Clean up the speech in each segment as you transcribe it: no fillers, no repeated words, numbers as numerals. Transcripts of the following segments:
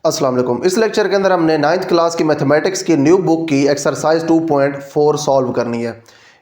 अस्सलाम वालेकुम। इस लेक्चर के अंदर हमने 9th क्लास की मैथमेटिक्स की न्यू बुक की एक्सरसाइज 2.4 सॉल्व करनी है।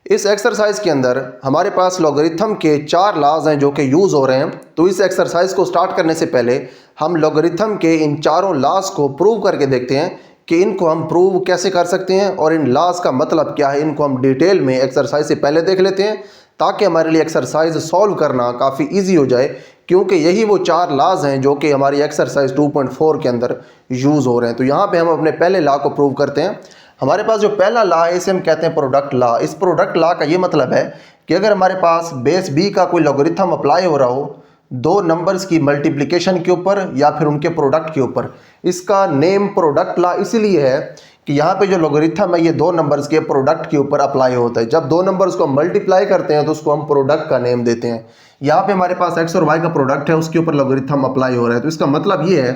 इस एक्सरसाइज के अंदर हमारे पास लॉगरिथम के 4 लॉज हैं जो कि यूज़ हो रहे हैं। तो इस एक्सरसाइज को स्टार्ट करने से पहले हम लॉगरिथम के इन चारों लॉज को प्रूव करके देखते हैं कि इनको हम प्रूव कैसे कर सकते हैं और इन लॉज का मतलब क्या है। इनको हम डिटेल में एक्सरसाइज से पहले देख लेते हैं ताकि हमारे लिए एक्सरसाइज सॉल्व करना काफ़ी ईजी हो जाए, क्योंकि यही वो 4 लॉज हैं जो कि हमारी एक्सरसाइज 2.4 के अंदर यूज़ हो रहे हैं। तो यहाँ पे हम अपने पहले लॉ को प्रूव करते हैं। हमारे पास जो पहला लॉ है इसे हम कहते हैं प्रोडक्ट लॉ। इस प्रोडक्ट लॉ का ये मतलब है कि अगर हमारे पास बेस बी का कोई लॉगरिथम अप्लाई हो रहा हो दो नंबर्स की मल्टीप्लिकेशन के ऊपर या फिर उनके प्रोडक्ट के ऊपर, इसका नेम प्रोडक्ट लॉ इसीलिए है कि यहाँ पे जो लॉगरिथम है ये दो नंबर्स के प्रोडक्ट के ऊपर अप्लाई होता है। जब दो नंबर्स को मल्टीप्लाई करते हैं तो उसको हम प्रोडक्ट का नेम देते हैं। यहाँ पे हमारे पास एक्स और वाई का प्रोडक्ट है, उसके ऊपर लॉगरिथम अप्लाई हो रहा है। तो इसका मतलब ये है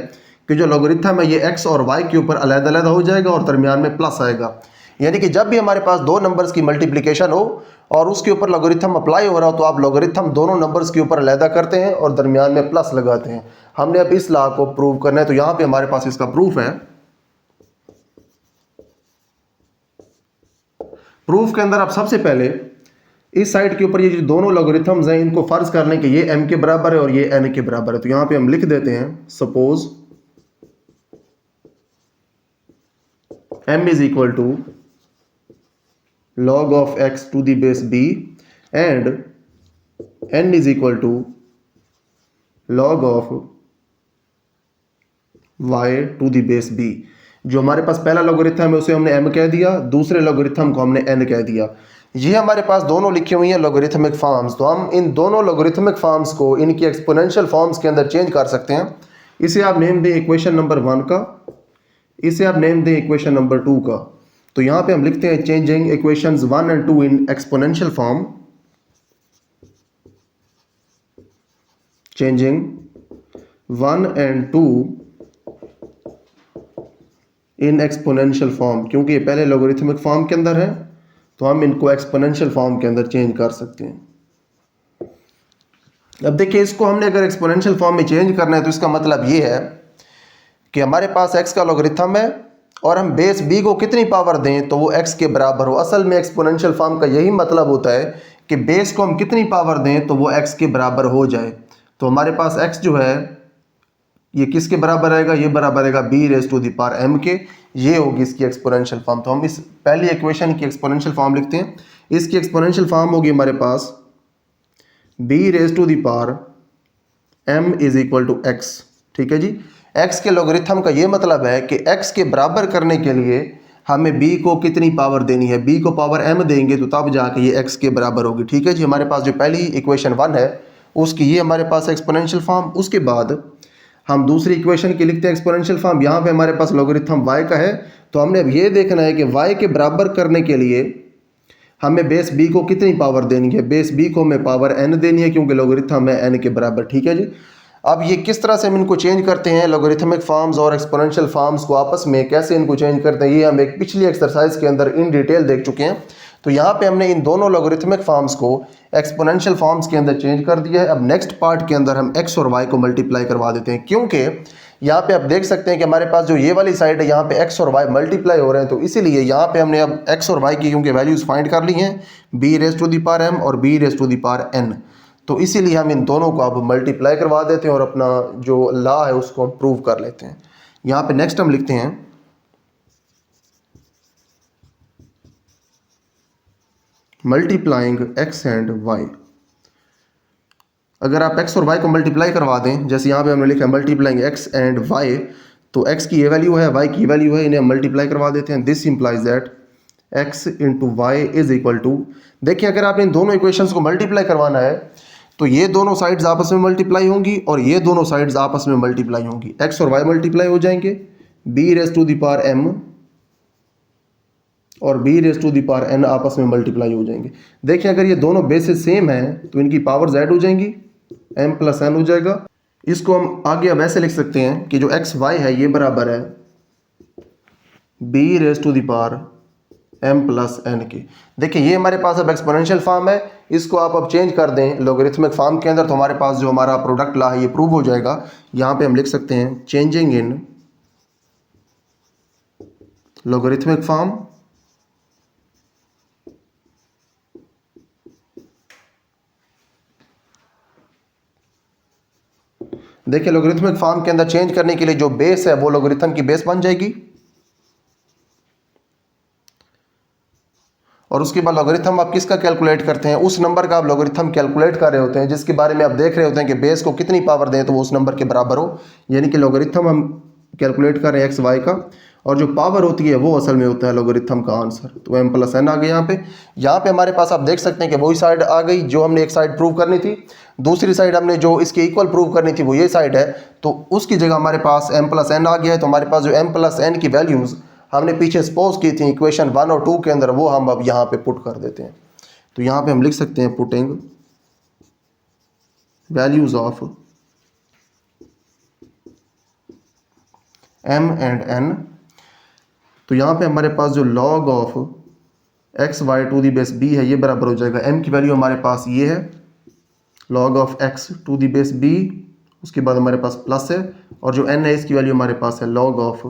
कि जो लॉगरिथम है ये एक्स और वाई के ऊपर अलग-अलग हो जाएगा और दरमियान में प्लस आएगा। यानी कि जब भी हमारे पास दो नंबर्स की मल्टीप्लिकेशन हो और उसके ऊपर लॉगरिथम अप्लाई हो रहा हो तो आप लॉगरिथम दोनों नंबर्स के ऊपर अलहदा करते हैं और दरमियान में प्लस लगाते हैं। हमने अब इस लॉ को प्रूव करना है, तो यहाँ पे हमारे पास इसका प्रूफ है। प्रूफ के अंदर आप सबसे पहले इस साइड के ऊपर ये जो दोनों लॉगरिथम्स हैं इनको फर्ज कर लें कि ये m के बराबर है और ये n के बराबर है। तो यहां पे हम लिख देते हैं suppose m is equal to log of x to the base b and n is equal to log of y to the base b। जो हमारे पास पहला लॉगरिथम है उसे हमने m कह दिया, दूसरे लॉगरिथम को हमने n कह दिया। ये हमारे पास दोनों लिखी हुई हैं लॉगरिथमिक फॉर्म्स। तो हम इन दोनों लॉगरिथमिक फॉर्म्स को इनकी एक्सपोनेंशियल फॉर्म्स के अंदर चेंज कर सकते हैं। इसे आप नेम दें इक्वेशन नंबर 1 का, इसे आप नेम दें इक्वेशन नंबर 2 का। तो यहाँ पे हम लिखते हैं changing equations 1 and 2 in exponential form, changing 1 and 2 in exponential form. क्योंकि ये पहले लॉगरिथमिक फॉर्म के अंदर है तो हम इनको एक्सपोनेंशियल फॉर्म के अंदर चेंज कर सकते हैं। अब देखिए, इसको हमने अगर एक्सपोनेंशियल फॉर्म में चेंज करना है तो इसका मतलब ये है कि हमारे पास x का लॉगरिथम है और हम बेस b को कितनी पावर दें तो वो x के बराबर हो। असल में एक्सपोनेंशियल फॉर्म का यही मतलब होता है कि बेस को हम कितनी पावर दें तो वो x के बराबर हो जाए। तो हमारे पास x जो है ये किसके बराबर आएगा, ये बराबर आएगा b raise to the power m के। ये होगी इसकी एक्सपोनेंशियल फॉर्म। तो हम इस पहली इक्वेशन की एक्सपोनेंशियल फॉर्म लिखते हैं। इसकी एक्सपोनेंशियल फॉर्म होगी हमारे पास b raise to the power m is equal to x। ठीक है जी। x के लॉगरिथम का ये मतलब है कि x के बराबर करने के लिए हमें b को कितनी पावर देनी है, b को पावर m देंगे तो तब जाके ये x के बराबर होगी। ठीक है जी। हमारे पास जो पहली इक्वेशन 1 है उसकी ये हमारे पास एक्सपोनेंशियल फॉर्म। उसके बाद हम दूसरी इक्वेशन की लिखते हैं एक्सपोनेंशियल फॉर्म। यहाँ पे हमारे पास लॉगरिथम y का है तो हमने अब ये देखना है कि y के बराबर करने के लिए हमें बेस b को कितनी पावर देनी है। बेस b को हमें पावर n देनी है क्योंकि लॉगरिथम है n के बराबर। ठीक है जी। अब ये किस तरह से हम इनको चेंज करते हैं, लॉगरिथमिक फॉर्म्स और एक्सपोनेंशियल फॉर्म्स को आपस में कैसे इनको चेंज करते हैं, ये हम एक पिछली एक्सरसाइज के अंदर इन डिटेल देख चुके हैं। तो यहाँ पे हमने इन दोनों लॉगरिथमिक फॉर्म्स को एक्सपोनेंशियल फॉर्म्स के अंदर चेंज कर दिया है। अब नेक्स्ट पार्ट के अंदर हम x और y को मल्टीप्लाई करवा देते हैं, क्योंकि यहाँ पे आप देख सकते हैं कि हमारे पास जो ये वाली साइड है यहाँ पे x और y मल्टीप्लाई हो रहे हैं। तो इसीलिए यहाँ पे हमने अब x और y की क्योंकि वैल्यूज फाइंड कर ली हैं, b raise to the power m और b raise to the power n। तो इसीलिए हम इन दोनों को अब मल्टीप्लाई करवा देते हैं और अपना जो लॉ है उसको हम प्रूव कर लेते हैं। यहाँ पे नेक्स्ट हम लिखते हैं मल्टीप्लाइंग x एंड y। अगर आप x और y को मल्टीप्लाई करवा दें, जैसे यहाँ पे हमने लिखा है मल्टीप्लाइंग x एंड y, तो x की ये वैल्यू है, y की वैल्यू है, इन्हें हम मल्टीप्लाई करवा देते हैं। This implies that x into Y is equal to, देखिए अगर आपने इन दोनों इक्वेशंस को मल्टीप्लाई करवाना है तो ये दोनों साइड्स आपस में मल्टीप्लाई होंगी और ये दोनों साइड्स आपस में मल्टीप्लाई होंगी। x और y मल्टीप्लाई हो जाएंगे, b raise to the power m और b raise to the power n आपस में मल्टीप्लाई हो जाएंगे। देखिए अगर ये दोनों बेसिस सेम हैं तो इनकी पावर्स ऐड हो जाएंगी, m प्लस n हो जाएगा। इसको हम आगे अब ऐसे लिख सकते हैं कि जो x y है ये बराबर है b raise to the power m plus n के। देखिए ये हमारे पास अब एक्सपोनेंशियल फॉर्म है, इसको आप अब चेंज कर दें लॉगरिथमिक फॉर्म के अंदर तो हमारे पास जो हमारा प्रोडक्ट लॉ है ये प्रूव हो जाएगा। यहाँ पे हम लिख सकते हैं चेंजिंग इन लॉगरिथमिक फॉर्म देखिए लॉगरिथमिक फॉर्म के अंदर चेंज करने के लिए जो बेस है वो लॉगरिथम की बेस बन जाएगी और उसके बाद लॉगरिथम आप किसका कैलकुलेट करते हैं, उस नंबर का आप लॉगरिथम कैलकुलेट कर रहे होते हैं जिसके बारे में आप देख रहे होते हैं कि बेस को कितनी पावर दें तो वो उस नंबर के बराबर हो, यानी कि लॉगरिथम हम कैलकुलेट कर रहे हैं एक्स वाई का और जो पावर होती है वो असल में होता है लॉगरिथम का आंसर। तो m प्लस n आ गया यहाँ पे हमारे पास आप देख सकते हैं कि वही साइड आ गई जो हमने एक साइड प्रूव करनी थी, दूसरी साइड हमने जो इसके इक्वल प्रूव करनी थी वो ये साइड है, तो उसकी जगह हमारे पास m प्लस n आ गया है। तो हमारे पास जो m प्लस n की वैल्यूज़ हमने पीछे सपोज की थी इक्वेशन 1 और 2 के अंदर वो हम अब यहाँ पे पुट कर देते हैं। तो यहाँ पे हम लिख सकते हैं putting values of m and n। तो यहाँ पे हमारे पास जो log of x Y to the base b है ये बराबर हो जाएगा m की वैल्यू हमारे पास ये है log of x to the base b, उसके बाद हमारे पास प्लस है और जो n है इसकी वैल्यू हमारे पास है log of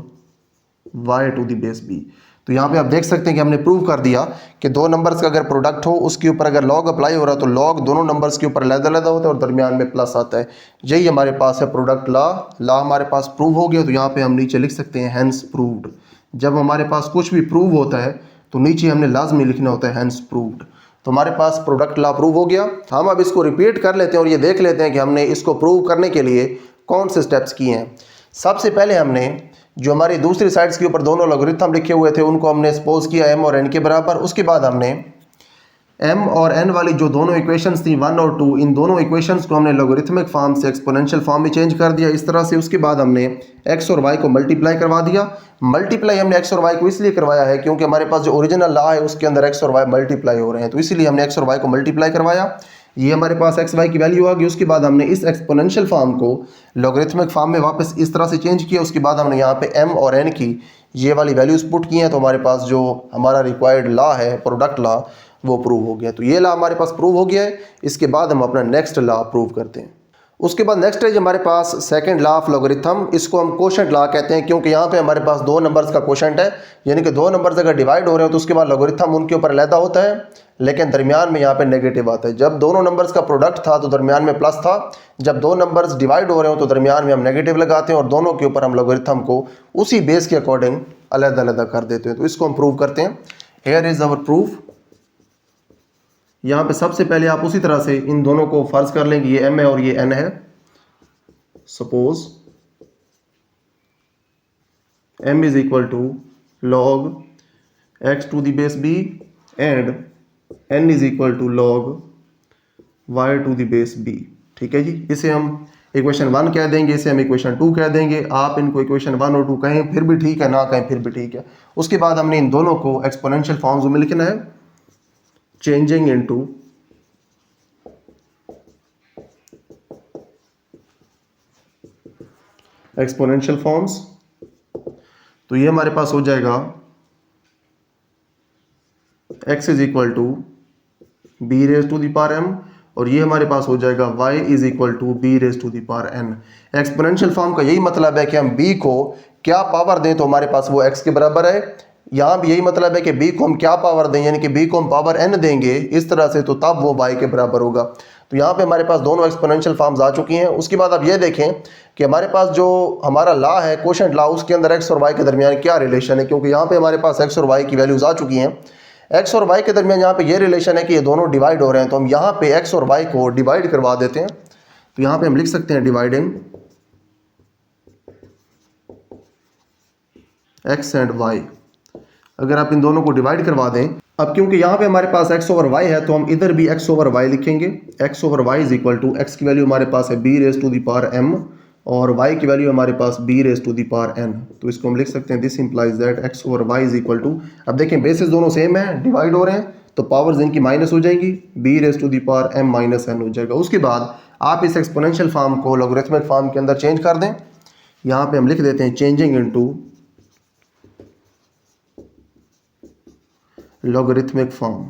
y to the base b। तो यहाँ पे आप देख सकते हैं कि हमने प्रूव कर दिया कि दो नंबर्स का अगर प्रोडक्ट हो उसके ऊपर अगर log अप्लाई हो रहा है तो log दोनों नंबर्स के ऊपर अलग-अलग होता है और दरमियान में प्लस आता है। यही हमारे पास है प्रोडक्ट लॉ हमारे पास प्रूव हो गया। तो यहाँ पे हम नीचे लिख सकते हैं हैंस प्रूव्ड। जब हमारे पास कुछ भी प्रूव होता है तो नीचे हमने लाजमी लिखना होता है हैंस प्रूव्ड। तो हमारे पास प्रोडक्ट लॉ प्रूव हो गया। हम अब इसको रिपीट कर लेते हैं और ये देख लेते हैं कि हमने इसको प्रूव करने के लिए कौन से स्टेप्स किए हैं। सबसे पहले हमने जो हमारी दूसरी साइड्स के ऊपर दोनों लॉगरिथम लिखे हुए थे उनको हमने सपोज किया m और n के बराबर। उसके बाद हमने m और n वाली जो दोनों इक्वेशंस थी 1 और 2, इन दोनों इक्वेशंस को हमने लॉगरिथमिक फॉर्म से एक्सपोनेंशियल फॉर्म में चेंज कर दिया इस तरह से। उसके बाद हमने x और y को मल्टीप्लाई करवा दिया। मल्टीप्लाई हमने x और y को इसलिए करवाया है क्योंकि हमारे पास जो ओरिजिनल लॉ है उसके अंदर x और y मल्टीप्लाई हो रहे हैं, तो इसीलिए हमने x और y को मल्टीप्लाई करवाया। ये हमारे पास एक्स वाई की वैल्यू आ गई। उसके बाद हमने इस एक्सपोनेंशियल फॉर्म को लॉगरिथमिक फॉर्म में वापस इस तरह से चेंज किया। उसके बाद हमने यहाँ पे m और n की ये वाली वैल्यूज पुट की हैं, तो हमारे पास जो हमारा रिक्वायर्ड लॉ है प्रोडक्ट लॉ वो प्रूव हो गया। तो ये लॉ हमारे पास प्रूव हो गया है। इसके बाद हम अपना नेक्स्ट लॉ प्रूव करते हैं। उसके बाद नेक्स्ट है हमारे पास सेकंड लॉ ऑफ लॉगरिथम। इसको हम कोशेंट लॉ कहते हैं क्योंकि यहाँ पे हमारे पास दो नंबर्स का कोशेंट है, यानी कि दो नंबर्स अगर डिवाइड हो रहे हो तो उसके बाद लॉगरिथम उनके ऊपर अलहदा होता है लेकिन दरमियान में यहाँ पे नेगेटिव आता है। जब दोनों नंबर्स का प्रोडक्ट था तो दरमियान में प्लस था, जब दो नंबर्स डिवाइड हो रहे हो तो दरमियान में हम नेगेटिव लगाते हैं और दोनों के ऊपर हम लॉगरिथम को उसी बेस के अकॉर्डिंग अलग-अलग कर देते हैं। तो इसको हम प्रूव करते हैं। Here is our proof. यहाँ पे सबसे पहले आप उसी तरह से इन दोनों को फर्ज कर लेंगे, ये m है और ये n है। Suppose m is equal to log x to the base b and n is equal to log y to the base b। ठीक है जी, इसे हम इक्वेशन 1 कह देंगे, इसे हम इक्वेशन 2 कह देंगे। आप इनको इक्वेशन 1 और 2 कहें फिर भी ठीक है, ना कहें फिर भी ठीक है। उसके बाद हमने इन दोनों को एक्सपोनेंशियल फॉर्म्स में लिखना है, चेंजिंग इनटू एक्सपोनेंशियल फॉर्म्स। तो ये हमारे पास हो जाएगा x is equal to B raise to the power m और ये हमारे पास हो जाएगा y is equal to B raise to the power n। Exponential form का यही मतलब है कि हम b को क्या पावर दें तो हमारे पास वो x के बराबर है। यहाँ भी यही मतलब है कि b को हम क्या पावर दें, यानी कि b को हम पावर n देंगे इस तरह से, तो तब वो y के बराबर होगा। तो यहाँ पे हमारे पास दोनों एक्सपोनेंशियल फॉर्म्स आ चुकी हैं। उसके बाद आप ये देखें कि हमारे पास जो हमारा लॉ है कोशेंट लॉ, उसके अंदर x और y के दरमियान क्या रिलेशन है, क्योंकि यहाँ पे हमारे पास x और y की वैल्यूज आ चुकी हैं। x और y के दरमियान यहाँ पे ये रिलेशन है कि ये दोनों डिवाइड हो रहे हैं, तो हम यहाँ पे x और y को डिवाइड करवा देते हैं। तो यहाँ पे हम लिख सकते हैं डिवाइडिंग x एंड y। अगर आप इन दोनों को डिवाइड करवा दें, अब क्योंकि यहाँ पे हमारे पास x ओवर y है तो हम इधर भी x ओवर y लिखेंगे। x over y is equal to x की वैल्यू हमारे पास है b raise to the power m और y की वैल्यू हमारे पास b raise to the power n। तो इसको हम लिख सकते हैं this implies that x over y is equal to, अब देखें बेसिस दोनों सेम है, डिवाइड हो रहे हैं तो पावर्स इनकी माइनस हो जाएंगी, b raise to the power m minus n हो जाएगा। उसके बाद आप इस एक्सपोनेंशियल फॉर्म को लॉगरिथमिक फॉर्म के अंदर चेंज कर दें। यहाँ पे हम लिख देते हैं changing into logarithmic form.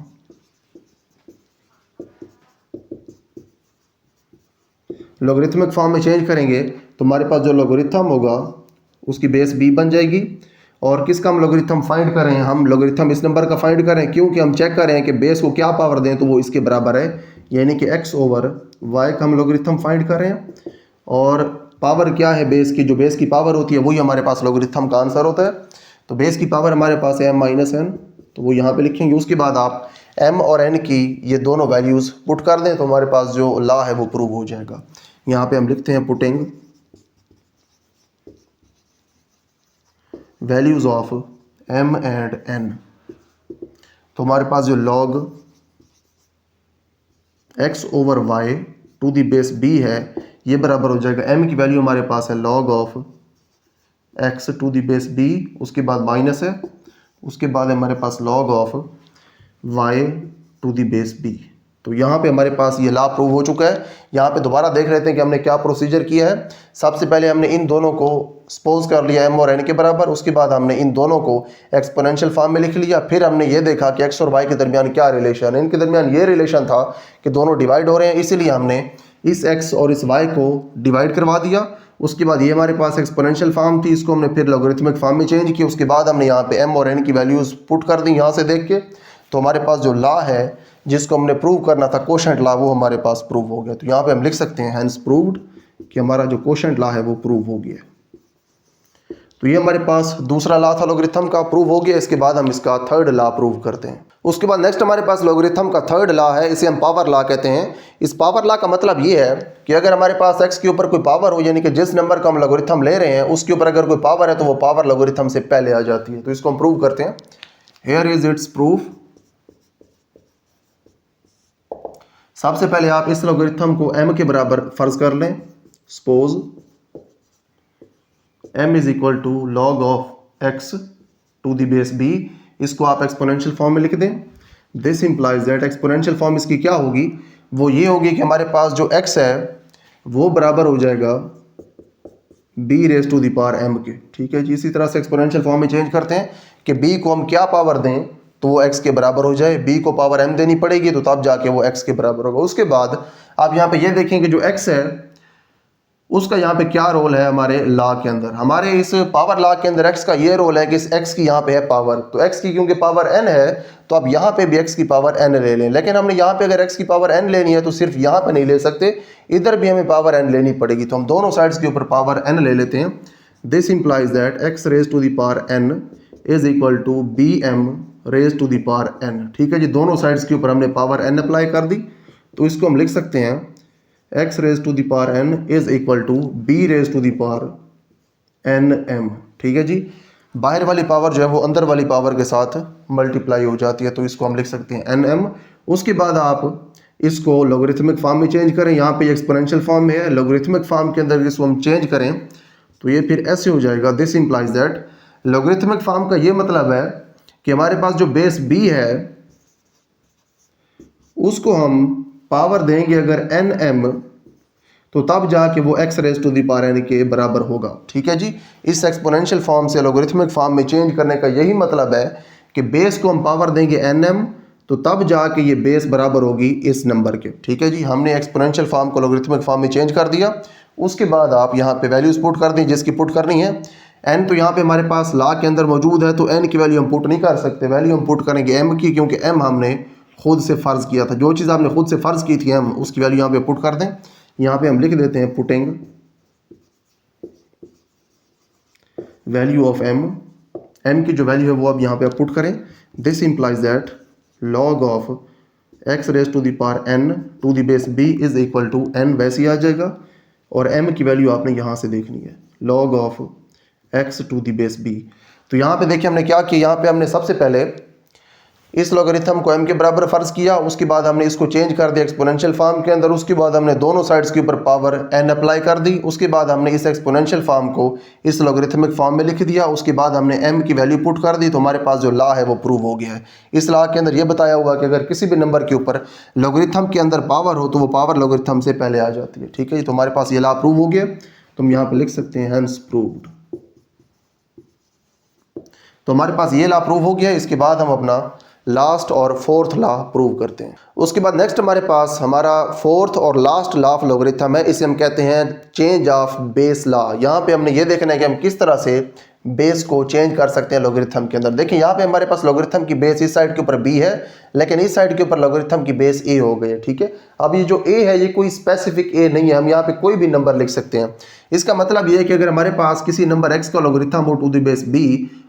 Logarithmic form में चेंज करेंगे तो हमारे पास जो लॉगरिथम होगा उसकी बेस b बन जाएगी और किसका हम लॉगरिथम फाइंड कर रहे हैं, हम लॉगरिथम इस नंबर का फाइंड कर रहे हैं क्योंकि हम चेक कर रहे हैं कि बेस को क्या पावर दें तो वो इसके बराबर है, यानी कि x ओवर y का हम लॉगरिथम फाइंड कर रहे हैं। और पावर क्या है बेस की, जो बेस की पावर होती है वही हमारे पास लॉगरिथम का आंसर होता है। तो बेस की पावर हमारे पास है m माइनस एन, तो वो यहाँ पे लिखेंगे। उसके बाद आप m और n की ये दोनों वैल्यूज़ पुट कर दें तो हमारे पास जो लॉ है वो प्रूव हो जाएगा। यहाँ पे हम लिखते हैं putting values of m and n, तो हमारे पास जो log x over y to the base b है ये बराबर हो जाएगा, m की वैल्यू हमारे पास है log of x to the base b, उसके बाद माइनस है, उसके बाद हमारे पास log of y to the base b। तो यहाँ पे हमारे पास ये लॉ प्रूव हो चुका है। यहाँ पे दोबारा देख लेते हैं कि हमने क्या प्रोसीजर किया है। सबसे पहले हमने इन दोनों को सपोज कर लिया m और n के बराबर, उसके बाद हमने इन दोनों को एक्सपोनेंशियल फॉर्म में लिख लिया। फिर हमने ये देखा कि x और y के दरमियान क्या रिलेशन है, इनके दरमियान ये रिलेशन था कि दोनों डिवाइड हो रहे हैं, इसीलिए हमने इस x और इस y को डिवाइड करवा दिया। उसके बाद ये हमारे पास एक्सपोनेंशियल फॉर्म थी, इसको हमने फिर लॉगरिथमिक फॉर्म में चेंज किया। उसके बाद हमने यहाँ पे m और n की वैल्यूज़ पुट कर दी यहाँ से देख के, तो हमारे पास जो लॉ है जिसको हमने प्रूव करना था कोशेंट लॉ, वो हमारे पास प्रूव हो गया। तो यहाँ पे हम लिख सकते हैं हैंस प्रूव्ड कि हमारा जो कोशेंट लॉ है वो प्रूव हो गया। तो ये हमारे पास दूसरा लॉ था लॉगरिथम का, प्रूव हो गया। इसके बाद हम इसका थर्ड लॉ प्रूव करते हैं। उसके बाद नेक्स्ट हमारे पास लॉगरिथम का थर्ड लॉ है, इसे हम पावर लॉ कहते हैं। इस पावर लॉ का मतलब ये है कि अगर हमारे पास x के ऊपर कोई पावर हो, यानी कि जिस नंबर का हम लॉगरिथम ले रहे हैं उसके ऊपर अगर कोई पावर है तो वो पावर लॉगरिथम से पहले आ जाती है। तो इसको हम प्रूव करते हैं। Here is it's proof. सबसे पहले आप इस लॉगरिथम को m के बराबर फर्ज कर लें। Suppose m is equal to log of x to the base b, इसको आप एक्सपोनेंशियल फॉर्म में लिख दें। This implies that exponential form इसकी क्या होगी, वो ये होगी कि हमारे पास जो x है वो बराबर हो जाएगा b raise to the power m के। ठीक है जी। इसी तरह से एक्सपोनेंशियल फॉर्म में चेंज करते हैं कि b को हम क्या पावर दें तो वो x के बराबर हो जाए, b को पावर m देनी पड़ेगी तो तब जाके वो x के बराबर होगा। उसके बाद आप यहाँ पे ये देखेंगे जो x है उसका यहाँ पे क्या रोल है हमारे लॉ के अंदर। हमारे इस पावर लॉ के अंदर x का ये रोल है कि इस x की यहाँ पे है पावर, तो x की क्योंकि पावर n है तो आप यहाँ पे भी x की पावर n ले लें। लेकिन हमने यहाँ पे अगर x की पावर n लेनी है तो सिर्फ यहाँ पे नहीं ले सकते, इधर भी हमें पावर n लेनी पड़ेगी। तो हम दोनों साइड्स के ऊपर पावर n ले लेते हैं। This implies that x raise to the power n is equal to bm raise to the power n। ठीक है जी। दोनों साइड्स के ऊपर हमने पावर n अप्लाई कर दी, तो इसको हम लिख सकते हैं x raise to the power n is equal to b raise to the power nm। ठीक है जी। बाहर वाली पावर जो है वो अंदर वाली पावर के साथ मल्टीप्लाई हो जाती है, तो इसको हम लिख सकते हैं nm। उसके बाद आप इसको लॉगरिथमिक फॉर्म में चेंज करें। यहाँ पे एक्सपोनेंशियल फॉर्म में है, लॉगरिथमिक फॉर्म के अंदर इसको हम चेंज करें तो ये फिर ऐसे हो जाएगा। This implies that logarithmic form का ये मतलब है कि हमारे पास जो बेस b है उसको हम पावर देंगे अगर nm तो तब जाके वो x raise to the power n के बराबर होगा। ठीक है जी। इस एक्सपोनेंशियल फॉर्म से लॉगरिथमिक फॉर्म में चेंज करने का यही मतलब है कि बेस को हम पावर देंगे nm तो तब जाके ये बेस बराबर होगी इस नंबर के। ठीक है जी। हमने एक्सपोनेंशियल फॉर्म को लॉगरिथमिक फॉर्म में चेंज कर दिया। उसके बाद आप यहाँ पे वैल्यूज पुट कर दी जिसकी पुट करनी है। n तो यहाँ पे हमारे पास लॉ के अंदर मौजूद है तो n की वैल्यू हम पुट नहीं कर सकते, वैल्यू हम पुट करेंगे m की, क्योंकि m हमने खुद से फ़र्ज़ किया था। जो चीज़ आपने खुद से फ़र्ज़ की थी m उसकी वैल्यू यहाँ पे पुट कर दें। यहाँ पे हम लिख देते हैं पुटिंग वैल्यू ऑफ m की जो वैल्यू है वो अब यहाँ पे पुट करें। This implies that log of x raise to the power n to the base b is equal to n वैसे ही आ जाएगा, और m की वैल्यू आपने यहाँ से देखनी है log of x to the base b। तो यहाँ पे देखिए हमने क्या किया, यहाँ पे हमने सबसे पहले इस लॉगरिथम को m के बराबर फ़र्ज़ किया, उसके बाद हमने इसको चेंज कर दिया एक्सपोनेंशियल फॉर्म के अंदर, उसके बाद हमने दोनों साइड्स के ऊपर पावर n अप्लाई कर दी, उसके बाद हमने इस एक्सपोनेंशियल फॉर्म को इस लॉगरिथमिक फॉर्म में लिख दिया, उसके बाद हमने m की वैल्यू पुट कर दी, तो हमारे पास जो लॉ है वो प्रूव हो गया है। इस लॉ के अंदर ये बताया हुआ कि अगर किसी भी नंबर के ऊपर लॉगरिथम के अंदर पावर हो तो वो पावर लॉगरिथम से पहले आ जाती है। ठीक है, तो हमारे पास ये लॉ प्रूव हो गया, तो हम यहाँ पर लिख सकते हैं हैंस प्रूव्ड। तो हमारे पास ये लॉ प्रूव हो गया। इसके बाद हम अपना लास्ट और फोर्थ लॉ प्रूव करते हैं। उसके बाद नेक्स्ट हमारे पास हमारा फोर्थ और लास्ट लॉ ऑफ लॉगरिथम है, इसे हम कहते हैं चेंज ऑफ बेस लॉ। यहाँ पे हमने ये देखना है कि हम किस तरह से बेस को चेंज कर सकते हैं लॉगरिथम के अंदर। देखिए यहाँ पे हमारे पास लॉगरिथम की बेस इस साइड के ऊपर b है, लेकिन इस साइड के ऊपर लॉगरिथम की बेस a हो गई है, ठीक है। अब ये जो a है ये कोई स्पेसिफिक a नहीं है, हम यहाँ पे कोई भी नंबर लिख सकते हैं। इसका मतलब ये है कि अगर हमारे पास किसी नंबर x का लॉगरिथम हो टू द बेस b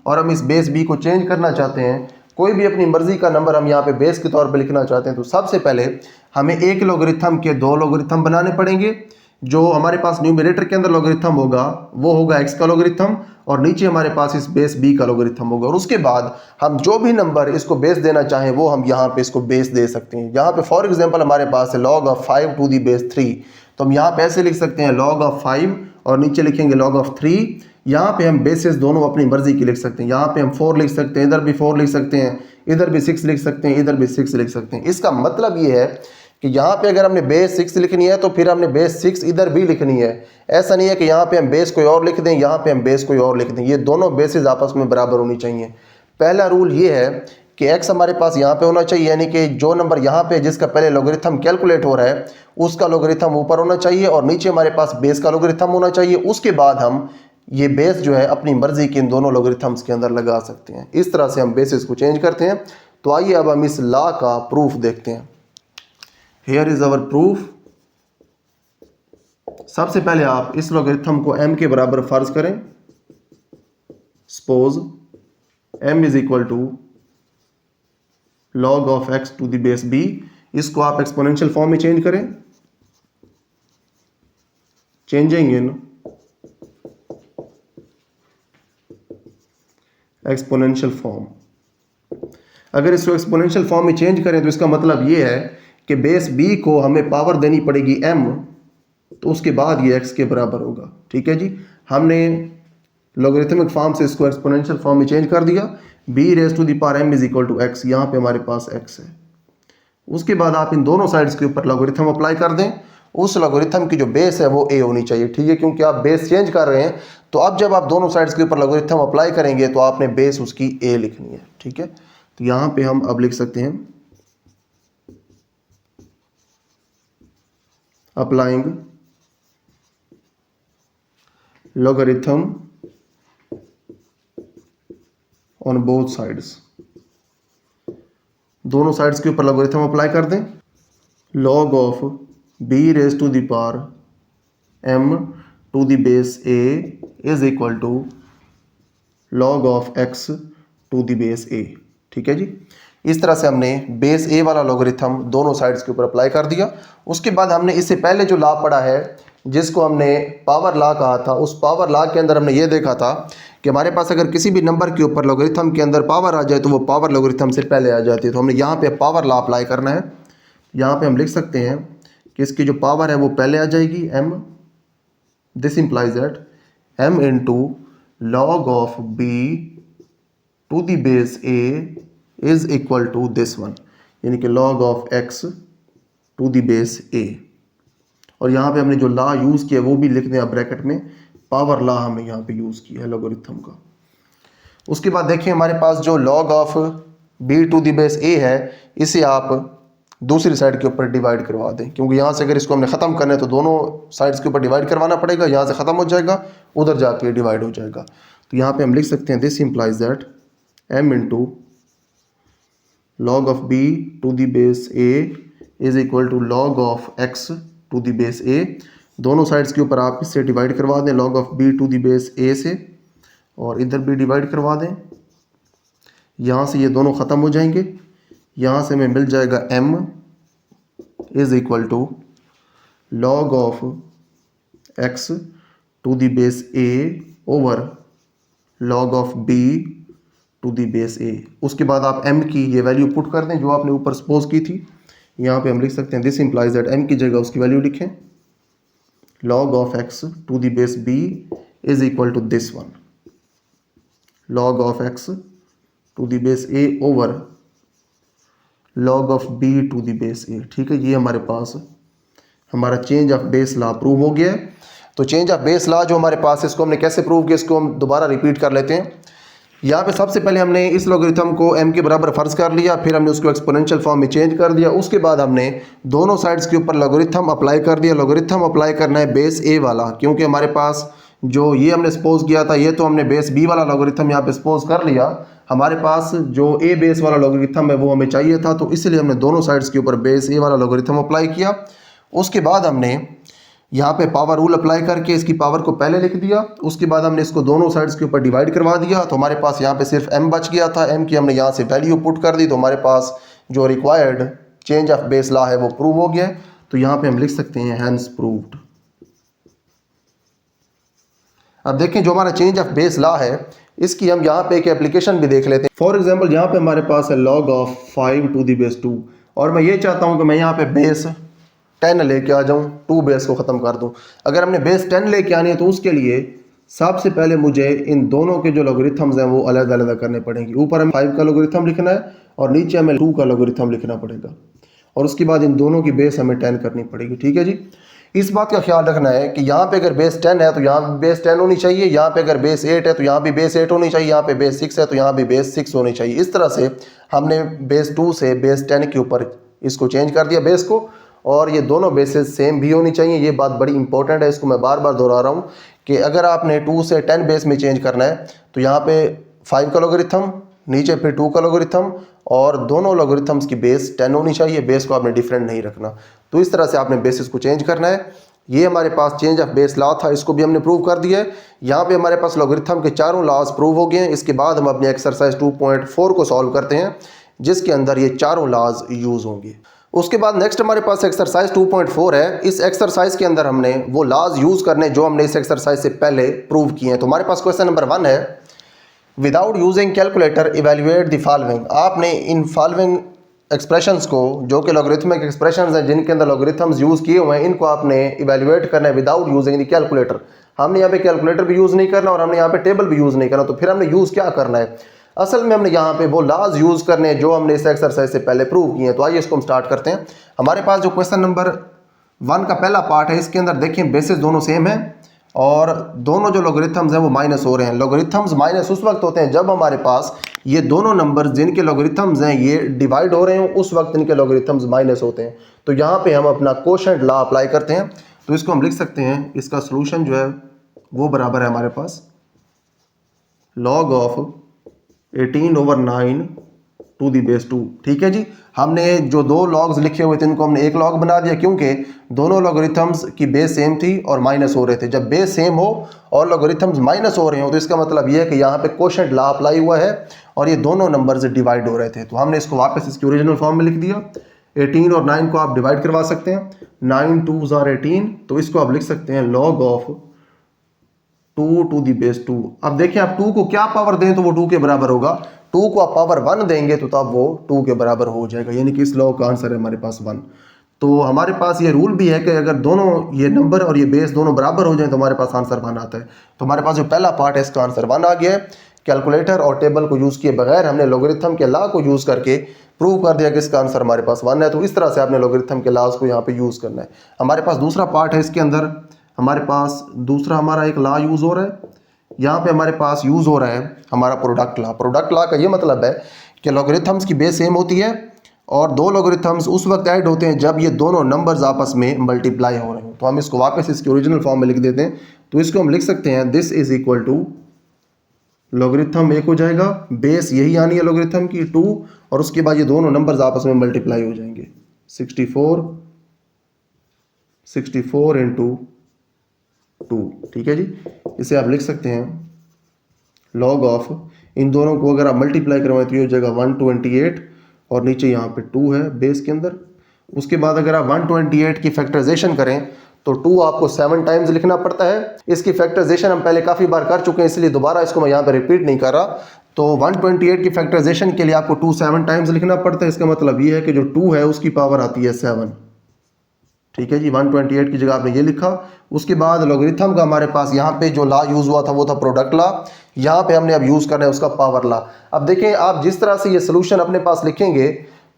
और हम इस बेस b को चेंज करना चाहते हैं, कोई भी अपनी मर्जी का नंबर हम यहाँ पे बेस के तौर पर लिखना चाहते हैं, तो सबसे पहले हमें एक लॉगरिथम के दो लॉगरिथम बनाने पड़ेंगे। जो हमारे पास न्यूमरेटर के अंदर लॉगरिथम होगा वो होगा x का लॉगरिथम और नीचे हमारे पास इस बेस b का लॉगरिथम होगा। और उसके बाद हम जो भी नंबर इसको बेस देना चाहें वो हम यहाँ पे इसको बेस दे सकते हैं। यहाँ पे फॉर एग्जांपल हमारे पास है log of 5 to the base 3, तो हम यहाँ पे ऐसे लिख सकते हैं log of 5 और नीचे लिखेंगे log of 3। यहाँ पे हम बेसिस दोनों अपनी मर्जी की लिख सकते हैं, यहाँ पे हम 4 लिख सकते हैं, इधर भी 4 लिख सकते हैं, इधर भी 6 लिख सकते हैं, इधर भी 6 लिख सकते हैं। इसका मतलब ये है कि यहाँ पे अगर हमने बेस 6 लिखनी है तो फिर हमने बेस 6 इधर भी लिखनी है। ऐसा नहीं है कि यहाँ पे हम बेस कोई और लिख दें, यहाँ पे हम बेस कोई और लिख दें, ये दोनों बेसिस आपस में बराबर होनी चाहिए। पहला रूल ये है कि x हमारे पास यहाँ पे होना चाहिए, यानी कि जो नंबर यहाँ पे जिसका पहले लॉगरिथम कैलकुलेट हो रहा है उसका लॉगरिथम ऊपर होना चाहिए और नीचे हमारे पास बेस का लॉगरिथम होना चाहिए। उसके बाद हम ये बेस जो है अपनी मर्जी के इन दोनों लॉगरिथम्स के अंदर लगा सकते हैं। इस तरह से हम बेसिस को चेंज करते हैं। तो आइए अब हम इस लॉ का प्रूफ देखते हैं। Here is our proof। सबसे पहले आप इस लॉगरिथम को m के बराबर फर्ज करें। Suppose m is equal to log of x to the base b। इसको आप एक्सपोनेंशियल फॉर्म में चेंज करें। Changing in exponential form. अगर इसको एक्सपोनेंशियल फॉर्म में चेंज करें तो इसका मतलब ये है कि बेस b को हमें पावर देनी पड़ेगी m, तो उसके बाद ये x के बराबर होगा, ठीक है जी। हमने लॉगरिथमिक फॉर्म से इसको एक्सपोनेंशियल फॉर्म में चेंज कर दिया। b raise to the power m is equal to x, यहाँ पे हमारे पास x है। उसके बाद आप इन दोनों साइड्स के ऊपर लॉगरिथम अप्लाई कर दें। उस लॉगरिथम की जो बेस है वो a होनी चाहिए, ठीक है, क्योंकि आप बेस चेंज कर रहे हैं। तो अब जब आप दोनों साइड्स के ऊपर लॉगरिथम अप्लाई करेंगे तो आपने बेस उसकी a लिखनी है, ठीक है। तो यहाँ पे हम अब लिख सकते हैं applying logarithm on both sides. दोनों साइड्स के ऊपर logarithm अप्लाई कर दें। log of b raise to the power m to the base a is equal to log of x to the base a, ठीक है जी। इस तरह से हमने बेस a वाला लॉगरिथम दोनों साइड्स के ऊपर अप्लाई कर दिया। उसके बाद हमने इससे पहले जो लॉ पढ़ा है जिसको हमने पावर लॉ कहा था, उस पावर लॉ के अंदर हमने ये देखा था कि हमारे पास अगर किसी भी नंबर के ऊपर लॉगरिथम के अंदर पावर आ जाए तो वो पावर लॉगरिथम से पहले आ जाती है। तो हमने यहाँ पे पावर लॉ अप्लाई करना है। यहाँ पे हम लिख सकते हैं कि इसकी जो पावर है वो पहले आ जाएगी m। This implies that m into log of b to the base a is equal to this one, यानी कि log of x to the base a। और यहाँ पे हमने जो लॉ यूज़ किया वो भी लिख दें ब्रैकेट में, पावर लॉ हमने यहाँ पे यूज़ किया है लॉगरिथम का। उसके बाद देखिए हमारे पास जो log of b to the base a है इसे आप दूसरी साइड के ऊपर डिवाइड करवा दें, क्योंकि यहाँ से अगर इसको हमने ख़त्म करना है तो दोनों साइड्स के ऊपर डिवाइड करवाना पड़ेगा। यहाँ से ख़त्म हो जाएगा, उधर जाके डिवाइड हो जाएगा। तो यहाँ पे हम लिख सकते हैं this implies that m into log of b to the base a is equal to log of x to the base a। दोनों साइड्स के ऊपर आप इससे डिवाइड करवा दें log of b to the base a से, और इधर भी डिवाइड करवा दें। यहाँ से ये दोनों ख़त्म हो जाएंगे। यहाँ से हमें मिल जाएगा m is equal to log of x to the base a over log of b to the base a। उसके बाद आप m की ये वैल्यू पुट कर दें जो आपने ऊपर सपोज की थी। यहाँ पे हम लिख सकते हैं दिस इंप्लाइज दैट m की जगह उसकी वैल्यू लिखें log of x to the base b is equal to this one, log of x to the base a over log of b to the base a, ठीक है। ये हमारे पास हमारा change of base law prove हो गया है। तो चेंज ऑफ बेस लॉ जो हमारे पास है इसको हमने कैसे प्रूव किया, इसको हम दोबारा रिपीट कर लेते हैं। यहाँ पे सबसे पहले हमने इस लॉगरिथम को m के बराबर फ़र्ज कर लिया, फिर हमने उसको एक्सपोनेंशियल फॉर्म में चेंज कर दिया। उसके बाद हमने दोनों साइड्स के ऊपर लॉगरिथम अप्लाई कर दिया। लॉगरिथम अप्लाई करना है बेस a वाला, क्योंकि हमारे पास जो ये हमने सपोज किया था, ये तो हमने बेस बी वाला लॉगरिथम यहाँ पे सपोज कर लिया। हमारे पास जो ए बेस वाला लॉगरिथम है वो हमें चाहिए था, तो इसलिए हमने दोनों साइड्स के ऊपर बेस ए वाला लॉगरिथम अप्लाई किया। उसके बाद हमने यहाँ पे पावर रूल अप्लाई करके इसकी पावर को पहले लिख दिया। उसके बाद हमने इसको दोनों साइड्स के ऊपर डिवाइड करवा दिया, तो हमारे पास यहाँ पे सिर्फ m बच गया था। m की हमने यहाँ से वैल्यू पुट कर दी, तो हमारे पास जो required change of base law है वो प्रूव हो गया। तो यहाँ पे हम लिख सकते हैं हैंस प्रूव्ड। अब देखें जो हमारा चेंज ऑफ बेस लॉ है इसकी हम यहाँ पे एक एप्लीकेशन भी देख लेते हैं। फॉर एग्जांपल यहाँ पे हमारे पास है log of 5 to the base 2, और मैं ये चाहता हूँ कि मैं यहाँ पे बेस 10 लेके आ जाऊँ, 2 बेस को ख़त्म कर दूँ। अगर हमने बेस 10 लेके आनी है तो उसके लिए सबसे पहले मुझे इन दोनों के जो लॉगरिथम्स हैं वो अलग अलग करने पड़ेंगे। ऊपर हमें 5 का लॉगरिथम लिखना है और नीचे हमें 2 का लॉगरिथम लिखना पड़ेगा, और उसके बाद इन दोनों की बेस हमें 10 करनी पड़ेगी। ठीक है जी। इस बात का ख्याल रखना है कि यहाँ पे अगर बेस 10 है तो यहाँ भी बेस 10 होनी चाहिए, यहाँ पे अगर बेस 8 है तो यहाँ भी बेस 8 होनी चाहिए, यहाँ पे बेस 6 है तो यहाँ भी बेस 6 होनी चाहिए। इस तरह से हमने बेस 2 से बेस 10 के ऊपर इसको चेंज कर दिया बेस को, और ये दोनों बेसेस सेम भी होनी चाहिए। ये बात बड़ी इंपॉर्टेंट है, इसको मैं बार बार दोहरा रहा हूँ कि अगर आपने 2 से 10 बेस में चेंज करना है तो यहाँ पे 5 का लॉगरिथम, नीचे फिर 2 का लॉगरिथम, और दोनों लॉगरिथम्स की बेस 10 होनी चाहिए। बेस को आपने डिफरेंट नहीं रखना। तो इस तरह से आपने बेसिस को चेंज करना है। ये हमारे पास चेंज ऑफ बेस लॉ था, इसको भी हमने प्रूव कर दिया है। यहाँ पे हमारे पास लॉगरिथम के चारों लॉज प्रूव हो गए हैं। इसके बाद हम अपने एक्सरसाइज 2.4 को सॉल्व करते हैं जिसके अंदर ये चारों लॉज यूज होंगे। उसके बाद नेक्स्ट हमारे पास एक्सरसाइज 2.4 है। इस एक्सरसाइज के अंदर हमने वो लॉज यूज करने जो हमने इस एक्सरसाइज से पहले प्रूव किए हैं। तो हमारे पास क्वेश्चन नंबर 1 है, without using calculator evaluate the following. आपने इन फॉलोइंग एक्सप्रेशंस को, जो कि लॉगरिथमिक एक्सप्रेशंस हैं जिनके अंदर लॉगरिथम्स यूज़ किए हुए हैं, इनको आपने इवेल्युएट करना है विदाउट यूजिंग द कैलकुलेटर। हमने यहाँ पे कैलकुलेटर भी यूज़ नहीं करना और हमने यहाँ पे टेबल भी यूज़ नहीं करना। तो फिर हमने यूज़ क्या करना है? असल में हमने यहाँ पे वो लॉज यूज़ करने हैं जो हमने इस एक्सरसाइज से पहले प्रूव किए हैं। तो आइए इसको हम स्टार्ट करते हैं। हमारे पास जो क्वेश्चन नंबर 1 का पहला पार्ट है, इसके अंदर देखिए बेसिस दोनों सेम है और दोनों जो लॉगरिथम्स हैं वो माइनस हो रहे हैं। लॉगरिथम्स माइनस उस वक्त होते हैं जब हमारे पास ये दोनों नंबर जिनके लॉगरिथम्स हैं ये डिवाइड हो रहे हैं, उस वक्त इनके लॉगरिथम्स माइनस होते हैं। तो यहाँ पे हम अपना कोशेंट लॉ अप्लाई करते हैं। तो इसको हम लिख सकते हैं, इसका सोल्यूशन जो है वो बराबर है हमारे पास log of 18/9 to the base 2। ठीक है जी। हमने जो दो लॉग्स लिखे हुए थे इनको हमने एक लॉग बना दिया क्योंकि दोनों लॉगरिथम्स की बेस सेम थी और माइनस हो रहे थे। जब बेस सेम हो और लॉगरिथम्स माइनस हो रहे हो तो इसका मतलब ये है कि यहाँ पे कोशेंट लॉ अप्लाई हुआ है और ये दोनों नंबर्स डिवाइड हो रहे थे। तो हमने इसको वापस इसकी ओरिजिनल फॉर्म में लिख दिया। 18 और 9 को आप डिवाइड करवा सकते हैं, 9 2s are 18। तो इसको आप लिख सकते हैं log of 2 to the base 2। अब देखिए आप 2 को क्या पावर दें तो वो 2 के बराबर होगा, 2 को आप पावर 1 देंगे तो तब वो 2 के बराबर हो जाएगा, यानी कि इस लॉ का आंसर है हमारे पास 1। तो हमारे पास ये रूल भी है कि अगर दोनों ये नंबर और ये बेस दोनों बराबर हो जाएं तो हमारे पास आंसर 1 आता है। तो हमारे पास जो पहला पार्ट है इसका आंसर 1 आ गया है। कैलकुलेटर और टेबल को यूज़ किए बगैर हमने लॉगरिथम के लॉ को यूज़ करके प्रूव कर दिया कि इसका आंसर हमारे पास 1 है। तो इस तरह से आपने लॉगरिथम के लॉज को यहाँ पे यूज़ करना है। हमारे पास दूसरा पार्ट है, इसके अंदर हमारे पास दूसरा हमारा एक लॉ यूज़ हो रहा है। यहाँ पे हमारे पास यूज़ हो रहा है हमारा प्रोडक्ट लॉ। प्रोडक्ट लॉ का ये मतलब है कि लॉगरिथम्स की बेस सेम होती है और दो लॉगरिथम्स उस वक्त ऐड होते हैं जब ये दोनों नंबर्स आपस में मल्टीप्लाई हो रहे हो। तो हम इसको वापस इसकी ओरिजिनल फॉर्म में लिख देते हैं। तो इसको हम लिख सकते हैं this is equal to, logarithm 1 हो जाएगा, बेस यही आनी है लॉगरिथम की 2, और उसके बाद ये दोनों नंबर्स आपस में मल्टीप्लाई हो जाएंगे। 64 इंटू 2। ठीक है जी। इसे आप लिख सकते हैं log ऑफ, इन दोनों को अगर आप मल्टीप्लाई करवाएं तो ये हो जाएगा 128 और नीचे यहाँ पे 2 है बेस के अंदर। उसके बाद अगर आप 128 की फैक्टराइजेशन करें तो 2 आपको 7 टाइम्स लिखना पड़ता है। इसकी फैक्टराइजेशन हम पहले काफ़ी बार कर चुके हैं इसलिए दोबारा इसको मैं यहाँ पे रिपीट नहीं कर रहा। तो 128 की फैक्टराइजेशन के लिए आपको 2 7 टाइम्स लिखना पड़ता है। इसका मतलब ये है कि जो 2 है उसकी पावर आती है 7। ठीक है जी। 128 की जगह आपने ये लिखा। उसके बाद लॉगरिथम का हमारे पास यहाँ पे जो लॉ यूज़ हुआ था वो था प्रोडक्ट लॉ। यहाँ पे हमने अब यूज़ करना है उसका पावर लॉ। अब देखें आप जिस तरह से ये सोल्यूशन अपने पास लिखेंगे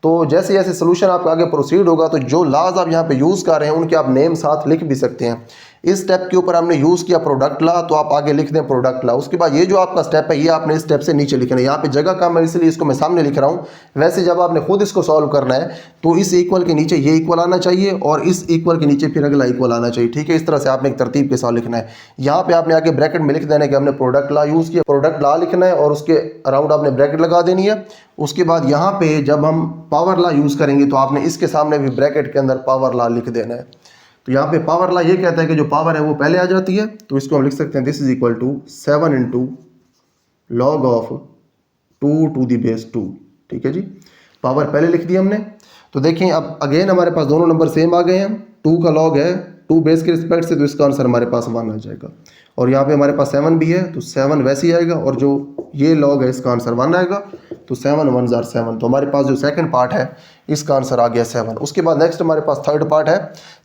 तो जैसे जैसे सोल्यूशन आपका आगे प्रोसीड होगा तो जो लॉज आप यहाँ पे यूज़ कर रहे हैं उनके आप नेम साथ लिख भी सकते हैं। इस स्टेप के ऊपर हमने यूज़ किया प्रोडक्ट ला, तो आप आगे लिख दें प्रोडक्ट ला। उसके बाद ये जो आपका स्टेप है ये आपने इस स्टेप से नीचे लिखना है। यहाँ पे जगह कम है इसलिए इसको मैं सामने लिख रहा हूँ। वैसे जब आपने खुद इसको सॉल्व करना है तो इस इक्वल के नीचे ये इक्वल आना चाहिए और इस इक्वल के नीचे फिर अगला इक्वल आना चाहिए, ठीक है। इस तरह से आपने एक तरतीब के साथ लिखना है। यहाँ पे आपने आगे ब्रैकेट में लिख देना है कि हमने प्रोडक्ट ला यूज़ किया, प्रोडक्ट ला लिखना है और उसके अराउंड आपने ब्रैकेट लगा देनी है। उसके बाद यहाँ पे जब हम पावर ला यूज़ करेंगे तो आपने इसके सामने भी ब्रैकेट के अंदर पावर ला लिख देना है। तो यहाँ पे पावर ला ये कहता है कि जो पावर है वो पहले आ जाती है, तो इसको हम लिख सकते हैं this is equal to 7 into log of 2 to the base 2, ठीक है जी। पावर पहले लिख दी हमने। तो देखें अब अगेन हमारे पास दोनों नंबर सेम आ गए हैं। 2 का लॉग है 2 बेस के रिस्पेक्ट से, तो इसका आंसर हमारे पास 1 आ जाएगा। और यहाँ पे हमारे पास 7 भी है तो 7 वैसे ही आएगा, और जो ये लॉग है इसका आंसर 1 आएगा। तो 7 1 जार 7, तो हमारे पास जो सेकंड पार्ट है इसका आंसर आ गया 7। उसके बाद नेक्स्ट हमारे पास थर्ड पार्ट है।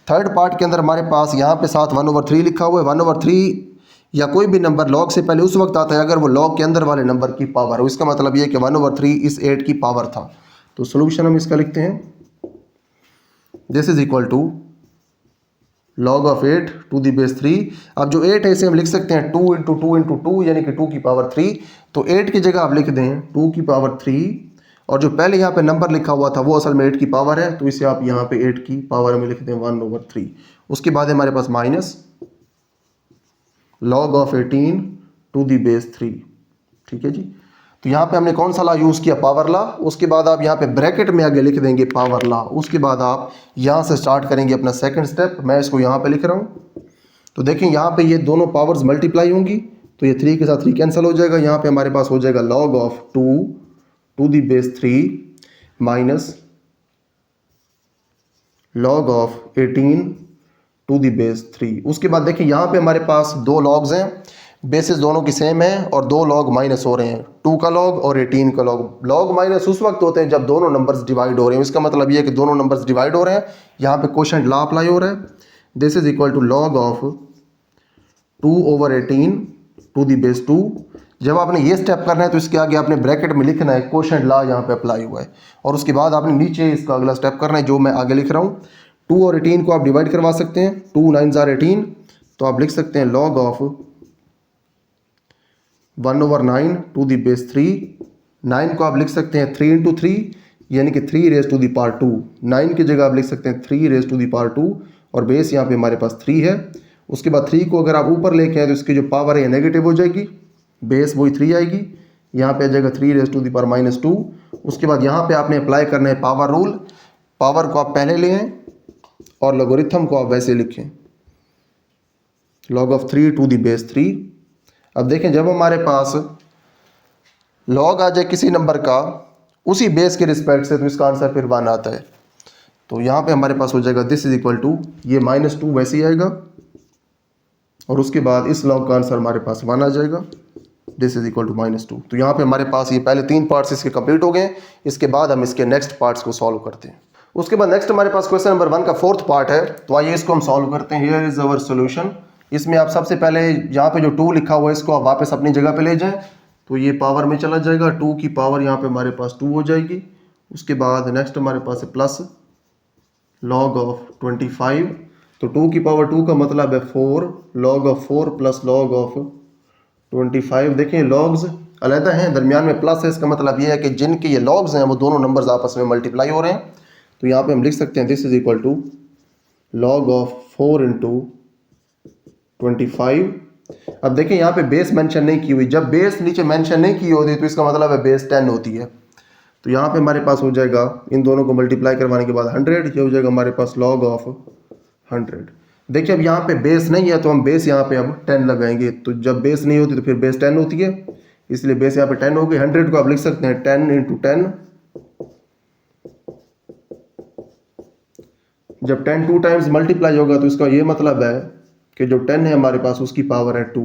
थर्ड पार्ट के अंदर हमारे पास यहाँ पे साथ 1/3 लिखा हुआ है। 1/3 या कोई भी नंबर लॉग से पहले उस वक्त आता है अगर वो लॉग के अंदर वाले नंबर की पावर हो। इसका मतलब ये है कि 1/3 इस 8 की पावर था। तो सोल्यूशन हम इसका लिखते हैं this is equal to log of 8 to the base 3। अब जो 8 है इसे हम लिख सकते हैं 2 इंटू 2 इंटू 2 यानी कि 2 की पावर 3। तो 8 की जगह आप लिख दें 2 की पावर 3, और जो पहले यहाँ पे नंबर लिखा हुआ था वो असल में 8 की पावर है, तो इसे आप यहाँ पे 8 की पावर में लिख दें 1/3। उसके बाद हमारे पास minus log of 18 to the base 3, ठीक है जी। तो यहाँ पे हमने कौन सा ला यूज़ किया, पावर ला। उसके बाद आप यहाँ पे ब्रैकेट में आगे लिख देंगे पावर ला। उसके बाद आप यहाँ से स्टार्ट करेंगे अपना सेकंड स्टेप। मैं इसको यहाँ पे लिख रहा हूँ। तो देखें यहाँ पे ये दोनों पावर्स मल्टीप्लाई होंगी, तो ये 3 के साथ 3 कैंसिल हो जाएगा। यहाँ पे हमारे पास हो जाएगा log of 2 to the base 3 minus log of 18 to the base 3। उसके बाद देखिए यहाँ पे हमारे पास दो लॉग्स हैं, बेसिस दोनों की सेम है और दो लॉग माइनस हो रहे हैं, 2 का लॉग और 18 का लॉग। लॉग माइनस उस वक्त होते हैं जब दोनों नंबर्स डिवाइड हो रहे हैं। इसका मतलब ये है कि दोनों नंबर्स डिवाइड हो रहे हैं। यहाँ पे क्वोशंट लॉ अप्लाई हो रहा है। This is equal to log of 2/18 to the base 2। जब आपने ये स्टेप करना है तो इसके आगे आपने ब्रैकेट में लिखना है क्वोशंट लॉ यहाँ पे अप्लाई हुआ है, और उसके बाद आपने नीचे इसका अगला स्टेप करना है जो मैं आगे लिख रहा हूँ। 2 और 18 को आप डिवाइड करवा सकते हैं, 2 9 जार 18, तो आप लिख सकते हैं log of 1/9 to the base 3। 9 को आप लिख सकते हैं 3 इंटू 3 यानी कि 3 रेज टू दी पावर 2। 9 की जगह आप लिख सकते हैं 3 रेज टू दी पावर 2, और बेस यहाँ पे हमारे पास 3 है। उसके बाद 3 को अगर आप ऊपर लेके आए तो इसकी जो पावर है नेगेटिव हो जाएगी, बेस वही 3 आएगी। यहाँ पे आ जाएगा 3 रेज टू दी पावर -2। उसके बाद यहाँ पे आपने अप्लाई करना है पावर रूल। पावर को आप पहले लें और लोगरिथम को आप वैसे लिखें, log of 3 to the base 3। अब देखें जब हमारे पास लॉग आ जाए किसी नंबर का उसी बेस के रिस्पेक्ट से, तो इसका आंसर फिर 1 आता है। तो यहाँ पे हमारे पास हो जाएगा दिस इज इक्वल टू ये -2 वैसे ही आएगा, और उसके बाद इस लॉग का आंसर हमारे पास 1 आ जाएगा, दिस इज इक्वल टू -2। तो यहाँ पे हमारे पास ये पहले 3 पार्ट्स इसके कंप्लीट हो गए। इसके बाद हम इसके नेक्स्ट पार्ट्स को सॉल्व करते हैं। उसके बाद नेक्स्ट हमारे पास क्वेश्चन नंबर 1 का 4th पार्ट है, तो आइए इसको हम सॉल्व करते हैं। Here is our solution. इसमें आप सबसे पहले यहाँ पे जो 2 लिखा हुआ है इसको आप वापस अपनी जगह पे ले जाएं, तो ये पावर में चला जाएगा। 2 की पावर यहाँ पे हमारे पास 2 हो जाएगी। उसके बाद नेक्स्ट हमारे पास है प्लस लॉग ऑफ 25। तो 2 की पावर 2 का मतलब है 4, log of 4 plus log of 25। देखें लॉग्स अलहदा हैं, दरमियान में प्लस है। इसका मतलब ये है कि जिनके ये लॉग्स हैं वो दोनों नंबर्स आपस में मल्टीप्लाई हो रहे हैं। तो यहाँ पे हम लिख सकते हैं this is equal to log of 4 into 25। अब देखें यहाँ पे बेस मेंशन नहीं की हुई। जब बेस नीचे मेंशन नहीं की होती तो इसका मतलब है बेस 10 होती है। तो यहाँ पे हमारे पास हो जाएगा इन दोनों को मल्टीप्लाई करवाने के बाद 100, ये हो जाएगा हमारे पास लॉग ऑफ 100। देखिए अब यहाँ पे बेस नहीं है तो हम बेस यहाँ पे अब 10 लगाएंगे। तो जब बेस नहीं होती तो फिर बेस 10 होती है, इसलिए बेस यहाँ पे 10 हो गई। 100 को आप लिख सकते हैं 10 इंटू 10। जब 10 2 टाइम्स मल्टीप्लाई होगा तो इसका ये मतलब है कि जो 10 है हमारे पास उसकी पावर है 2।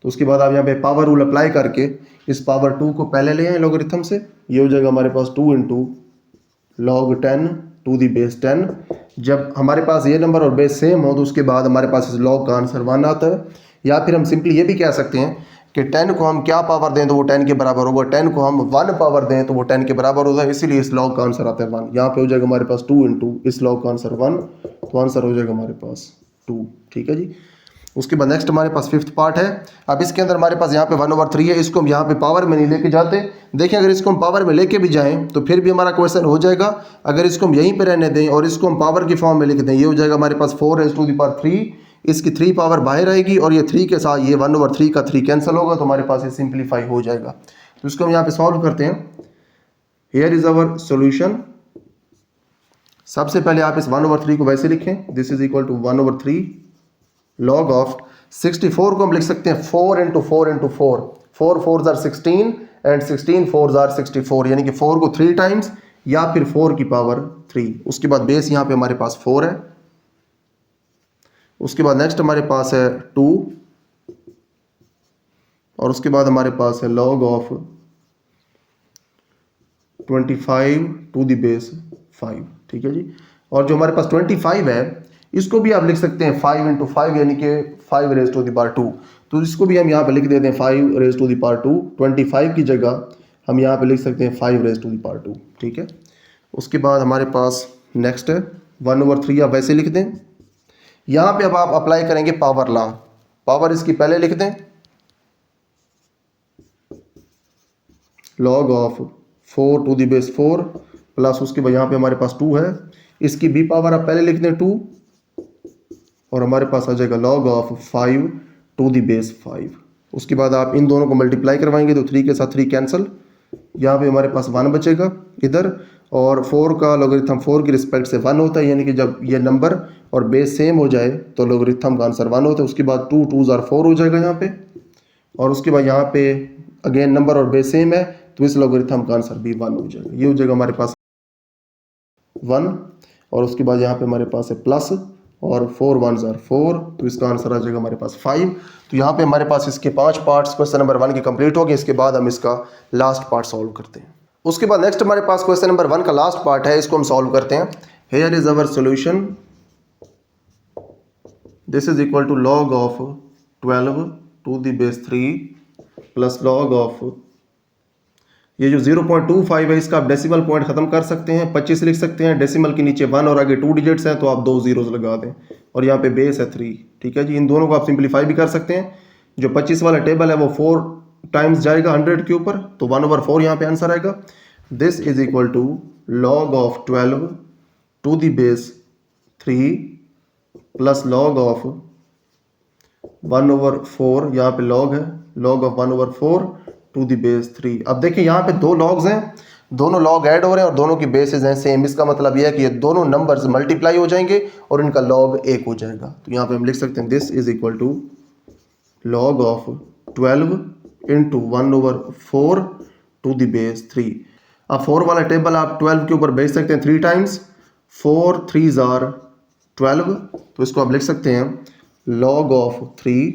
तो उसके बाद आप यहाँ पे पावर रूल अप्लाई करके इस पावर 2 को पहले ले आए लोगरिथम से, ये हो जाएगा हमारे पास 2 into log 10 to the base 10। जब हमारे पास ये नंबर और बेस सेम हो तो उसके बाद हमारे पास इस लॉग का आंसर 1 आता है। या फिर हम सिंपली ये भी कह सकते हैं कि 10 को हम क्या पावर दें तो वो 10 के बराबर होगा, 10 को हम 1 पावर दें तो वो 10 के बराबर होगा, इसीलिए इस लॉग का आंसर आता है 1। यहाँ पे हो जाएगा हमारे पास 2 इंटू इस लॉग का आंसर 1, तो आंसर हो जाएगा हमारे पास 2। ठीक है जी। उसके बाद नेक्स्ट हमारे पास फिफ्थ पार्ट है। अब इसके अंदर हमारे पास यहाँ पे 1/3 है, इसको हम यहाँ पे पावर में नहीं लेके जाते। देखिए अगर इसको हम पावर में लेके भी जाएं तो फिर भी हमारा क्वेश्चन हो जाएगा। अगर इसको हम यहीं पे रहने दें और इसको हम पावर की फॉर्म में लिख दें, ये हो जाएगा हमारे पास 4⁻3, इसकी 3 पावर बाहर आएगी और ये 3 के साथ ये 1/3 का 3 कैंसिल होगा, तो हमारे पास ये सिंप्लीफाई हो जाएगा। तो इसको हम यहाँ पे सॉल्व करते हैं। Here is our solution. सबसे पहले आप इस 1/3 को वैसे लिखें, this is equal to 1/3 log of 64 को हम लिख सकते हैं 4 × 4 × 4, 4 4s are 16 and 16 4s are 64, यानी कि 4 को 3 टाइम्स या फिर 4 की पावर 3। उसके बाद बेस यहाँ पे हमारे पास 4 है। उसके बाद नेक्स्ट हमारे पास है 2 और उसके बाद हमारे पास है log of 25 to the base 5। ठीक है जी। और जो हमारे पास 25 है इसको भी आप लिख सकते हैं 5 × 5 यानी कि 5⁻²। तो इसको भी हम यहाँ पे लिख देते हैं 5⁻²। 25 की जगह हम यहाँ पे लिख सकते हैं 5⁻²। ठीक है। उसके बाद हमारे पास नेक्स्ट है 1/3 आप वैसे लिख दें। यहाँ पे अब आप अप्लाई करेंगे पावर लॉ। पावर इसकी पहले लिख दें, log of 4 to the base 4 plus उसके बाद यहाँ पे हमारे पास 2 है, इसकी भी पावर आप पहले लिख दें 2 और हमारे पास आ जाएगा log of 5 to the base 5। उसके बाद आप इन दोनों को मल्टीप्लाई करवाएंगे तो 3 के साथ 3 कैंसिल, यहाँ पे हमारे पास 1 बचेगा इधर, और 4 का लॉगरिथम 4 की रिस्पेक्ट से 1 होता है, यानी कि जब ये नंबर और बेस सेम हो जाए तो लॉगरिथम का आंसर 1 होता है। उसके बाद 2 2s are 4 हो जाएगा यहाँ पे, और उसके बाद यहाँ पे अगेन नंबर और बेस सेम है तो इस लॉगरिथम का आंसर भी 1 हो जाएगा। ये हो जाएगा हमारे पास 1, और उसके बाद यहाँ पे हमारे पास है प्लस और 4 1s are 4, तो इसका आंसर आ जाएगा हमारे पास 5। तो यहाँ पे हमारे पास इसके 5 पार्ट्स क्वेश्चन नंबर 1 के कंप्लीट हो गए। इसके बाद हम इसका लास्ट पार्ट सॉल्व करते हैं। उसके बाद नेक्स्ट हमारे पास क्वेश्चन नंबर 1 का लास्ट पार्ट है, इसको हम सॉल्व करते हैं। Here is our solution. This is equal to log of 12 to the base 3 plus log of, ये जो 0.25 है इसका आप डेसिमल पॉइंट खत्म कर सकते हैं, 25 लिख सकते हैं, डेसिमल के नीचे 1 और आगे 2 डिजिट्स हैं तो आप 2 जीरोस लगा दें, और यहाँ पे बेस है 3। ठीक है जी। इन दोनों को आप सिंप्लीफाई भी कर सकते हैं। जो 25 वाला टेबल है वो 4 टाइम्स जाएगा 100 के ऊपर, तो 1/4 यहाँ पे आंसर आएगा। This is equal to log of 12 to the base 3 plus log of 1/4, यहाँ पे log है, log of 1/4 to the base 3। अब देखिए यहाँ पे 2 लॉग्स हैं, दोनों लॉग ऐड हो रहे हैं और दोनों की बेसिस हैं सेम। इसका मतलब यह है कि ये दोनों नंबर्स मल्टीप्लाई हो जाएंगे और इनका लॉग 1 हो जाएगा। तो यहाँ पे हम लिख सकते हैं this is equal to log of 12 into 1/4 to the base 3। अब 4 वाला टेबल आप 12 के ऊपर भेज सकते हैं 3 टाइम्स, 4 3s are 12, तो इसको आप लिख सकते हैं log ऑफ 3,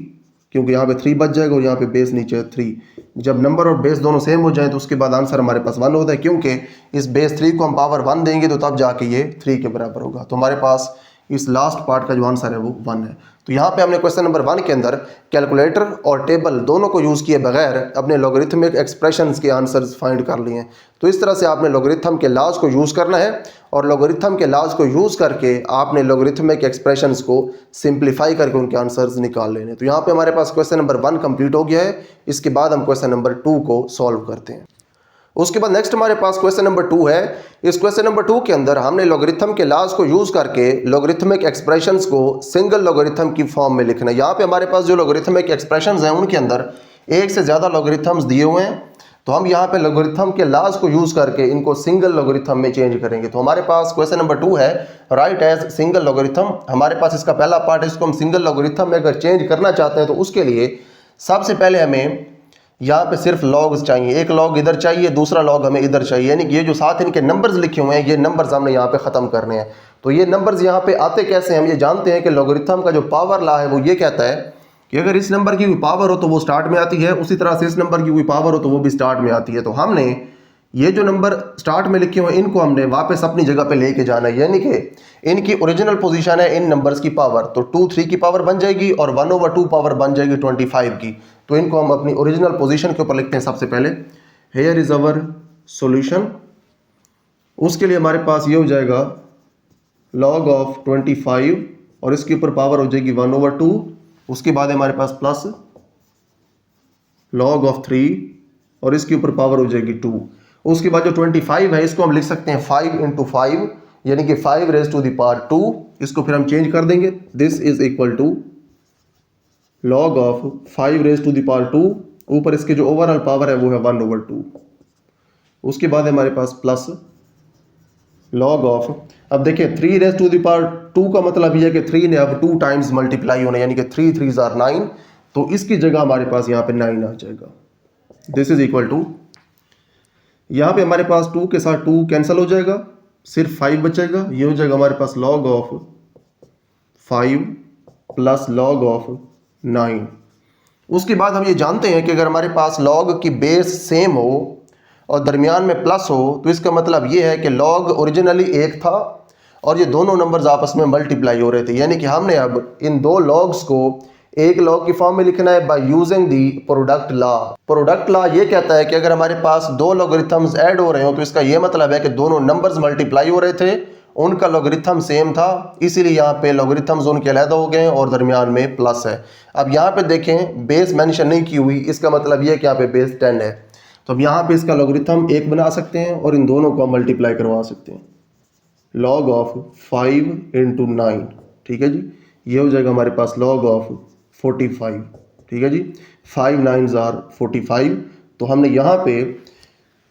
क्योंकि यहाँ पे 3 बच जाएगा और यहाँ पे बेस नीचे है 3। जब नंबर और बेस दोनों सेम हो जाए तो उसके बाद आंसर हमारे पास 1 होता है, क्योंकि इस बेस 3 को हम पावर 1 देंगे तो तब जाके ये 3 के बराबर होगा। तो हमारे पास इस लास्ट पार्ट का जो आंसर है वो 1 है। तो यहाँ पे हमने क्वेश्चन नंबर 1 के अंदर कैलकुलेटर और टेबल दोनों को यूज़ किए बगैर अपने लॉगरिथमिक एक्सप्रेशंस के आंसर्स फाइंड कर लिए हैं। तो इस तरह से आपने लॉगरिथम के लॉज को यूज़ करना है और लॉगरिथम के लॉज को यूज़ करके आपने लॉगरिथमिक एक्सप्रेशंस को सिंप्लीफाई करके उनके आंसर्स निकाल लेने। तो यहाँ पे हमारे पास क्वेश्चन नंबर 1 कंप्लीट हो गया है। इसके बाद हम क्वेश्चन नंबर 2 को सॉल्व करते हैं। उसके बाद नेक्स्ट हमारे पास क्वेश्चन नंबर 2 है। इस क्वेश्चन नंबर 2 के अंदर हमने लॉगरिथम के लॉज को यूज करके लॉगरिथमिक एक्सप्रेशंस को सिंगल लॉगरिथम की फॉर्म में लिखना है। यहाँ पे हमारे पास जो लॉगरिथमिक एक्सप्रेशंस हैं उनके अंदर एक से ज़्यादा लॉगरिथम्स दिए हुए हैं, तो हम यहाँ पे लॉगरिथम के लॉज को यूज करके इनको सिंगल लॉगरिथम में चेंज करेंगे। तो हमारे पास क्वेश्चन नंबर 2 है राइट एज सिंगल लॉगरिथम। हमारे पास इसका पहला पार्ट है, इसको हम सिंगल लॉगरिथम में अगर चेंज करना चाहते हैं तो उसके लिए सबसे पहले हमें यहाँ पे सिर्फ लॉग्स चाहिए, एक लॉग इधर चाहिए, दूसरा लॉग हमें इधर चाहिए, यानी कि ये जो साथ इनके नंबर्स लिखे हुए हैं ये नंबर्स हमने यहाँ पे ख़त्म करने हैं। तो ये नंबर्स यहाँ पे आते कैसे हैं, हम ये जानते हैं कि लॉगरिथम का जो पावर लॉ है वो ये कहता है कि अगर इस नंबर की कोई पावर हो तो वो स्टार्ट में आती है, उसी तरह से इस नंबर की कोई पावर हो तो वो भी स्टार्ट में आती है। तो हमने ये जो नंबर स्टार्ट में लिखे हुए हैं इनको हमने वापस अपनी जगह पे लेके जाना है, यानी कि इनकी ओरिजिनल पोजीशन है इन नंबर्स की पावर, तो 2 3 की पावर बन जाएगी और 1/2 पावर बन जाएगी 25 की। तो इनको हम अपनी ओरिजिनल पोजीशन के ऊपर लिखते हैं सबसे पहले। Here is our solution. उसके लिए हमारे पास ये हो जाएगा log ऑफ 25 और इसके ऊपर पावर हो जाएगी 1/2 उसके बाद हमारे पास प्लस log ऑफ 3 और इसके ऊपर पावर हो जाएगी 2। उसके बाद जो 25 है इसको हम लिख सकते हैं 5 इंटू 5 यानी कि 5 रेज टू द पावर 2। इसको फिर हम चेंज कर देंगे, this is equal to log of 5 raise to the power 2, ऊपर इसके जो ओवरऑल पावर है वो है 1/2। उसके बाद हमारे पास प्लस log ऑफ, अब देखिए 3 रेज टू द पावर 2 का मतलब ये है कि 3 ने अब 2 टाइम्स मल्टीप्लाई होना, यानी कि 3 3s are 9, तो इसकी जगह हमारे पास यहाँ पे 9 आ जाएगा। दिस इज इक्वल टू, यहाँ पे हमारे पास 2 के साथ 2 कैंसिल हो जाएगा, सिर्फ 5 बचेगा। ये हो जाएगा हमारे पास log of 5 plus log of 9। उसके बाद हम ये जानते हैं कि अगर हमारे पास log की बेस सेम हो और दरमियान में प्लस हो तो इसका मतलब ये है कि log ओरिजिनली 1 था और ये दोनों नंबर्स आपस में मल्टीप्लाई हो रहे थे, यानी कि हमने अब इन दो लॉग्स को एक लॉग की फॉर्म में लिखना है by using the product law. Product law ये कहता है कि अगर हमारे पास दो लॉगरिथम्स ऐड हो रहे हो तो इसका ये मतलब है कि दोनों नंबर्स मल्टीप्लाई हो रहे थे, उनका लॉगरिथम सेम था, इसीलिए यहाँ पे लॉगरिथम्स उनके अलग हो गए और दरमियान में प्लस है। अब यहाँ पे देखें बेस मेंशन नहीं की हुई, इसका मतलब ये है कि यहाँ पे बेस 10 है, तो अब यहाँ पे इसका लॉगरिथम 1 बना सकते हैं और इन दोनों को हम मल्टीप्लाई करवा सकते हैं। log ऑफ 5 इंटू 9, ठीक है जी, ये हो जाएगा हमारे पास log ऑफ 45, ठीक है जी, 5 9s are 45। तो हमने यहाँ पे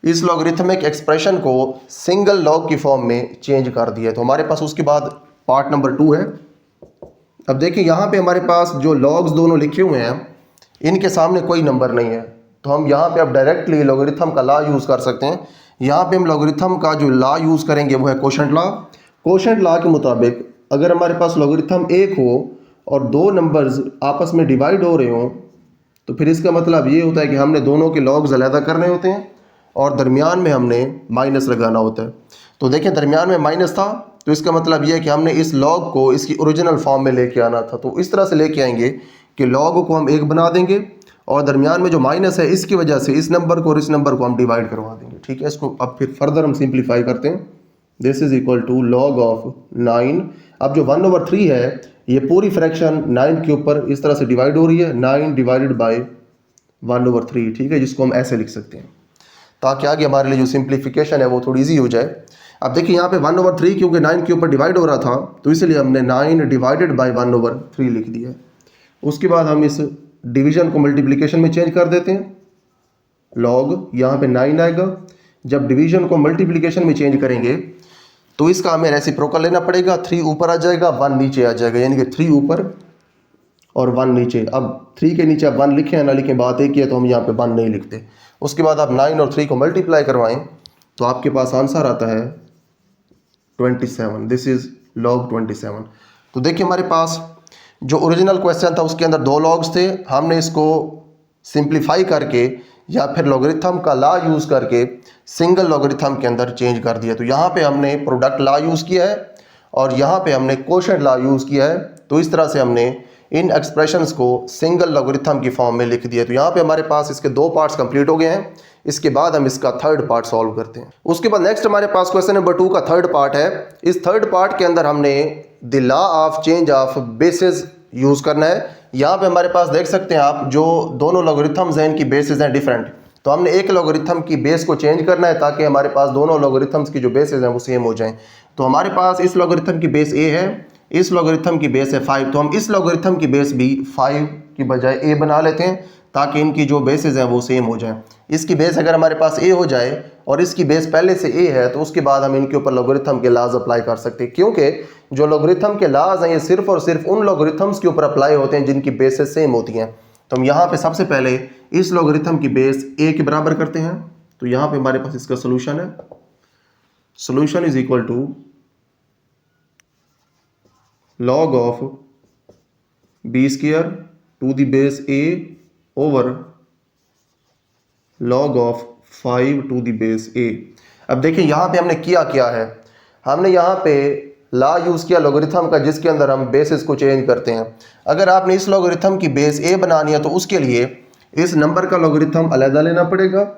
इस लॉगरिथमिक एक्सप्रेशन को सिंगल लॉग की फॉर्म में चेंज कर दिया है। तो हमारे पास उसके बाद पार्ट नंबर 2 है। अब देखिए यहाँ पे हमारे पास जो लॉग्स दोनों लिखे हुए हैं इनके सामने कोई नंबर नहीं है, तो हम यहाँ पे अब डायरेक्टली लॉगरिथम का लॉ यूज़ कर सकते हैं। यहाँ पे हम लॉगरिथम का जो लॉ यूज़ करेंगे वो है कोशेंट लॉ। कोशेंट लॉ के मुताबिक अगर हमारे पास लॉगरिथम 1 हो और दो नंबर्स आपस में डिवाइड हो रहे हो तो फिर इसका मतलब ये होता है कि हमने दोनों के लॉग्स अलग करने होते हैं और दरमियान में हमने माइनस लगाना होता है। तो देखें दरमियान में माइनस था तो इसका मतलब ये है कि हमने इस लॉग को इसकी ओरिजिनल फॉर्म में लेके आना था। तो इस तरह से लेके आएंगे कि लॉग को हम 1 बना देंगे और दरमियान में जो माइनस है इसकी वजह से इस नंबर को और इस नंबर को हम डिवाइड करवा देंगे, ठीक है। इसको अब फिर फर्दर हम सिंप्लीफाई करते हैं। This is equal to log of 9। अब जो 1/3 है ये पूरी फ्रैक्शन 9 के ऊपर इस तरह से डिवाइड हो रही है, 9 डिवाइडेड बाय 1/3, ठीक है, जिसको हम ऐसे लिख सकते हैं ताकि आगे हमारे लिए जो सिंप्लीफिकेशन है वो थोड़ी ईजी हो जाए। अब देखिए यहाँ पे 1/3 क्योंकि 9 के ऊपर डिवाइड हो रहा था तो इसलिए हमने 9 डिवाइडेड बाय 1/3 लिख दिया। उसके बाद हम इस डिवीजन को मल्टीप्लिकेशन में चेंज कर देते हैं, लॉग यहाँ पे 9 आएगा। जब डिवीजन को मल्टीप्लिकेशन में चेंज करेंगे तो इसका हमें रेसिप्रोकल लेना पड़ेगा, 3 ऊपर आ जाएगा 1 नीचे आ जाएगा, यानी कि 3 ऊपर और 1 नीचे। अब 3 के नीचे आप 1 लिखें या ना लिखें बात एक ही है, तो हम यहाँ पे 1 नहीं लिखते। उसके बाद आप 9 और 3 को मल्टीप्लाई करवाएं तो आपके पास आंसर आता है 27। This is log 27। तो देखिए हमारे पास जो ओरिजिनल क्वेश्चन था उसके अंदर 2 लॉग्स थे, हमने इसको सिंप्लीफाई करके या फिर लॉगरिथम का लॉ यूज़ करके सिंगल लॉगरिथम के अंदर चेंज कर दिया। तो यहाँ पे हमने प्रोडक्ट लॉ यूज़ किया है और यहाँ पे हमने कोशेंट लॉ यूज़ किया है। तो इस तरह से हमने इन एक्सप्रेशंस को सिंगल लॉगरिथम की फॉर्म में लिख दिया। तो यहाँ पे हमारे पास इसके 2 पार्ट्स कंप्लीट हो गए हैं। इसके बाद हम इसका थर्ड पार्ट सॉल्व करते हैं। उसके बाद नेक्स्ट हमारे पास क्वेश्चन नंबर 2 का थर्ड पार्ट है। इस थर्ड पार्ट के अंदर हमने the law of change of basis use करना है। यहाँ पे हमारे पास देख सकते हैं आप जो दोनों लॉगरिथम्स हैं इनकी बेसिस हैं डिफरेंट, तो हमने एक लॉगरिथम की बेस को चेंज करना है ताकि हमारे पास दोनों लॉगरिथम्स की जो बेसिस हैं वो सेम हो जाएं। तो हमारे पास इस लॉगरिथम की बेस a है, इस लॉगरिथम की बेस है 5, तो हम इस लॉगरिथम की बेस भी 5 की बजाय a बना लेते हैं ताकि इनकी जो बेसिस हैं वो सेम हो जाएं। इसकी बेस अगर हमारे पास a हो जाए और इसकी बेस पहले से a है तो उसके बाद हम इनके ऊपर लॉगरिथम के लॉज अप्लाई कर सकते हैं, क्योंकि जो लॉगरिथम के लॉज हैं ये सिर्फ और सिर्फ उन लॉगरिथम्स के ऊपर अप्लाई होते हैं जिनकी बेसिस सेम होती हैं। तो हम यहाँ पे सबसे पहले इस लॉगरिथम की बेस a के बराबर करते हैं। तो यहाँ पे हमारे पास इसका सोल्यूशन है, solution is equal to log of b square to the base a over log of 5 to the base a। अब देखिए यहाँ पे हमने किया क्या है, हमने यहाँ पे लॉ यूज़ किया लॉगरिथम का जिसके अंदर हम बेसिस को चेंज करते हैं। अगर आपने इस लॉगरिथम की बेस a बनानी है तो उसके लिए इस नंबर का लॉगरिथम अलग लेना पड़ेगा,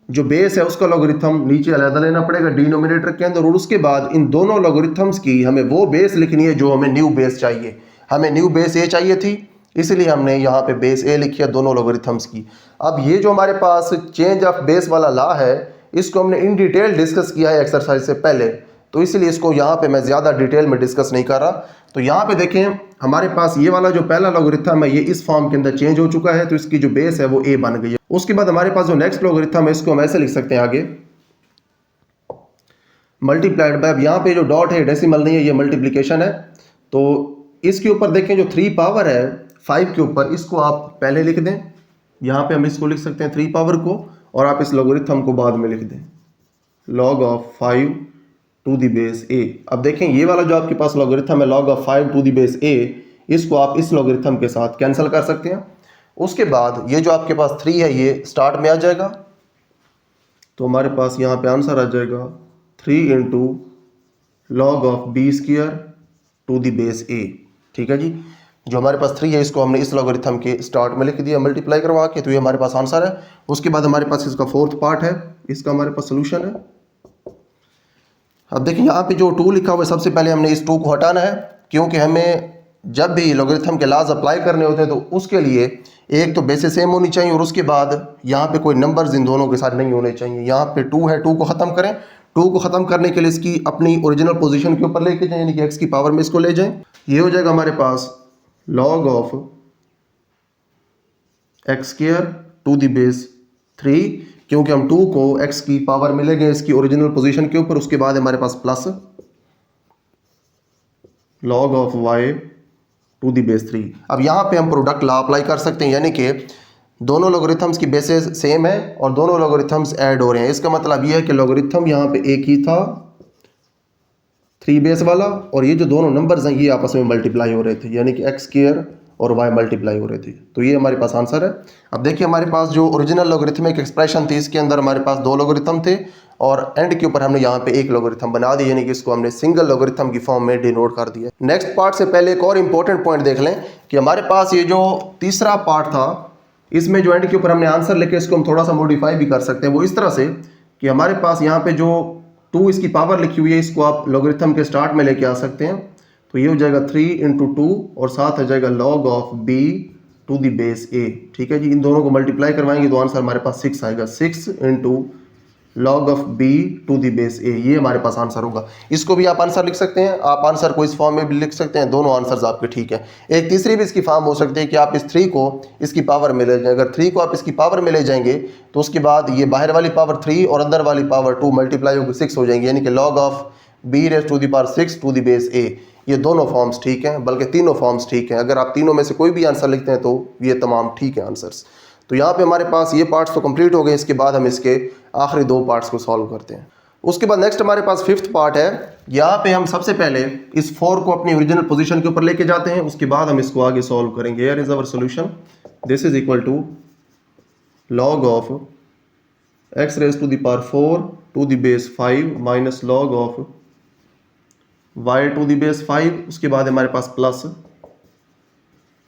जो बेस है उसका लॉगरिथम नीचे अलग लेना पड़ेगा डिनोमिनेटर के अंदर, और उसके बाद इन दोनों लॉगरिथम्स की हमें वो बेस लिखनी है जो हमें न्यू बेस चाहिए। हमें न्यू बेस a चाहिए थी, इसलिए हमने यहाँ पे बेस ए लिखी है दोनों लॉगरिथम्स की। अब ये जो हमारे पास चेंज ऑफ बेस वाला लॉ है, इसको हमने इन डिटेल डिस्कस किया है एक्सरसाइज से पहले, तो इसलिए इसको यहाँ पे मैं ज़्यादा डिटेल में डिस्कस नहीं कर रहा। तो यहाँ पे देखें हमारे पास ये वाला जो पहला लॉगरिथम है ये इस फॉर्म के अंदर चेंज हो चुका है, तो इसकी जो बेस है वो ए बन गई है। उसके बाद हमारे पास जो नेक्स्ट लॉगरिथम है इसको हम ऐसे लिख सकते हैं आगे, मल्टीप्लाइड बाय, अब यहाँ पे जो डॉट है डेसिमल नहीं है, ये मल्टीप्लिकेशन है। तो इसके ऊपर देखें जो 3 पावर है 5 के ऊपर, इसको आप पहले लिख दें, यहाँ पे हम इसको लिख सकते हैं 3 पावर को, और आप इस लॉगरिथम को बाद में लिख दें, log of 5 to the base a. अब देखें ये वाला जो आपके पास लॉगरिथम है log of 5 to the base a, इसको आप इस लॉगरिथम के साथ कैंसिल कर सकते हैं। उसके बाद ये जो आपके पास 3 है ये स्टार्ट में आ जाएगा, तो हमारे पास यहाँ पे आंसर आ जाएगा 3 into log of b square to the base a. ठीक है जी, जो हमारे पास 3 है इसको हमने इस लॉगरिथम के स्टार्ट में लिख दिया मल्टीप्लाई करवा के, तो ये हमारे पास आंसर है। उसके बाद हमारे पास इसका 4th पार्ट है, इसका हमारे पास सोल्यूशन है। अब देखिए यहाँ पे जो 2 लिखा हुआ है, सबसे पहले हमने इस 2 को हटाना है, क्योंकि हमें जब भी लॉगरिथम के लॉज अप्लाई करने होते हैं तो उसके लिए एक तो बेसिस सेम होनी चाहिए, और उसके बाद यहाँ पे कोई नंबर्स इन दोनों के साथ नहीं होने चाहिए। यहाँ पे 2 है, 2 को ख़त्म करें, 2 को ख़त्म करने के लिए इसकी अपनी ओरिजिनल पोजीशन के ऊपर लेके जाएं, यानी कि x की पावर में इसको ले जाएं। ये हो जाएगा हमारे पास log of x square to the base 3, क्योंकि हम 2 को x की पावर में ले गए इसकी ओरिजिनल पोजीशन के ऊपर। उसके बाद हमारे पास plus log of y to the base 3। अब यहाँ पे हम प्रोडक्ट लॉ अप्लाई कर सकते हैं, यानी कि दोनों लॉगरिथम्स की बेसेस सेम है और दोनों लॉगरिथम्स ऐड हो रहे हैं। इसका मतलब ये है कि लॉगरिथम यहाँ पे एक ही था 3 बेस वाला, और ये जो दोनों नंबर्स हैं ये आपस में मल्टीप्लाई हो रहे थे, यानी कि एक्स स्क्वायर और y मल्टीप्लाई हो रहे थे। तो ये हमारे पास आंसर है। अब देखिए हमारे पास जो ओरिजिनल लॉगरिथमिक एक्सप्रेशन थी इसके अंदर हमारे पास 2 लॉगरिथम थे, और एंड के ऊपर हमने यहाँ पे एक लॉगरिथम बना दिया, यानी कि इसको हमने सिंगल लॉगरिथम की फॉर्म में डिनोट कर दिया। नेक्स्ट पार्ट से पहले एक और इंपॉर्टेंट पॉइंट देख लें कि हमारे पास ये जो तीसरा पार्ट था, इसमें जो एंड के ऊपर हमने आंसर लेके इसको हम थोड़ा सा मॉडिफाई भी कर सकते हैं, वो इस तरह से कि हमारे पास यहाँ पे जो 2 इसकी पावर लिखी हुई है इसको आप लॉगरिथम के स्टार्ट में लेके आ सकते हैं। तो ये हो जाएगा 3 इंटू 2 और साथ हो जाएगा log of b to the base a। ठीक है जी, इन दोनों को मल्टीप्लाई करवाएंगे तो आंसर हमारे पास 6 आएगा, 6 into log of b to the base a, ये हमारे पास आंसर होगा। इसको भी आप आंसर लिख सकते हैं, आप आंसर को इस फॉर्म में भी लिख सकते हैं, दोनों आंसर्स आपके ठीक है। एक तीसरी भी इसकी फॉर्म हो सकती है कि आप इस 3 को इसकी पावर में ले जाएं। अगर 3 को आप इसकी पावर में ले जाएंगे तो उसके बाद ये बाहर वाली पावर 3 और अंदर वाली पावर 2 मल्टीप्लाई होकर 6 हो जाएंगे, यानी कि log of b raise to the power 6 to the base a। ये दोनों फॉर्म्स ठीक हैं, बल्कि तीनों फॉर्म्स ठीक हैं। अगर आप तीनों में से कोई भी आंसर लिखते हैं तो ये तमाम ठीक है आंसर्स। तो यहाँ पे हमारे पास ये पार्ट्स तो कंप्लीट हो गए। इसके बाद हम इसके आखिरी 2 पार्ट्स को सॉल्व करते हैं। उसके बाद नेक्स्ट हमारे पास 5th पार्ट है। यहाँ पे हम सबसे पहले इस 4 को अपनी ओरिजिनल पोजीशन के ऊपर लेके जाते हैं, उसके बाद हम इसको आगे सॉल्व करेंगे। Here is our solution, this is equal to log of x raise to the power 4 to the base 5 minus log of y to the base 5, उसके बाद हमारे पास plus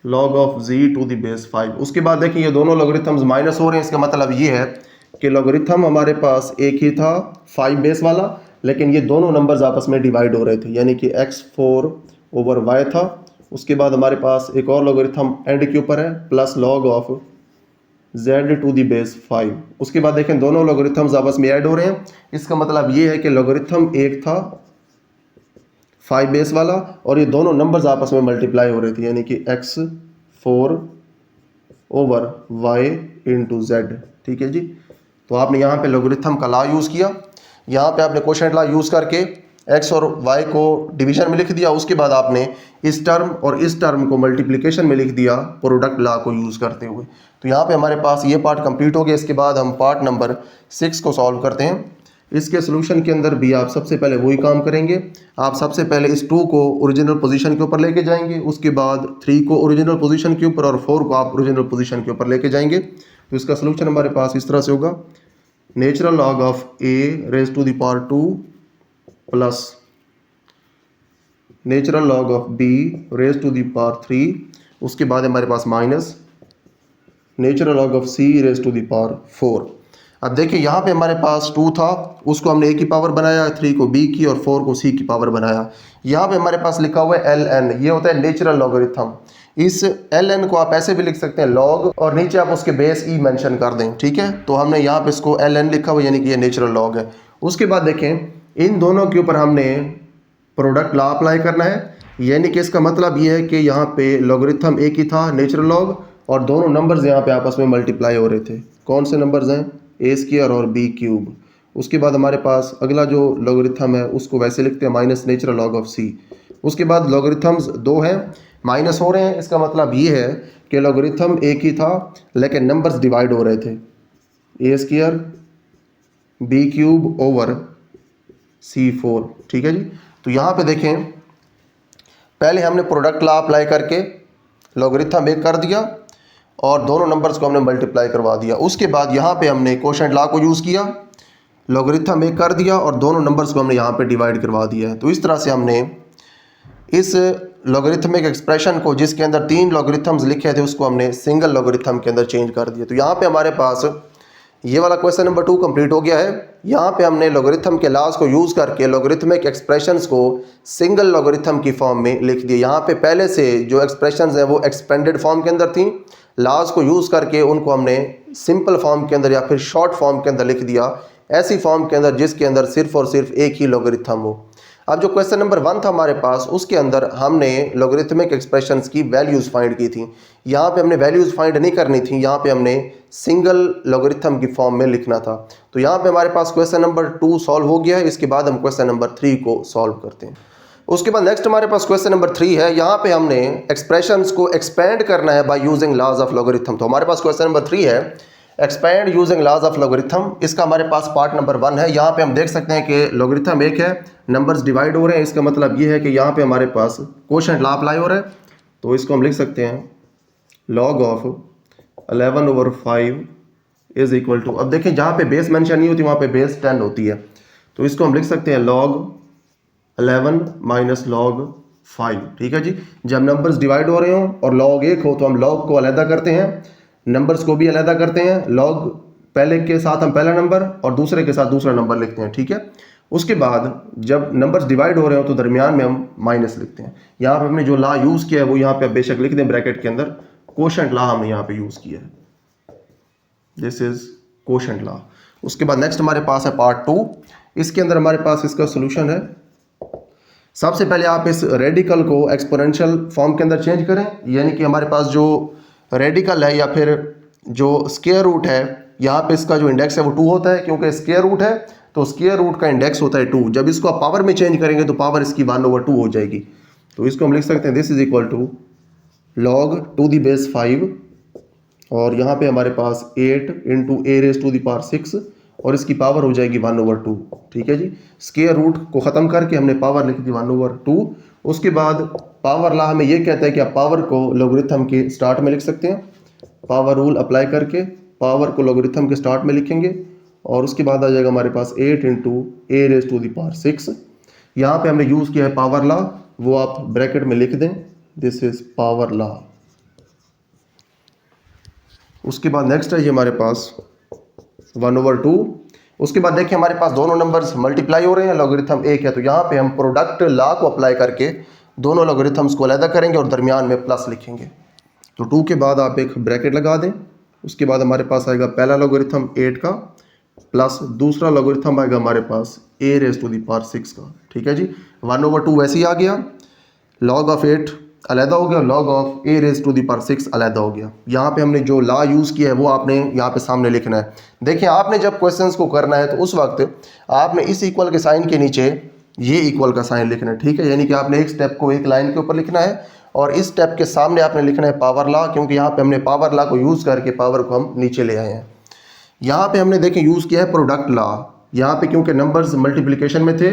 log of z to the base 5। उसके बाद देखिए ये दोनों logarithms minus हो रहे हैं, इसका मतलब ये है कि लॉगरिथम हमारे पास एक ही था 5 बेस वाला, लेकिन ये दोनों नंबर्स आपस में डिवाइड हो रहे थे, यानी कि x4 ओवर y था। उसके बाद हमारे पास एक और लॉगरिथम एंड के ऊपर है plus log of z to the base 5। उसके बाद देखें दोनों लॉगरिथम्स आपस में ऐड हो रहे हैं, इसका मतलब ये है कि लॉगरिथम एक था 5 बेस वाला और ये दोनों नंबर्स आपस में मल्टीप्लाई हो रहे थे, यानी कि x4 over y into z। ठीक है जी, तो आपने यहाँ पे लॉगरिथम का लॉ यूज़ किया, यहाँ पे आपने कोशेंट लॉ यूज़ करके x और y को डिवीजन में लिख दिया। उसके बाद आपने इस टर्म और इस टर्म को मल्टीप्लिकेशन में लिख दिया प्रोडक्ट लॉ को यूज़ करते हुए। तो यहाँ पे हमारे पास ये पार्ट कंप्लीट हो गया। इसके बाद हम पार्ट नंबर 6 को सॉल्व करते हैं। इसके सोल्यूशन के अंदर भी आप सबसे पहले वही काम करेंगे। आप सबसे पहले इस 2 को ओरिजिनल पोजीशन के ऊपर लेके जाएंगे, उसके बाद 3 को ओरिजिनल पोजीशन के ऊपर और 4 को आप ओरिजिनल पोजीशन के ऊपर लेके जाएंगे। तो इसका सोल्यूशन हमारे पास इस तरह से होगा, natural log of a raise to the power 2 plus natural log of b raise to the power 3, उसके बाद हमारे पास minus natural log of c raise to the power 4। अब देखिए यहाँ पे हमारे पास 2 था, उसको हमने a की पावर बनाया, 3 को b की और 4 को c की पावर बनाया। यहाँ पे हमारे पास लिखा हुआ है ln, ये होता है नेचुरल लॉगरिथम। इस ln को आप ऐसे भी लिख सकते हैं log, और नीचे आप उसके बेस e मेंशन कर दें, ठीक है। तो हमने यहाँ पे इसको ln लिखा हुआ, यानी कि ये नेचुरल लॉग है। उसके बाद देखें इन दोनों के ऊपर हमने प्रोडक्ट लॉ अप्लाई करना है, यानी कि इसका मतलब ये है कि यहाँ पे लॉगरिथम एक ही था नेचुरल लॉग, और दोनों नंबर्स यहाँ पे आपस में मल्टीप्लाई हो रहे थे। कौन से नंबर्स हैं? ए स्क्वायर और बी क्यूब। उसके बाद हमारे पास अगला जो लॉगरिथम है उसको वैसे लिखते हैं माइनस नेचुरल लॉग ऑफ सी। उसके बाद लॉगरिथम्स दो हैं, माइनस हो रहे हैं, इसका मतलब ये है कि लॉगरिथम एक ही था लेकिन नंबर्स डिवाइड हो रहे थे। A square b cube over C4, ठीक है जी। तो यहाँ पे देखें पहले हमने प्रोडक्ट लॉ अप्लाई करके लॉगरिथम एक कर दिया और दोनों नंबर्स को हमने मल्टीप्लाई करवा दिया। उसके बाद यहाँ पे हमने कोशेंट लॉ को यूज़ किया, लॉगरिथम एक कर दिया और दोनों नंबर्स को हमने यहाँ पे डिवाइड करवा दिया है। तो इस तरह से हमने इस लॉगरिथमिक एक्सप्रेशन को, जिसके अंदर 3 लॉगरिथम्स लिखे थे, उसको हमने सिंगल लॉगरिथम के अंदर चेंज कर दिया। तो यहाँ पे हमारे पास ये वाला क्वेश्चन नंबर 2 कंप्लीट हो गया है। यहाँ पे हमने लॉगरिथम के लॉज को यूज़ करके लॉगरिथमिक एक्सप्रेशंस को सिंगल लॉगरिथम की फॉर्म में लिख दिया। यहाँ पे पहले से जो एक्सप्रेशंस हैं वो एक्सपेंडेड फॉर्म के अंदर थी, लॉज को यूज़ करके उनको हमने सिंपल फॉर्म के अंदर या फिर शॉर्ट फॉर्म के अंदर लिख दिया, ऐसी फॉर्म के अंदर जिसके अंदर सिर्फ और सिर्फ एक ही लॉगरिथम हो। अब जो क्वेश्चन नंबर 1 था हमारे पास, उसके अंदर हमने लॉगरिथमिक एक्सप्रेशंस की वैल्यूज़ फाइंड की थी। यहाँ पे हमने वैल्यूज़ फाइंड नहीं करनी थी, यहाँ पे हमने सिंगल लॉगरिथम की फॉर्म में लिखना था। तो यहाँ पे हमारे पास क्वेश्चन नंबर 2 सॉल्व हो गया है। इसके बाद हम क्वेश्चन नंबर 3 को सॉल्व करते हैं। उसके बाद नेक्स्ट हमारे पास क्वेश्चन नंबर 3 है। यहाँ पे हमने एक्सप्रेशंस को एक्सपेंड करना है by using laws of logarithm. तो हमारे पास क्वेश्चन नंबर 3 है, expand using laws of logarithm. इसका हमारे पास पार्ट नंबर 1 है। यहाँ पे हम देख सकते हैं कि लॉगरिथम एक है, नंबर्स डिवाइड हो रहे हैं। इसका मतलब ये है कि यहाँ पे हमारे पास कोशेंट लॉ अप्लाई हो रहा है। तो इसको हम लिख सकते हैं log of 11/5 is equal to, अब देखिए जहाँ पे बेस मेंशन नहीं होती वहाँ पे बेस 10 होती है। तो इसको हम लिख सकते हैं log 11 माइनस log 5, ठीक है जी। जब नंबर्स डिवाइड हो रहे हो और log एक हो तो हम log को अलहदा करते हैं, नंबर्स को भी अलहदा करते हैं। log पहले के साथ हम पहला नंबर और दूसरे के साथ दूसरा नंबर लिखते हैं, ठीक है। उसके बाद जब नंबर्स डिवाइड हो रहे हो तो दरमियान में हम माइनस लिखते हैं। यहाँ पे हमने जो लॉ यूज़ किया है वो यहाँ पे आप बेशक लिख दें ब्रैकेट के अंदर, कोशेंट लॉ हमने यहाँ पे यूज़ किया है, दिस इज कोशेंट लॉ। उसके बाद नेक्स्ट हमारे पास है पार्ट 2। इसके अंदर हमारे पास इसका सोल्यूशन है। सबसे पहले आप इस रेडिकल को एक्सपोनेंशियल फॉर्म के अंदर चेंज करें, यानी कि हमारे पास जो रेडिकल है या फिर जो स्क्वायर रूट है, यहाँ पे इसका जो इंडेक्स है वो 2 होता है, क्योंकि स्क्वायर रूट है तो स्क्वायर रूट का इंडेक्स होता है 2। जब इसको आप पावर में चेंज करेंगे तो पावर इसकी 1/2 हो जाएगी। तो इसको हम लिख सकते हैं this is equal to log 2 the base 5, और यहाँ पे हमारे पास 8 इंटू a⁻6 और इसकी पावर हो जाएगी 1/2, ठीक है जी। स्क्वायर रूट को ख़त्म करके हमने पावर लिख दी 1/2। उसके बाद पावर लॉ हमें ये कहता है कि आप पावर को लॉगरिथम के स्टार्ट में लिख सकते हैं। पावर रूल अप्लाई करके पावर को लॉगरिथम के स्टार्ट में लिखेंगे और उसके बाद आ जाएगा हमारे पास 8 इंटू a⁻6। यहाँ पे हमने यूज़ किया है पावर लॉ, वो आप ब्रैकेट में लिख दें, दिस इज पावर लॉ। उसके बाद नेक्स्ट है ये हमारे पास 1/2। उसके बाद देखिए हमारे पास दोनों नंबर्स मल्टीप्लाई हो रहे हैं, लॉगरिथम एक है, तो यहाँ पे हम प्रोडक्ट लॉ को अप्लाई करके दोनों लॉगरिथम्स को अलग करेंगे और दरमियान में प्लस लिखेंगे। तो 2 के बाद आप एक ब्रैकेट लगा दें। उसके बाद हमारे पास आएगा पहला लॉगरिथम 8 का प्लस दूसरा लॉगरिथम आएगा हमारे पास a⁻6 का, ठीक है जी। 1/2 वैसे ही आ गया, log ऑफ 8 अलहदा हो गया, log ऑफ a⁻6 अलहदा हो गया। यहाँ पे हमने जो लॉ यूज़ किया है वो आपने यहाँ पे सामने लिखना है। देखिए आपने जब क्वेश्चंस को करना है तो उस वक्त आपने इस इक्वल के साइन के नीचे ये इक्वल का साइन लिखना है, ठीक है। यानी कि आपने एक स्टेप को एक लाइन के ऊपर लिखना है और इस स्टेप के सामने आपने लिखना है पावर लॉ, क्योंकि यहाँ पे हमने पावर लॉ को यूज़ करके पावर को हम नीचे ले आए हैं। यहाँ पे हमने देखें यूज़ किया है प्रोडक्ट लॉ। यहाँ पे क्योंकि नंबर्स मल्टीप्लिकेशन में थे,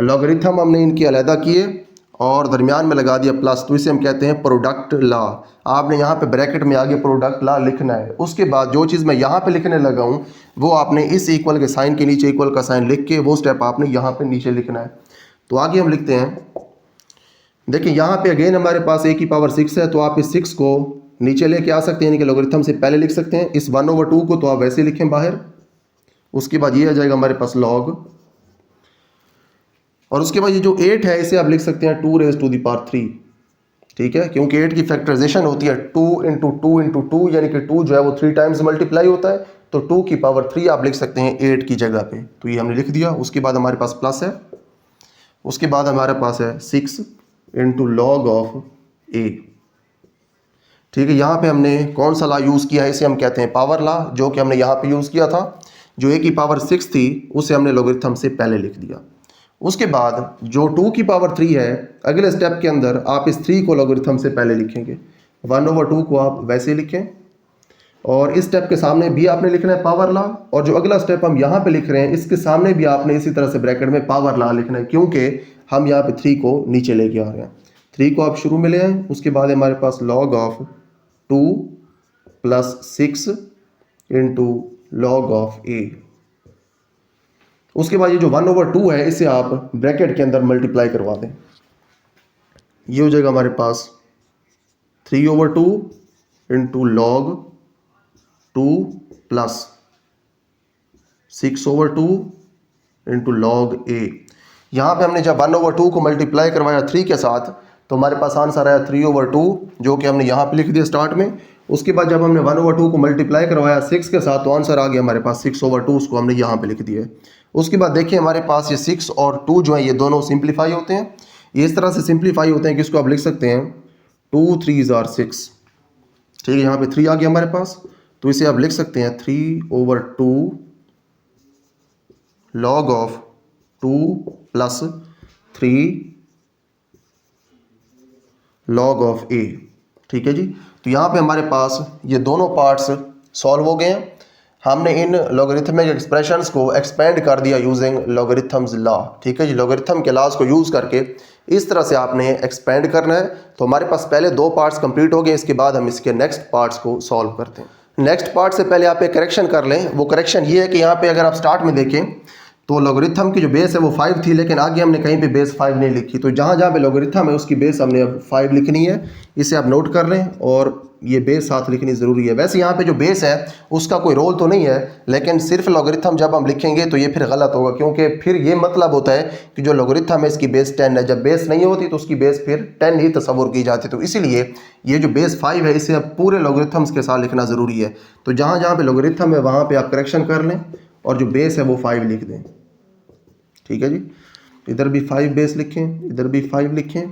लॉगरिथम हमने इनकी अलहदा किए और दरमियान में लगा दिया प्लस, तो इसे हम कहते हैं प्रोडक्ट लॉ। आपने यहाँ पे ब्रैकेट में आगे प्रोडक्ट लॉ लिखना है। उसके बाद जो चीज़ मैं यहाँ पे लिखने लगा हूँ वो आपने इस इक्वल के साइन के नीचे इक्वल का साइन लिख के वो स्टेप आपने यहाँ पे नीचे लिखना है। तो आगे हम लिखते हैं, देखिए यहाँ पे अगेन हमारे पास a⁻6 है, तो आप इस 6 को नीचे लेके आ सकते हैं, यानी कि लॉगरिथम से पहले लिख सकते हैं। इस 1/2 को तो आप वैसे लिखें बाहर, उसके बाद ये आ जाएगा हमारे पास log, और उसके बाद ये जो 8 है इसे आप लिख सकते हैं 2 raised to the power 3, ठीक है, क्योंकि 8 की फैक्टराइजेशन होती है 2 into 2 into 2, यानी कि 2 जो है वो 3 टाइम्स मल्टीप्लाई होता है, तो 2 की पावर 3 आप लिख सकते हैं 8 की जगह पे, तो ये हमने लिख दिया। उसके बाद हमारे पास प्लस है, उसके बाद हमारे पास है 6 into log of a, ठीक है। यहाँ पे हमने कौन सा लॉ यूज़ किया है, इसे हम कहते हैं पावर लॉ, जो कि हमने यहाँ पे यूज़ किया था। जो a की पावर 6 थी उसे हमने लॉगरिथम से पहले लिख दिया। उसके बाद जो 2 की पावर 3 है, अगले स्टेप के अंदर आप इस 3 को लॉगरिथम से पहले लिखेंगे, 1/2 को आप वैसे लिखें, और इस स्टेप के सामने भी आपने लिखना है पावर लॉ, और जो अगला स्टेप हम यहाँ पे लिख रहे हैं इसके सामने भी आपने इसी तरह से ब्रैकेट में पावर लॉ लिखना है, क्योंकि हम यहाँ पे 3 को नीचे लेके आ रहे हैं। 3 को आप शुरू में ले आए, उसके बाद हमारे पास log of 2 plus 6 into log of a। उसके बाद ये जो 1/2 है इसे आप ब्रैकेट के अंदर मल्टीप्लाई करवा दें, ये हो जाएगा हमारे पास 3/2 into log 2 plus 6/2 into log a। यहाँ पे हमने जब 1/2 को मल्टीप्लाई करवाया 3 के साथ, तो हमारे पास आंसर आया 3/2, जो कि हमने यहाँ पे लिख दिया स्टार्ट में। उसके बाद जब हमने 1/2 को मल्टीप्लाई करवाया 6 के साथ, तो आंसर आ गया हमारे पास 6/2, उसको हमने यहाँ पे लिख दिया। उसके बाद देखिए हमारे पास ये 6 और 2 जो है ये दोनों सिंप्लीफाई होते हैं, ये इस तरह से सिंप्लीफाई होते हैं कि इसको आप लिख सकते हैं 2 3s are 6, ठीक है। यहाँ पे 3 आ गया हमारे पास, तो इसे आप लिख सकते हैं 3/2 log of 2 plus 3 log of a, ठीक है जी। तो यहाँ पे हमारे पास ये दोनों पार्ट्स सॉल्व हो गए हैं। हमने इन लॉगरिथमिक एक्सप्रेशंस को एक्सपेंड कर दिया यूजिंग लॉगरिथम्स लॉ, ठीक है जी। लॉगरिथम के लॉज को यूज़ करके इस तरह से आपने एक्सपेंड करना है। तो हमारे पास पहले 2 पार्ट्स कंप्लीट हो गए, इसके बाद हम इसके नेक्स्ट पार्ट्स को सॉल्व करते हैं। नेक्स्ट पार्ट से पहले आप एक करेक्शन कर लें। वो करेक्शन ये है कि यहाँ पे अगर आप स्टार्ट में देखें तो लॉगरिथम की जो बेस है वो 5 थी, लेकिन आगे हमने कहीं पे बेस 5 नहीं लिखी, तो जहाँ जहाँ पे लॉगरिथम है उसकी बेस हमने अब 5 लिखनी है। इसे आप नोट कर लें, और ये बेस साथ लिखनी ज़रूरी है। वैसे यहाँ पे जो बेस है उसका कोई रोल तो नहीं है, लेकिन सिर्फ लॉगरिथम जब हम लिखेंगे तो ये फिर गलत होगा, क्योंकि फिर ये मतलब होता है कि जो लॉगरिथम है इसकी बेस 10 है। जब बेस नहीं होती तो उसकी बेस फिर 10 ही तस्वुर की जाती, तो इसीलिए ये जो बेस 5 है इसे अब पूरे लॉगरिथम्स के साथ लिखना ज़रूरी है। तो जहाँ जहाँ पे लॉगरिथम है वहाँ पे आप करेक्शन कर लें, और जो बेस है वो 5 लिख दें, ठीक है जी। इधर भी 5 बेस लिखें, इधर भी 5 लिखें,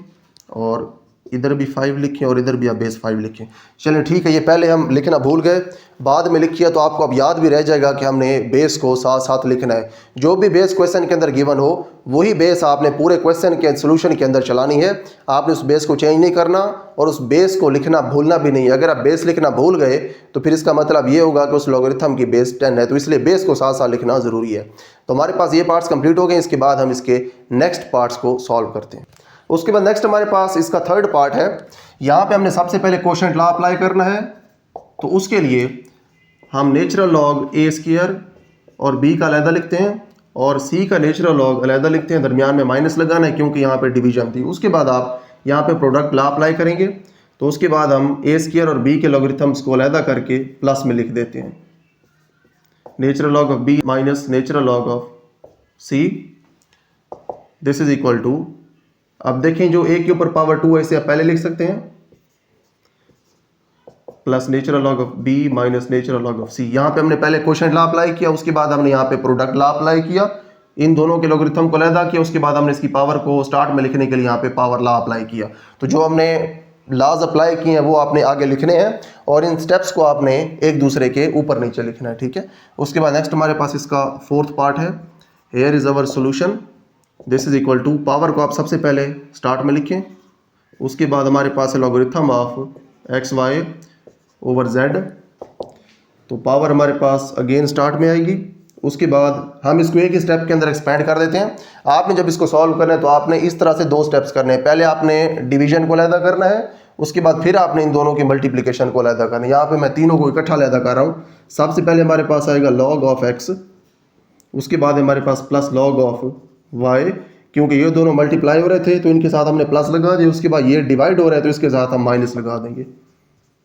और इधर भी 5 लिखें, और इधर भी आप बेस 5 लिखें। चलें ठीक है, ये पहले हम लिखना भूल गए, बाद में लिखिए तो आपको अब याद भी रह जाएगा कि हमने बेस को साथ साथ लिखना है। जो भी बेस क्वेश्चन के अंदर गिवन हो वही बेस आपने पूरे क्वेश्चन के सोल्यूशन के अंदर चलानी है। आपने उस बेस को चेंज नहीं करना, और उस बेस को लिखना भूलना भी नहीं। अगर आप बेस लिखना भूल गए तो फिर इसका मतलब ये होगा कि उस लॉगरिथम की बेस 10 है, तो इसलिए बेस को साथ साथ लिखना ज़रूरी है। तो हमारे पास ये पार्ट्स कंप्लीट हो गए, इसके बाद हम इसके नेक्स्ट पार्ट्स को सॉल्व करते हैं। उसके बाद नेक्स्ट हमारे पास इसका थर्ड पार्ट है। यहाँ पे हमने सबसे पहले क्वोशिएंट लॉ अप्लाई करना है, तो उसके लिए हम नेचुरल लॉग ए स्क्वायर और बी का अलहदा लिखते हैं, और सी का नेचुरल लॉग अलहदा लिखते हैं। दरमियान में माइनस लगाना है क्योंकि यहाँ पे डिवीजन थी। उसके बाद आप यहाँ पे प्रोडक्ट लॉ अप्लाई करेंगे, तो उसके बाद हम ए स्क्वायर और बी के लॉगरिथम्स को अलहदा करके प्लस में लिख देते हैं, natural log of b minus natural log of c, this is equal to, अब देखें जो ए के ऊपर पावर 2 है इसे आप पहले लिख सकते हैं, plus natural log of b minus natural log of c. यहाँ पे हमने पहले क्वोशिएंट लॉ अप्लाई किया, उसके बाद हमने यहाँ पे प्रोडक्ट लॉ अप्लाई किया, इन दोनों के लॉगरिथम को अलहदा किया, उसके बाद हमने इसकी पावर को स्टार्ट में लिखने के लिए यहाँ पे पावर लॉ अप्लाई किया। तो जो हमने लॉज अप्लाई किए हैं वो आपने आगे लिखने हैं, और इन स्टेप्स को आपने एक दूसरे के ऊपर नीचे लिखना है, ठीक है। उसके बाद नेक्स्ट हमारे पास इसका फोर्थ पार्ट है, here is our solution, this is equal to, power को आप सबसे पहले स्टार्ट में लिखें, उसके बाद हमारे पास है logarithm of x y over z, तो पावर हमारे पास अगेन स्टार्ट में आएगी। उसके बाद हम इसको एक ही स्टेप के अंदर एक्सपेंड कर देते हैं। आपने जब इसको सॉल्व करना है तो आपने इस तरह से 2 स्टेप्स करने हैं। पहले आपने डिवीजन को अलहदा करना है, उसके बाद फिर आपने इन दोनों की मल्टीप्लिकेशन को अलहदा करना है। यहाँ पे मैं तीनों को इकट्ठा अलहदा कर रहा हूँ। सबसे पहले हमारे पास आएगा लॉग ऑफ एक्स, उसके बाद हमारे पास प्लस लॉग ऑफ वाई, क्योंकि ये दोनों मल्टीप्लाई हो रहे थे तो इनके साथ हमने प्लस लगा दिया। उसके बाद ये डिवाइड हो रहा है तो इसके साथ हम माइनस लगा देंगे,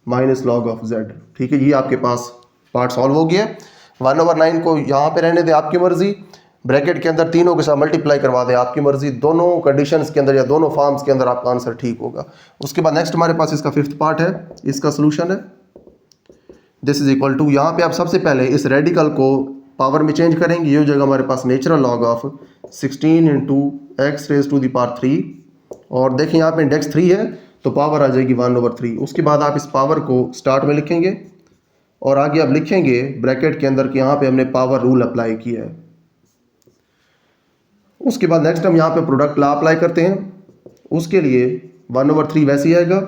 माइनस लॉग ऑफ जेड, ठीक है। ये आपके पास पार्ट सॉल्व हो गया। 1/9 को यहाँ पे रहने दें, आपकी मर्जी, ब्रैकेट के अंदर तीनों के साथ मल्टीप्लाई करवा दें, आपकी मर्जी। दोनों कंडीशंस के अंदर या दोनों फॉर्म्स के अंदर आपका आंसर ठीक होगा। उसके बाद नेक्स्ट हमारे पास इसका 5th पार्ट है, इसका सोल्यूशन है दिस इज इक्वल टू, यहाँ पे आप सबसे पहले इस रेडिकल को पावर में चेंज करेंगे। ये हो जाएगा हमारे पास natural log of 16 into x raise to the power 3, और देखें यहाँ पे इंडेक्स 3 है तो पावर आ जाएगी 1/3। उसके बाद आप इस पावर को स्टार्ट में लिखेंगे और आगे आप लिखेंगे ब्रैकेट के अंदर कि यहाँ पे हमने पावर रूल अप्लाई किया है। उसके बाद नेक्स्ट हम यहाँ पे प्रोडक्ट लॉ अप्लाई करते हैं। उसके लिए 1/3 वैसे ही आएगा,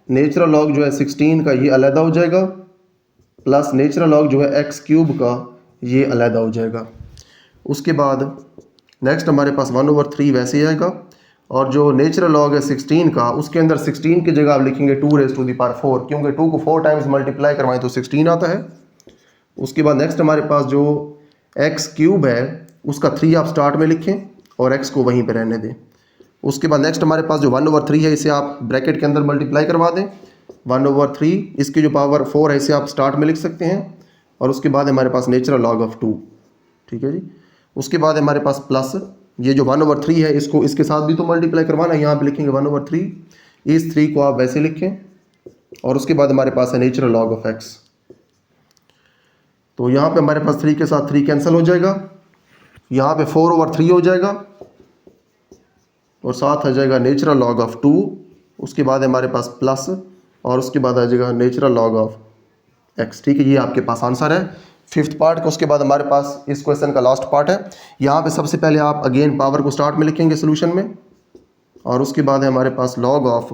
नेचुरल लॉग जो है 16 का ये अलहदा हो जाएगा, प्लस नेचुरल लॉग जो है एक्स क्यूब का ये अलहदा हो जाएगा। उसके बाद नेक्स्ट हमारे पास 1/3 वैसे ही आएगा, और जो नेचुरल लॉग है 16 का, उसके अंदर 16 की जगह आप लिखेंगे 2 रेज़ टू द पावर 4, क्योंकि 2 को 4 टाइम्स मल्टीप्लाई करवाएं तो 16 आता है। उसके बाद नेक्स्ट हमारे पास जो एक्स क्यूब है उसका 3 आप स्टार्ट में लिखें और एक्स को वहीं पर रहने दें। उसके बाद नेक्स्ट हमारे पास जो 1/3 है इसे आप ब्रैकेट के अंदर मल्टीप्लाई करवा दें 1/3, इसकी जो पावर 4 है इसे आप स्टार्ट में लिख सकते हैं, और उसके बाद हमारे पास नेचुरल लॉग ऑफ 2, ठीक है जी। उसके बाद हमारे पास प्लस ये जो 1/3 है इसको इसके साथ भी तो मल्टीप्लाई करवाना है, यहाँ पे लिखेंगे 1/3, इस 3 को आप वैसे लिखें, और उसके बाद हमारे पास है नेचुरल लॉग ऑफ एक्स। तो यहाँ पे हमारे पास 3 के साथ 3 कैंसिल हो जाएगा, यहाँ पे 4/3 हो जाएगा, और साथ आ जाएगा नेचुरल लॉग ऑफ 2। उसके बाद हमारे पास प्लस, और उसके बाद आ जाएगा नेचुरल लॉग ऑफ एक्स, ठीक है। ये आपके पास आंसर है 5th पार्ट का। उसके बाद हमारे पास इस क्वेश्चन का लास्ट पार्ट है। यहाँ पे सबसे पहले आप अगेन पावर को स्टार्ट में लिखेंगे सोल्यूशन में, और उसके बाद है हमारे पास लॉग ऑफ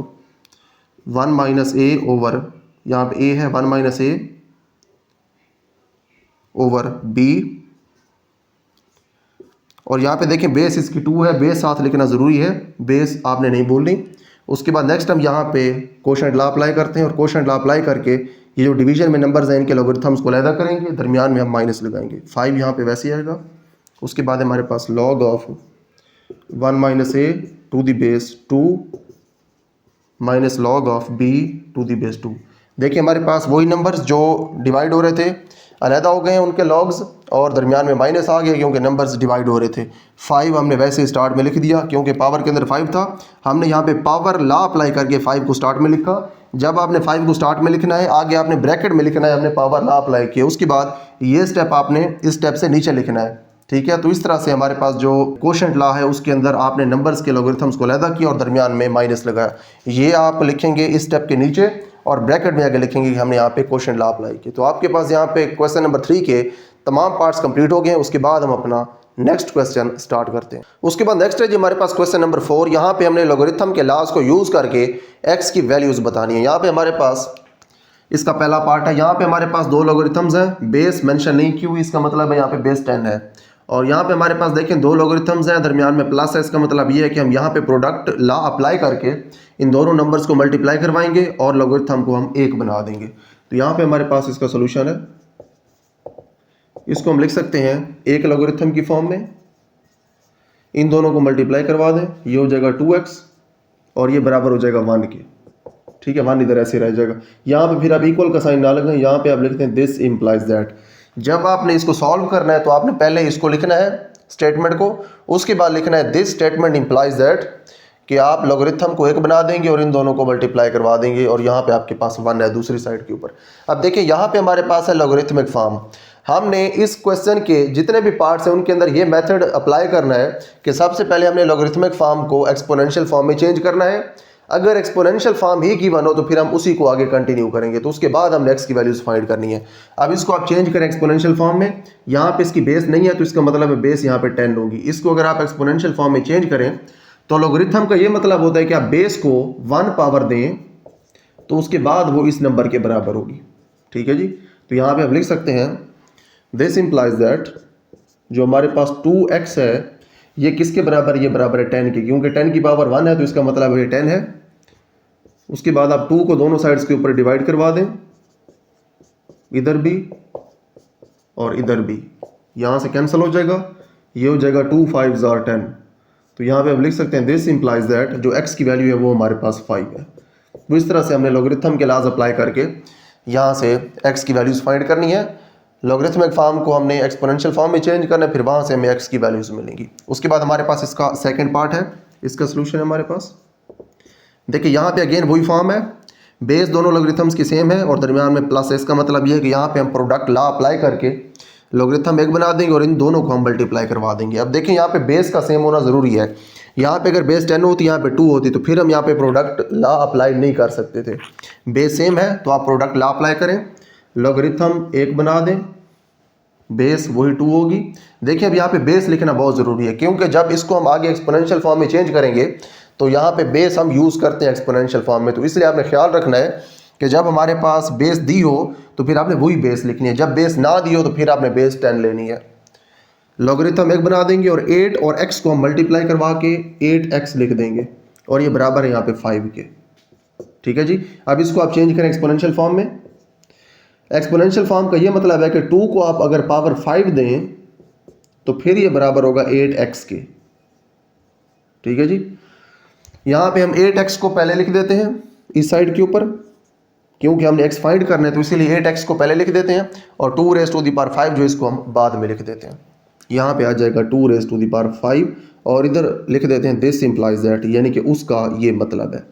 1 - a ओवर, यहाँ पे a है 1 - a ओवर b, और यहाँ पे देखें बेस इसकी 2 है, बेस साथ लिखना ज़रूरी है, बेस आपने नहीं बोलनी। उसके बाद नेक्स्ट हम यहाँ पे कोशेंट लॉ अप्लाई करते हैं, और कोशेंट लॉ अप्लाई करके ये जो डिवीजन में नंबर्स हैं इनके लॉगरिथम्स को अलहदा करेंगे, दरमियान में हम माइनस लगाएंगे। 5 यहाँ पे वैसे ही आएगा। उसके बाद हमारे पास log of 1 - a to the base 2 minus log of b to the base 2। देखिए हमारे पास वही नंबर्स जो डिवाइड हो रहे थे अलहदा हो गए हैं उनके लॉग्स, और दरमियान में माइनस आ गया क्योंकि नंबर्स डिवाइड हो रहे थे। 5 हमने वैसे स्टार्ट में लिख दिया क्योंकि पावर के अंदर 5 था, हमने यहाँ पे पावर लॉ अप्लाई करके 5 को स्टार्ट में लिखा। जब आपने 5 को स्टार्ट में लिखना है, आगे आपने ब्रैकेट में लिखना है, हमने पावर लॉ अप्लाई किया। उसके बाद ये स्टेप आपने इस स्टेप से नीचे लिखना है, ठीक है। तो इस तरह से हमारे पास जो कोशेंट लॉ है उसके अंदर आपने नंबर्स के लॉगरिथम्स को अलहदा किया और दरमियान में माइनस लगाया। ये आप लिखेंगे इस स्टेप के नीचे, और ब्रैकेट में आगे लिखेंगे कि हमने यहाँ पे कोशेंट लॉ अप्लाई किया। तो आपके पास यहाँ पे क्वेश्चन नंबर 3 के तमाम पार्ट्स कंप्लीट हो गए हैं। उसके बाद हम अपना नेक्स्ट क्वेश्चन स्टार्ट करते हैं। उसके बाद नेक्स्ट है जी हमारे पास क्वेश्चन नंबर 4। यहाँ पे हमने लॉगरिथम के लॉज को यूज़ करके एक्स की वैल्यूज़ बतानी है। यहाँ पे हमारे पास इसका पहला पार्ट है, यहाँ पे हमारे पास 2 लॉगरिथम्स हैं, बेस मेंशन नहीं की हुई, इसका मतलब है यहाँ पे बेस 10 है। और यहाँ पे हमारे पास देखें 2 लॉगरिथम्स हैं, दरमियान में प्लस है, इसका मतलब ये है कि हम यहाँ पे प्रोडक्ट लॉ अप्लाई करके इन दोनों नंबर्स को मल्टीप्लाई करवाएंगे और लॉगरिथम को हम 1 बना देंगे। तो यहाँ पे हमारे पास इसका सोल्यूशन है, इसको हम लिख सकते हैं एक लॉगरिथम की फॉर्म में, इन दोनों को मल्टीप्लाई करवा दें, ये हो जाएगा 2x और ये बराबर हो जाएगा 1 के, ठीक है। 1 इधर ऐसे रह जाएगा। यहाँ पे फिर आप इक्वल का साइन ना लगाएं, यहाँ पे आप लिखते हैं दिस इम्प्लाइज दैट। जब आपने इसको सॉल्व करना है तो आपने पहले इसको लिखना है स्टेटमेंट को, उसके बाद लिखना है दिस स्टेटमेंट इम्प्लाइज दैट, कि आप लॉगरिथम को 1 बना देंगे और इन दोनों को मल्टीप्लाई करवा देंगे, और यहाँ पे आपके पास 1 है दूसरी साइड के ऊपर। अब देखिए यहाँ पे हमारे पास है लॉगरिथमिक फॉर्म। हमने इस क्वेश्चन के जितने भी पार्ट्स हैं उनके अंदर ये मेथड अप्लाई करना है कि सबसे पहले हमने लॉगरिथमिक फॉर्म को एक्सपोनेंशियल फॉर्म में चेंज करना है। अगर एक्सपोनेंशियल फॉर्म ही गिवन हो तो फिर हम उसी को आगे कंटिन्यू करेंगे। तो उसके बाद हमने एक्स की वैल्यूज फाइंड करनी है। अब इसको आप चेंज करें एक्सपोनेंशियल फॉर्म में, यहाँ पे इसकी बेस नहीं है तो इसका मतलब है बेस यहाँ पे 10 होगी। इसको अगर आप एक्सपोनेंशियल फॉर्म में चेंज करें तो लॉगरिथम का ये मतलब होता है कि आप बेस को 1 पावर दें तो उसके बाद वो इस नंबर के बराबर होगी, ठीक है जी। तो यहाँ पे हम लिख सकते हैं दिस इम्प्लाइज दैट, जो हमारे पास 2x है ये किसके बराबर, ये बराबर है 10 के, क्योंकि 10 की पावर 1 है तो इसका मतलब ये 10 है। उसके बाद आप 2 को दोनों साइड्स के ऊपर डिवाइड करवा दें, इधर भी और इधर भी, यहाँ से कैंसिल हो जाएगा, ये हो जाएगा 2 5s are 10। तो यहाँ पे हम लिख सकते हैं दिस इम्प्लाइज दैट, जो x की वैल्यू है वो हमारे पास 5 है। तो इस तरह से हमने लॉगरिथम के लॉज अप्लाई करके यहाँ से x की वैल्यूज फाइंड करनी है। लॉगरिथमिक फॉर्म को हमने एक्सपोनेंशियल फॉर्म में चेंज करना है, फिर वहाँ से हमें एक्स की वैल्यूज़ मिलेंगी। उसके बाद हमारे पास इसका सेकंड पार्ट है, इसका सोल्यूशन है हमारे पास। देखिए यहाँ पे अगेन वही फॉर्म है, बेस दोनों लॉगरिथम्स की सेम है और दरमियान में प्लस है। इसका मतलब ये है कि यहाँ पे हम प्रोडक्ट लॉ अप्लाई करके लॉगरिथम एक बना देंगे और इन दोनों को हम मल्टीप्लाई करवा देंगे। अब देखिए यहाँ पे बेस का सेम होना ज़रूरी है। यहाँ पे अगर बेस 10 होती, यहाँ पे 2 होती, तो फिर हम यहाँ पे प्रोडक्ट लॉ अप्लाई नहीं कर सकते थे। बेस सेम है तो आप प्रोडक्ट लॉ अप्लाई करें, लॉगरिथम एक बना दें, बेस वही 2 होगी। देखिए अब यहाँ पे बेस लिखना बहुत ज़रूरी है, क्योंकि जब इसको हम आगे एक्सपोनेंशियल फॉर्म में चेंज करेंगे तो यहाँ पे बेस हम यूज़ करते हैं एक्सपोनेंशियल फॉर्म में। तो इसलिए आपने ख्याल रखना है कि जब हमारे पास बेस दी हो तो फिर आपने वही बेस लिखनी है, जब बेस ना दी हो तो फिर आपने बेस 10 लेनी है। लॉगरिथम एक बना देंगे और 8 और x को हम मल्टीप्लाई करवा के 8x लिख देंगे और ये बराबर है यहाँ पे 5 के। ठीक है जी। अब इसको आप चेंज करें एक्सपोनेंशियल फॉर्म में। एक्सपोनेंशियल फॉर्म का ये मतलब है कि 2 को आप अगर पावर 5 दें तो फिर ये बराबर होगा 8x के। ठीक है जी। यहाँ पे हम 8x को पहले लिख देते हैं इस साइड के ऊपर, क्योंकि हमने x फाइंड करना है तो इसीलिए 8x को पहले लिख देते हैं और 2 रेज़ टू द पावर 5 जो इसको हम बाद में लिख देते हैं। यहाँ पे आ जाएगा 2 रेज़ टू द पावर 5 और इधर लिख देते हैं दिस इम्प्लाइज दैट, यानी कि उसका ये मतलब है।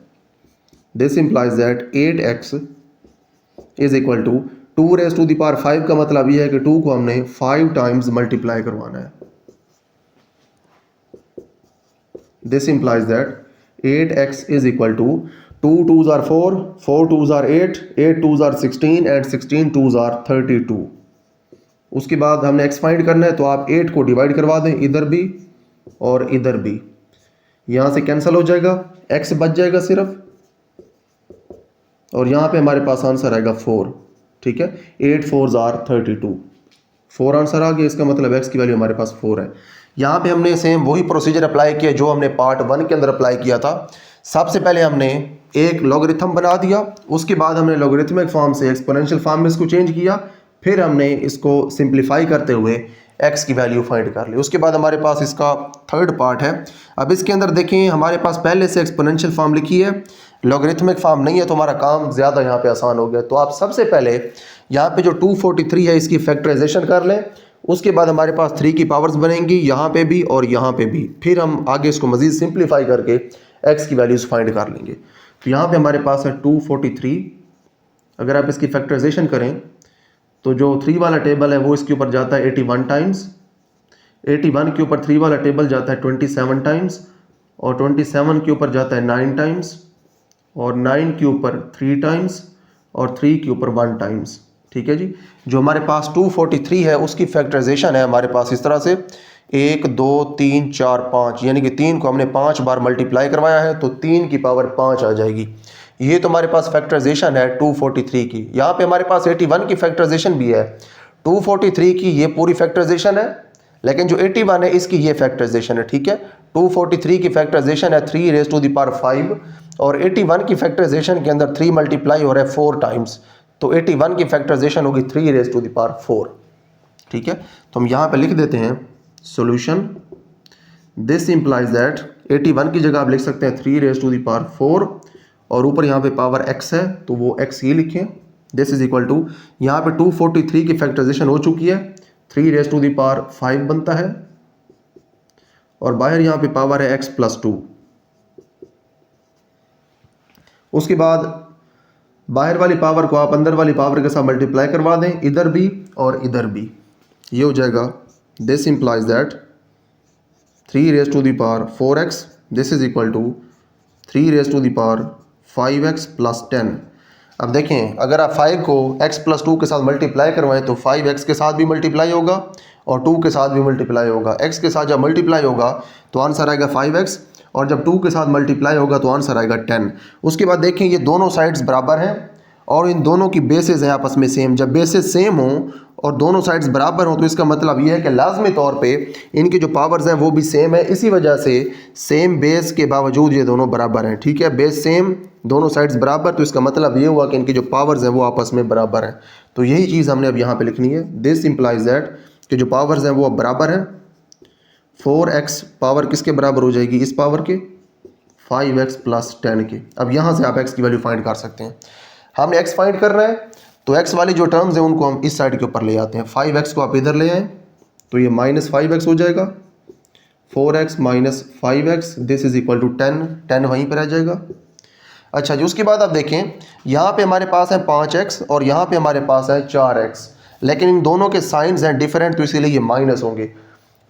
This implies that 8x is equal to 2 raise to the power 5 का मतलब ये है कि 2 को हमने 5 टाइम्स मल्टीप्लाई करवाना है। This implies that 8x is equal to 2 2s are 4, 4 2s are 8, 8 2s are 16 and 16 2s are 32। उसके बाद हमने x फाइंड करना है तो आप 8 को डिवाइड करवा दें इधर भी और इधर भी, यहाँ से कैंसिल हो जाएगा, x बच जाएगा सिर्फ और यहाँ पे हमारे पास आंसर आएगा 4। ठीक है, 8 4s are 32, 4 आंसर आ गया। इसका मतलब x की वैल्यू हमारे पास 4 है। यहाँ पे हमने सेम वही प्रोसीजर अप्लाई किया जो हमने पार्ट 1 के अंदर अप्लाई किया था। सबसे पहले हमने एक लॉगरिथम बना दिया, उसके बाद हमने लॉगरिथमिक फॉर्म से एक्सपोनेंशियल फॉर्म में इसको चेंज किया, फिर हमने इसको सिंप्लीफाई करते हुए x की वैल्यू फाइंड कर ली। उसके बाद हमारे पास इसका थर्ड पार्ट है। अब इसके अंदर देखें हमारे पास पहले से एक्सपोनेंशियल फॉर्म लिखी है, लॉगरिथमिक फॉर्म नहीं है, तो हमारा काम ज़्यादा यहाँ पे आसान हो गया। तो आप सबसे पहले यहाँ पे जो 243 है इसकी फैक्टराइजेशन कर लें, उसके बाद हमारे पास 3 की पावर्स बनेंगी यहाँ पे भी और यहाँ पे भी, फिर हम आगे इसको मज़ीद सिंप्लीफाई करके x की वैल्यूज़ फाइंड कर लेंगे। तो यहाँ पे हमारे पास है 243। अगर आप इसकी फैक्टराइजेशन करें तो जो 3 वाला टेबल है वो इसके ऊपर जाता है 81 टाइम्स, 81 के ऊपर 3 वाला टेबल जाता है 27 टाइम्स और 27 के ऊपर जाता है 9 टाइम्स और 9 के ऊपर 3 टाइम्स और 3 के ऊपर 1 टाइम्स। ठीक है जी। जो हमारे पास 243 है उसकी फैक्टराइजेशन है हमारे पास इस तरह से 1 2 3 4 5, यानी कि 3 को हमने 5 बार मल्टीप्लाई करवाया है तो 3 की पावर 5 आ जाएगी। ये तो हमारे पास फैक्टराइजेशन है 243 की। यहाँ पे हमारे पास 81 की फैक्टराइजेशन भी है। 243 की ये पूरी फैक्टराइजेशन है, लेकिन जो 81 है इसकी ये फैक्टराइजेशन है। ठीक है, 243 की फैक्टराइजेशन है 3 रेज़ टू द पावर 5 और 81 की फैक्टराइजेशन के अंदर 3 मल्टीप्लाई हो रहा है 4 टाइम्स, तो 81 की फैक्टराइजेशन होगी 3 रेज़ टू द पावर 4। ठीक है, तो हम यहाँ पे लिख देते हैं सॉल्यूशन। दिस इंप्लाइज दैट 81 की जगह आप लिख सकते हैं 3 रेज़ टू द पावर 4 और ऊपर यहाँ पे पावर x है तो वो x ही लिखें। दिस इज इक्वल टू, यहाँ पे 243 की फैक्टराइजेशन हो चुकी है, 3 रेज़ टू द पावर 5 बनता है और बाहर यहाँ पे पावर है x प्लस 2। उसके बाद बाहर वाली पावर को आप अंदर वाली पावर के साथ मल्टीप्लाई करवा दें, इधर भी और इधर भी, ये हो जाएगा। This implies that 3 raise to the power 4x, this is equal to 3 raise to the power 5x plus 10। अब देखें अगर आप 5 को x प्लस 2 के साथ मल्टीप्लाई करवाएं तो 5x के साथ भी मल्टीप्लाई होगा और 2 के साथ भी मल्टीप्लाई होगा। x के साथ जब मल्टीप्लाई होगा तो आंसर आएगा 5x और जब 2 के साथ मल्टीप्लाई होगा तो आंसर आएगा 10। उसके बाद देखें ये दोनों साइड्स बराबर हैं और इन दोनों की बेसिस हैं आपस में सेम। जब बेसिस सेम हों और दोनों साइड्स बराबर हों तो इसका मतलब ये है कि लाजमी तौर पे इनकी जो पावर्स हैं वो भी सेम है। इसी वजह से सेम बेस के बावजूद ये दोनों बराबर हैं। ठीक है, बेस सेम, दोनों साइड्स बराबर, तो इसका मतलब ये हुआ कि इनकी जो पावर्स हैं वो आपस में बराबर हैं। तो यही चीज़ हमने अब यहाँ पे लिखनी है। दिस इंप्लाइज दैट कि जो पावर्स हैं वो अब बराबर हैं। 4x पावर किसके बराबर हो जाएगी, इस पावर के, 5x प्लस 10 के। अब यहाँ से आप x की वैल्यू फाइंड कर सकते हैं। हमने x फाइंड करना है तो x वाली जो टर्म्स हैं उनको हम इस साइड के ऊपर ले आते हैं। 5x को आप इधर ले आएँ तो ये -5x हो जाएगा, 4x minus 5x, this is equal to 10, 10 वहीं पर आ जाएगा। अच्छा जी, उसके बाद आप देखें यहाँ पे हमारे पास है 5x और यहाँ पे हमारे पास है 4x, लेकिन इन दोनों के साइंस हैं डिफरेंट, तो इसीलिए ये माइनस होंगे।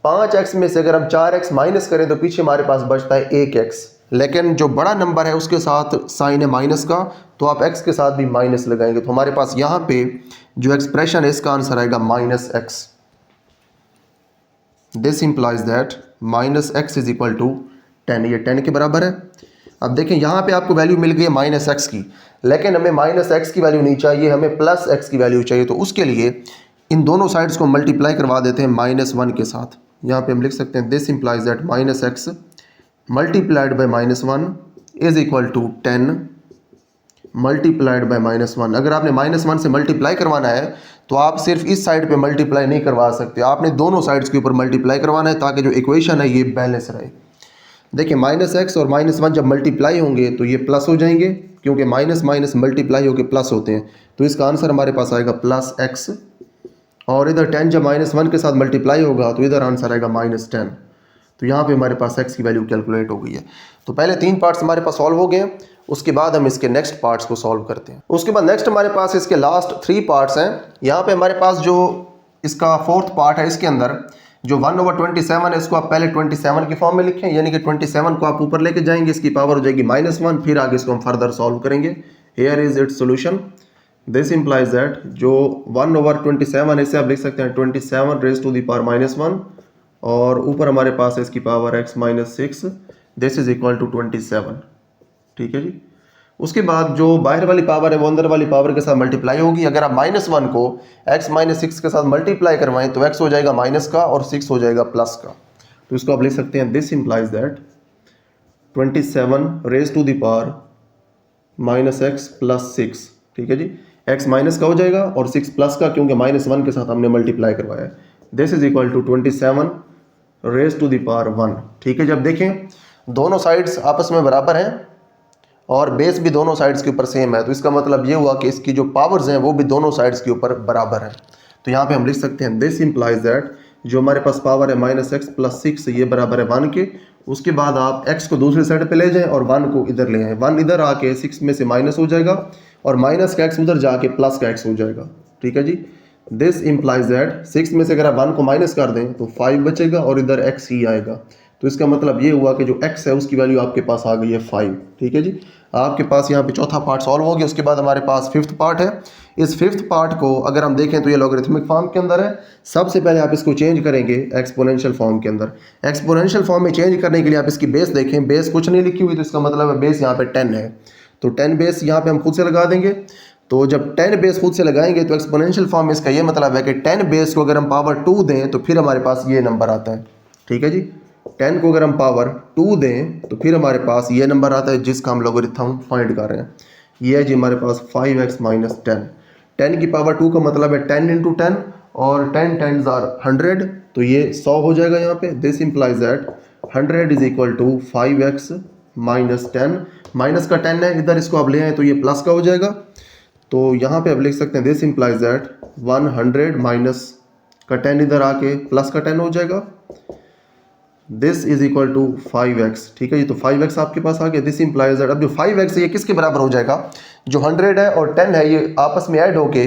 5x में से अगर हम 4x माइनस करें तो पीछे हमारे पास बचता है 1x, लेकिन जो बड़ा नंबर है उसके साथ साइन है माइनस का, तो आप x के साथ भी माइनस लगाएंगे तो हमारे पास यहाँ पे जो एक्सप्रेशन है इसका आंसर आएगा -x। This implies that -x is equal to 10, ये 10 के बराबर है। अब देखें यहाँ पे आपको वैल्यू मिल गई है -x की, लेकिन हमें -x की वैल्यू नहीं चाहिए, हमें +x की वैल्यू चाहिए। तो उसके लिए इन दोनों साइड्स को मल्टीप्लाई करवा देते हैं -1 के साथ। यहाँ पे हम लिख सकते हैं this implies that -x multiplied by -1 is equal to 10 multiplied by -1। अगर आपने -1 से मल्टीप्लाई करवाना है तो आप सिर्फ इस साइड पे मल्टीप्लाई नहीं करवा सकते, आपने दोनों साइड्स के ऊपर मल्टीप्लाई करवाना है ताकि जो इक्वेशन है ये बैलेंस रहे। देखिए -x और -1 जब मल्टीप्लाई होंगे तो ये प्लस हो जाएंगे, क्योंकि माइनस माइनस मल्टीप्लाई होकर प्लस होते हैं, तो इसका आंसर हमारे पास आएगा +x। और इधर 10 जब -1 के साथ मल्टीप्लाई होगा तो इधर आंसर आएगा -10। तो यहाँ पे हमारे पास x की वैल्यू कैलकुलेट हो गई है। तो पहले 3 पार्ट्स हमारे पास सॉल्व हो गए हैं, उसके बाद हम इसके नेक्स्ट पार्ट्स को सॉल्व करते हैं। उसके बाद नेक्स्ट हमारे पास इसके लास्ट 3 पार्ट्स हैं। यहाँ पे हमारे पास जो इसका 4th पार्ट है, इसके अंदर जो 1/27 है इसको आप पहले 27 की फॉर्म में लिखें, यानी कि 27 को आप ऊपर लेके जाएंगे, इसकी पावर हो जाएगी -1, फिर आगे इसको हम फर्दर सॉल्व करेंगे। Here is its solution. This implies that जो 1/27 है इसे आप लिख सकते हैं 27 रेज़ टू द पावर -1, और ऊपर हमारे पास है इसकी power x - 6, this is equal to 27। ठीक है जी। उसके बाद जो बाहर वाली पावर है वो अंदर वाली पावर के साथ मल्टीप्लाई होगी। अगर आप -1 को x - 6 के साथ मल्टीप्लाई करवाएं तो x हो जाएगा माइनस का और 6 हो जाएगा प्लस का। तो इसको आप लिख सकते हैं this implies that 27 raise to the power -x + 6। ठीक है जी, x माइनस का हो जाएगा और 6 प्लस का, क्योंकि -1 के साथ हमने मल्टीप्लाई करवाया है। This is equal to 27 raise to the power 1। ठीक है, जब देखें दोनों साइड्स आपस में बराबर हैं और बेस भी दोनों साइड्स के ऊपर सेम है, तो इसका मतलब ये हुआ कि इसकी जो पावर्स हैं वो भी दोनों साइड्स के ऊपर बराबर हैं। तो यहाँ पे हम लिख सकते हैं दिस इंप्लाइज दैट जो हमारे पास पावर है -x + 6 ये बराबर है 1 के। उसके बाद आप x को दूसरी साइड पे ले जाएं और 1 को इधर ले आएं। 1 इधर आके 6 में से माइनस हो जाएगा और माइनस का x उधर जाके प्लस का x हो जाएगा। ठीक है जी। दिस इंप्लाइज दैट 6 में से अगर आप 1 को माइनस कर दें तो 5 बचेगा और इधर x ही आएगा। तो इसका मतलब ये हुआ कि जो x है उसकी वैल्यू आपके पास आ गई है 5। ठीक है जी, आपके पास यहाँ पे चौथा पार्ट सॉल्व हो गया। उसके बाद हमारे पास 5th पार्ट है। इस 5th पार्ट को अगर हम देखें तो ये लॉगरिथमिक फॉर्म के अंदर है। सबसे पहले आप इसको चेंज करेंगे एक्सपोनेंशियल फॉर्म के अंदर। एक्सपोनेंशियल फॉर्म में चेंज करने के लिए आप इसकी बेस देखें, बेस कुछ नहीं लिखी हुई, तो इसका मतलब है बेस यहाँ पे 10 है। तो 10 बेस यहाँ पे हम खुद से लगा देंगे। तो जब 10 बेस खुद से लगाएंगे तो एक्सपोनेंशियल फॉर्म में इसका ये मतलब है कि 10 बेस को अगर हम पावर 2 दें तो फिर हमारे पास ये नंबर आता है। ठीक है जी, 10 को अगर हम पावर 2 दें तो फिर हमारे पास ये नंबर आता है जिसका हम लॉगरिथम फाइंड कर रहे हैं। ये है जी हमारे पास 5x - 10। 10 की पावर 2 का मतलब है 10 × 10 और 10 10s are 100, तो ये 100 हो जाएगा यहाँ पे। This implies that 100 is equal to 5x - 10। Minus का 10 है, इधर इसको आप ले आए तो ये प्लस का हो जाएगा। तो यहाँ पे आप लिख सकते हैं दिस इंप्लाइज दैट 100 माइनस का 10 इधर आके प्लस का 10 हो जाएगा। This is equal to 5x। ठीक है जी, तो 5x आपके पास आ गया। दिस इंप्लाइज दैट अब जो 5x है ये किसके बराबर हो जाएगा, जो 100 है और 10 है ये आपस में ऐड होके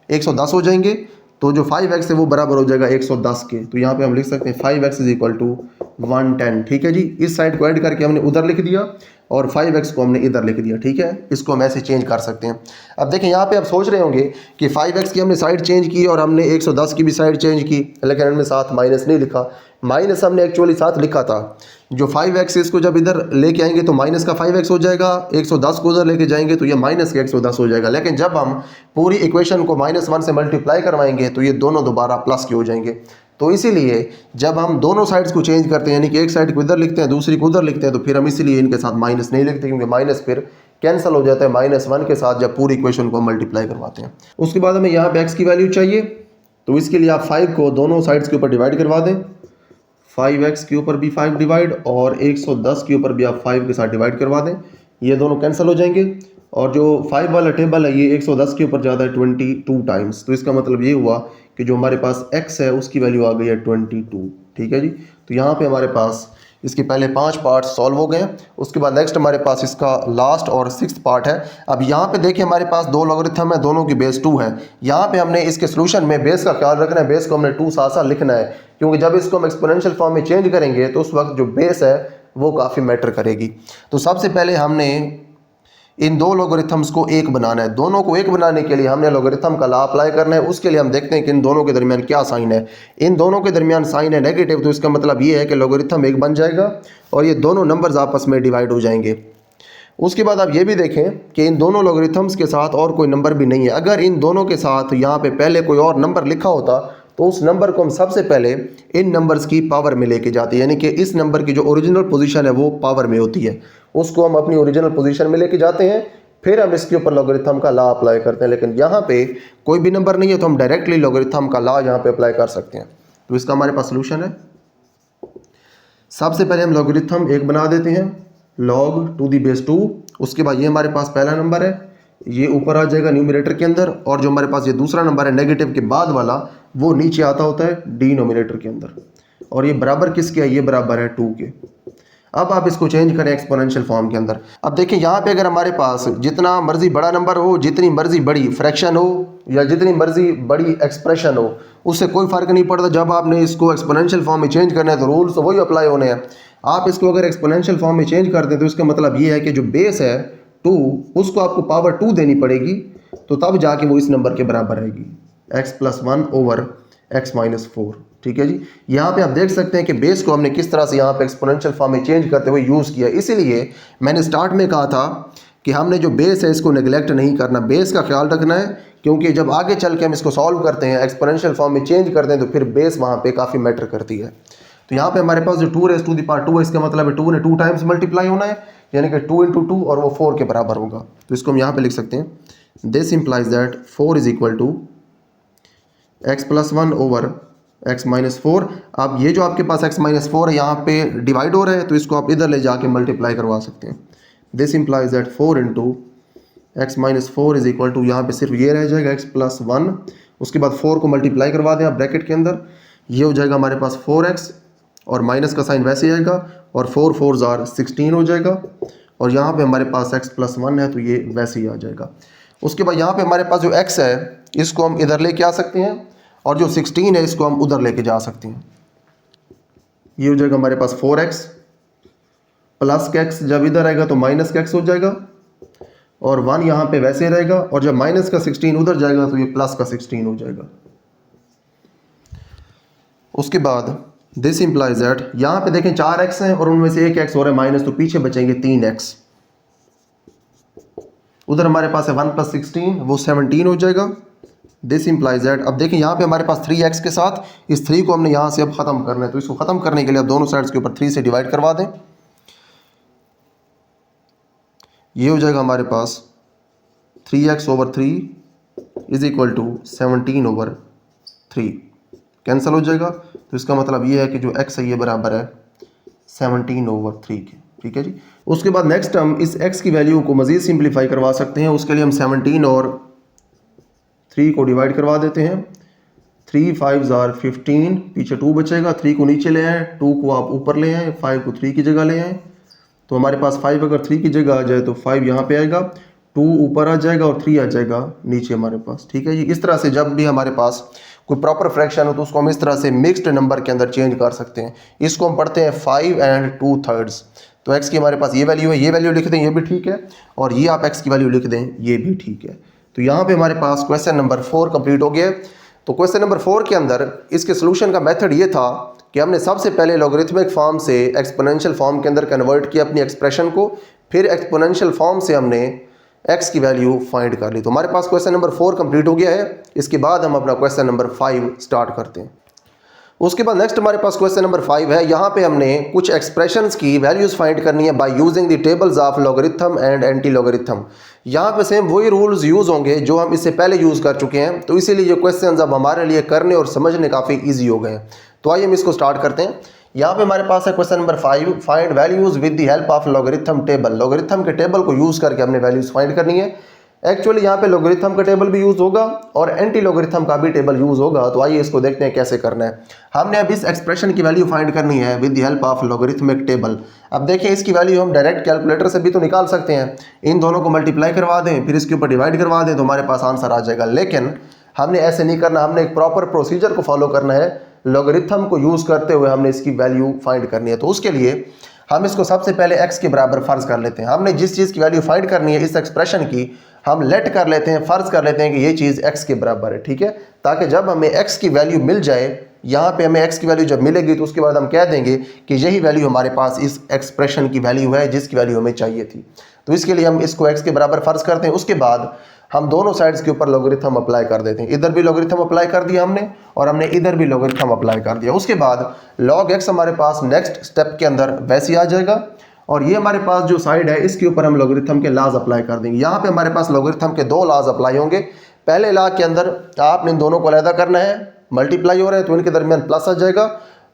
110 हो जाएंगे। तो जो 5x है वो बराबर हो जाएगा 110 के। तो यहाँ पे हम लिख सकते हैं 5x इज इक्वल टू 110। ठीक है जी, इस साइड को ऐड करके हमने उधर लिख दिया और 5x को हमने इधर लिख दिया। ठीक है, इसको हम ऐसे चेंज कर सकते हैं। अब देखें यहाँ पे आप सोच रहे होंगे कि 5x की हमने साइड चेंज की और हमने 110 की भी साइड चेंज की, लेकिन हमने साथ माइनस नहीं लिखा। माइनस हमने एक्चुअली साथ लिखा था। जो 5x इसको जब इधर लेके आएंगे तो माइनस का 5x हो जाएगा, 110 को उधर लेके जाएंगे तो ये माइनस का 110 हो जाएगा। लेकिन जब हम पूरी इक्वेशन को -1 से मल्टीप्लाई करवाएंगे तो ये दोनों दोबारा प्लस के हो जाएंगे। तो इसीलिए जब हम दोनों साइड्स को चेंज करते हैं, यानी कि एक साइड को इधर लिखते हैं दूसरी को उधर लिखते हैं, तो फिर हम इसीलिए इनके साथ माइनस नहीं लिखते, क्योंकि माइनस फिर कैंसिल हो जाता है -1 के साथ जब पूरी इक्वेशन को मल्टीप्लाई करवाते हैं। उसके बाद हमें यहाँ पे x की वैल्यू चाहिए, तो इसके लिए आप 5 को दोनों साइड्स के ऊपर डिवाइड करवा दें। 5x के ऊपर भी 5 डिवाइड और 110 के ऊपर भी आप 5 के साथ डिवाइड करवा दें। ये दोनों कैंसिल हो जाएंगे और जो 5 वाला टेबल है ये 110 के ऊपर ज़्यादा है 22 टाइम्स। तो इसका मतलब ये हुआ कि जो हमारे पास x है उसकी वैल्यू आ गई है 22। ठीक है जी। तो यहाँ पे हमारे पास इसके पहले 5 पार्ट सॉल्व हो गए। उसके बाद नेक्स्ट हमारे पास इसका लास्ट और 6th पार्ट है। अब यहाँ पे देखिए हमारे पास दो लॉगरिथम है, दोनों की बेस 2 है। यहाँ पे हमने इसके सोल्यूशन में बेस का ख्याल रखना है, बेस को हमने 2 साथ साथ लिखना है, क्योंकि जब इसको हम एक्सपोनेंशियल फॉर्म में चेंज करेंगे तो उस वक्त जो बेस है वो काफ़ी मैटर करेगी। तो सबसे पहले हमने इन दो लॉगरिथम्स को एक बनाना है। दोनों को एक बनाने के लिए हमने लॉगरिथम का लॉ अप्लाई करना है। उसके लिए हम देखते हैं कि इन दोनों के दरमियान क्या साइन है। इन दोनों के दरमियान साइन है नेगेटिव, तो इसका मतलब ये है कि लॉगरिथम एक बन जाएगा और ये दोनों नंबर्स आपस में डिवाइड हो जाएंगे। उसके बाद आप ये भी देखें कि इन दोनों लॉगरिथम्स के साथ और कोई नंबर भी नहीं है। अगर इन दोनों के साथ यहाँ पे पहले कोई और नंबर लिखा होता तो उस नंबर को हम सबसे पहले इन नंबर्स की पावर में लेके जाते हैं, यानी कि इस नंबर की जो ओरिजिनल पोजीशन है वो पावर में होती है, उसको हम अपनी ओरिजिनल पोजीशन में लेके जाते हैं, फिर हम इसके ऊपर लॉगरिथम का लॉ अप्लाई करते हैं। लेकिन यहाँ पे कोई भी नंबर नहीं है तो हम डायरेक्टली लॉगरिथम का लॉ यहाँ पे अप्लाई कर सकते हैं। तो इसका हमारे पास सोल्यूशन है। सबसे पहले हम लॉगरिथम एक बना देते हैं, log टू दी बेस 2। उसके बाद ये हमारे पास पहला नंबर है, ये ऊपर आ जाएगा न्यूमरेटर के अंदर, और जो हमारे पास ये दूसरा नंबर है नेगेटिव के बाद वाला वो नीचे आता होता है डिनोमिनेटर के अंदर। और ये बराबर किसके है, ये बराबर है 2 के। अब आप इसको चेंज करें एक्सपोनेंशियल फॉर्म के अंदर। अब देखिए यहाँ पे अगर हमारे पास जितना मर्जी बड़ा नंबर हो, जितनी मर्जी बड़ी फ्रैक्शन हो या जितनी मर्जी बड़ी एक्सप्रेशन हो, उससे कोई फर्क नहीं पड़ता। जब आपने इसको एक्सपोनेंशियल फॉर्म में चेंज करना है तो रूल्स वही अप्लाई होने हैं। आप इसको अगर एक्सपोनेंशियल फॉर्म में चेंज कर दें तो इसका मतलब ये है कि जो बेस है 2 उसको आपको पावर 2 देनी पड़ेगी, तो तब जाके वो इस नंबर के बराबर रहेगी, x+1 ओवर x-4। ठीक है जी। यहाँ पे आप देख सकते हैं कि बेस को हमने किस तरह से यहाँ पे एक्सपोनेंशियल फॉर्म में चेंज करते हुए यूज़ किया। इसीलिए मैंने स्टार्ट में कहा था कि हमने जो बेस है इसको नेग्लेक्ट नहीं करना, बेस का ख्याल रखना है, क्योंकि जब आगे चल के हम इसको सॉल्व करते हैं, एक्सपोनेंशियल फॉर्म में चेंज करते हैं, तो फिर बेस वहाँ पे काफ़ी मैटर करती है। तो यहाँ पे हमारे पास जो 2 है, इसका मतलब है 2 ने 2 टाइम्स मल्टीप्लाई होना है, यानी कि 2 × 2 और वो 4 के बराबर होगा। तो इसको हम यहाँ पे लिख सकते हैं, this implies that 4 = x+1 over x-4। अब ये जो आपके पास x-4 है यहाँ पे डिवाइड हो रहा है, तो इसको आप इधर ले जाके मल्टीप्लाई करवा सकते हैं। दिस इम्प्लाइज दैट 4 × x-4 यहाँ पे सिर्फ ये रह जाएगा x+1। उसके बाद 4 को मल्टीप्लाई करवा दें आप ब्रैकेट के अंदर, ये हो जाएगा हमारे पास 4x और माइनस का साइन वैसे आएगा और 4 4 16 हो जाएगा, और यहाँ पे हमारे पास x+1 है तो ये वैसे ही आ जाएगा। उसके बाद यहाँ पे हमारे पास जो x है इसको हम इधर लेके आ सकते हैं, और जो 16 है इसको हम उधर लेके जा सकते हैं। ये हो जाएगा हमारे पास 4x प्लस का x, जब इधर आएगा तो माइनस का x हो जाएगा, और 1 यहाँ पे वैसे रहेगा, और जब माइनस का 16 उधर जाएगा तो ये प्लस का 16 हो जाएगा। उसके बाद दिस इम्प्लाइज दैट यहाँ पे देखें 4x हैं और उनमें से एक x हो रहा है माइनस, तो पीछे बचेंगे 3x। उधर हमारे पास है 1 + 16 वो 17 हो जाएगा। दिस इम्प्लाइज दैट, अब देखें यहाँ पे हमारे पास 3x के साथ इस 3 को हमने यहाँ से अब ख़त्म करना है, तो इसको ख़त्म करने के लिए आप दोनों साइड्स के ऊपर 3 से डिवाइड करवा दें। ये हो जाएगा हमारे पास 3x/3 = 17/3, कैंसिल हो जाएगा। तो इसका मतलब ये है कि जो x है ये बराबर है 17/3 के। ठीक है जी। उसके बाद नेक्स्ट हम इस x की वैल्यू को मज़ीद सिंप्लीफाई करवा सकते हैं। उसके लिए हम 17 और 3 को डिवाइड करवा देते हैं। 3 5 15, पीछे 2 बचेगा, 3 को नीचे ले आएँ, 2 को आप ऊपर ले आएँ, 5 को 3 की जगह ले आएँ। तो हमारे पास 5 अगर 3 की जगह आ जाए तो 5 यहाँ पे आएगा, 2 ऊपर आ जाएगा और 3 आ जाएगा नीचे हमारे पास। ठीक है जी। इस तरह से जब भी हमारे पास कोई प्रॉपर फ्रैक्शन हो तो उसको हम इस तरह से मिक्स्ड नंबर के अंदर चेंज कर सकते हैं। इसको हम पढ़ते हैं 5 2/3। तो x की हमारे पास ये वैल्यू है, ये वैल्यू लिख दें, ये भी ठीक है, और ये आप x की वैल्यू लिख दें, ये भी ठीक है। तो यहाँ पे हमारे पास क्वेश्चन नंबर 4 कंप्लीट हो गया। तो क्वेश्चन नंबर 4 के अंदर इसके सोल्यूशन का मेथड ये था कि हमने सबसे पहले लॉगरिथमिक फॉर्म से एक्सपोनेंशियल फॉर्म के अंदर कन्वर्ट किया अपनी एक्सप्रेशन को, फिर एक्सपोनेंशियल फॉर्म से हमने x की वैल्यू फाइंड कर ली। तो हमारे पास क्वेश्चन नंबर 4 कंप्लीट हो गया है। इसके बाद हम अपना क्वेश्चन नंबर 5 स्टार्ट करते हैं। उसके बाद नेक्स्ट हमारे पास क्वेश्चन नंबर 5 है। यहाँ पे हमने कुछ एक्सप्रेशंस की वैल्यूज़ फाइंड करनी है by using the tables of logarithm and anti logarithm. यहाँ पे सेम वही रूल्स यूज़ होंगे जो हम इससे पहले यूज़ कर चुके हैं, तो इसीलिए ये क्वेश्चन अब हमारे लिए करने और समझने काफ़ी ईजी हो गए हैं। तो आइए हम इसको स्टार्ट करते हैं। यहाँ पे हमारे पास है question number 5, find values with the help of logarithm table. Logarithm के टेबल को यूज करके हमने वैल्यूज फाइंड करनी है। एक्चुअली यहाँ पे लॉगरिथम का टेबल भी यूज होगा और एंटी लॉगरिथम का भी टेबल यूज होगा। तो आइए इसको देखते हैं कैसे करना है। हमने अब इस एक्सप्रेशन की वैल्यू फाइंड करनी है with the help of logarithmic table. अब देखिए इसकी वैल्यू हम डायरेक्ट कैलकुलेटर से भी तो निकाल सकते हैं। इन दोनों को मल्टीप्लाई करवा दें, फिर इसके ऊपर डिवाइड करवा दें तो हमारे पास आंसर आ जाएगा। लेकिन हमने ऐसे नहीं करना, हमने एक प्रॉपर प्रोसीजर को फॉलो करना है। लॉगरिथम को यूज करते हुए हमने इसकी वैल्यू फाइंड करनी है। तो उसके लिए हम इसको सबसे पहले x के बराबर फर्ज कर लेते हैं। हमने जिस चीज़ की वैल्यू फाइंड करनी है इस एक्सप्रेशन की, हम लेट कर लेते हैं, फर्ज कर लेते हैं कि ये चीज़ x के बराबर है, ठीक है। ताकि जब हमें x की वैल्यू मिल जाए, यहाँ पे हमें x की वैल्यू जब मिलेगी तो उसके बाद हम कह देंगे कि यही वैल्यू हमारे पास इस एक्सप्रेशन की वैल्यू है जिसकी वैल्यू हमें चाहिए थी। तो इसके लिए हम इसको x के बराबर फर्ज करते हैं। उसके बाद हम दोनों साइड्स के ऊपर लॉगरिथम अप्लाई कर देते हैं। इधर भी लॉगरिथम अप्लाई कर दिया हमने और हमने इधर भी लॉगरिथम अप्लाई कर दिया। उसके बाद log x हमारे पास नेक्स्ट स्टेप के अंदर वैसे ही आ जाएगा और ये हमारे पास जो साइड है इसके ऊपर हम लॉगरिथम के लॉज अप्लाई कर देंगे। यहाँ पे हमारे पास लॉगरिथम के दो लॉज अप्लाई होंगे। पहले लॉ के अंदर आपने इन दोनों को अलग करना है, मल्टीप्लाई हो रहा है तो इनके दरमियान प्लस आ जाएगा,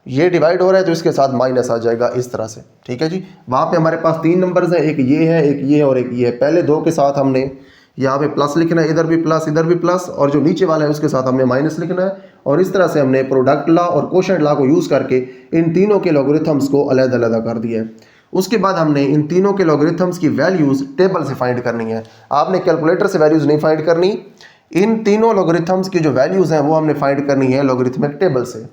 ये डिवाइड हो रहा है तो इसके साथ माइनस आ जाएगा, इस तरह से, ठीक है जी। वहाँ पे हमारे पास 3 नंबर्स हैं, एक ये है, एक ये है और एक ये है। पहले दो के साथ हमने यहाँ पे प्लस लिखना है, इधर भी प्लस, इधर भी प्लस, और जो नीचे वाला है उसके साथ हमने माइनस लिखना है। और इस तरह से हमने प्रोडक्ट लॉ और कोशेंट लॉ को यूज़ करके इन तीनों के लॉगरिथम्स को अलग-अलग कर दिया है। उसके बाद हमने इन तीनों के लॉगरिथम्स की वैल्यूज़ टेबल से फाइंड करनी है। आपने कैलकुलेटर से वैल्यूज़ नहीं फाइंड करनी। इन तीनों लॉगरिथम्स की जो वैल्यूज़ हैं वो हमने फाइंड करनी है लॉगरिथमिक टेबल से।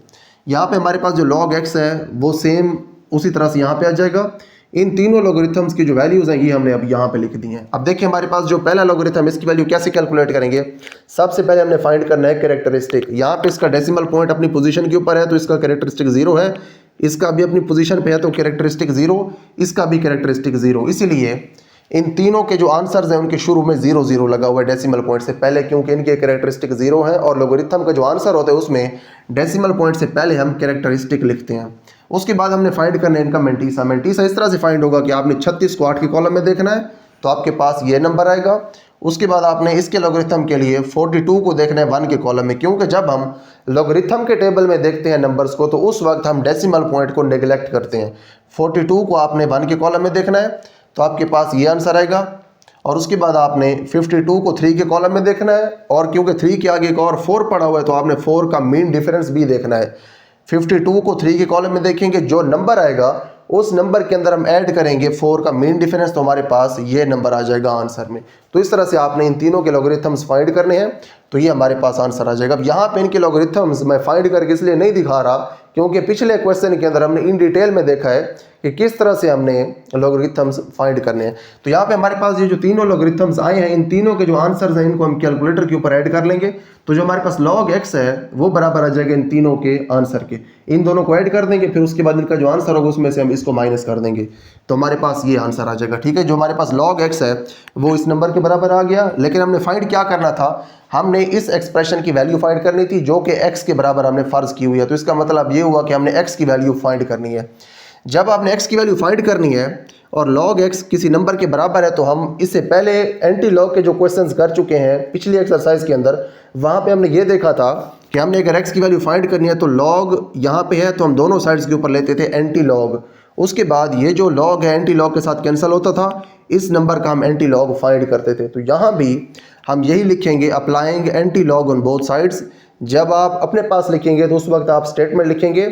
यहाँ पे हमारे पास जो log x है वो सेम उसी तरह से यहाँ पे आ जाएगा। इन तीनों लॉगरिथम्स की जो वैल्यूज़ हैं ये हमने अब यहाँ पे लिख दी हैं। अब देखिए हमारे पास जो पहला लॉगरिथम, इसकी वैल्यू कैसे कैलकुलेट करेंगे। सबसे पहले हमने फाइंड करना है कैरेक्टरिस्टिक। यहाँ पे इसका डेसिमल पॉइंट अपनी पोजीशन के ऊपर है तो इसका कैरेक्टरिस्टिक 0 है, इसका भी अपनी पोजीशन पे है तो कैरेक्टरिस्टिक 0, इसका भी कैरेक्टरिस्टिक 0। इसीलिए इन तीनों के जो आंसर्स हैं उनके शुरू में 0 0 लगा हुआ है डेसिमल पॉइंट से पहले, क्योंकि इनके कैरेक्टरिस्टिक 0 है और लॉगरिथम का जो आंसर होता है उसमें डेसिमल पॉइंट से पहले हम कैरेक्टरिस्टिक लिखते हैं। उसके बाद हमने फाइंड करना है इनका मेंटीसा। मेंटीसा इस तरह से फाइंड होगा कि आपने 36 को 8 के कॉलम में देखना है तो आपके पास ये नंबर आएगा। उसके बाद आपने इसके लॉगरिथम के लिए 42 को देखना है 1 के कॉलम में, क्योंकि जब हम लॉगरिथम के टेबल में देखते हैं नंबर्स को तो उस वक्त हम डेसिमल पॉइंट को नेग्लेक्ट करते हैं। 42 को आपने 1 के कॉलम में देखना है तो आपके पास ये आंसर आएगा। और उसके बाद आपने 52 को 3 के कॉलम में देखना है, और क्योंकि 3 के आगे एक और 4 पड़ा हुआ है तो आपने 4 का मीन डिफरेंस भी देखना है। 52 को 3 के कॉलम में देखेंगे, जो नंबर आएगा उस नंबर के अंदर हम ऐड करेंगे 4 का मीन डिफरेंस तो हमारे पास ये नंबर आ जाएगा आंसर में। तो इस तरह से आपने इन तीनों के लॉगरिथम्स फाइंड करने हैं तो ये हमारे पास आंसर आ जाएगा। अब यहाँ पे इनके लॉगरिथम्स मैं फाइंड करके इसलिए नहीं दिखा रहा क्योंकि पिछले क्वेश्चन के अंदर हमने इन डिटेल में देखा है कि किस तरह से हमने लॉगरिथम्स फाइंड करने हैं। तो यहाँ पे हमारे पास ये जो तीनों लॉगरिथम्स आए हैं इन तीनों के जो आंसर्स हैं इनको हम कैलकुलेटर के ऊपर ऐड कर लेंगे तो जो हमारे पास log x है वो बराबर आ जाएगा इन तीनों के आंसर के। इन दोनों को ऐड कर देंगे, फिर उसके बाद इनका जो आंसर होगा उसमें से हम इसको माइनस कर देंगे तो हमारे पास ये आंसर आ जाएगा, ठीक है। जो हमारे पास log x है वो इस नंबर के बराबर आ गया। लेकिन हमने फाइंड क्या करना था, हमने इस एक्सप्रेशन की वैल्यू फाइंड करनी थी जो कि x के बराबर हमने फर्ज की हुई है। तो इसका मतलब ये हुआ कि हमने x की वैल्यू फाइंड करनी है। जब आपने x की वैल्यू फाइंड करनी है और log x किसी नंबर के बराबर है तो हम इससे पहले एंटी लॉग के जो क्वेश्चंस कर चुके हैं पिछली एक्सरसाइज के अंदर, वहाँ पे हमने ये देखा था कि हमने अगर x की वैल्यू फाइंड करनी है तो log यहाँ पे है तो हम दोनों साइड्स के ऊपर लेते थे एंटी लॉग। उसके बाद ये जो log है एंटी लॉग के साथ कैंसिल होता था, इस नंबर का हम एंटी लॉग फाइंड करते थे। तो यहाँ भी हम यही लिखेंगे, applying anti log on both sides. जब आप अपने पास लिखेंगे तो उस वक्त आप स्टेटमेंट लिखेंगे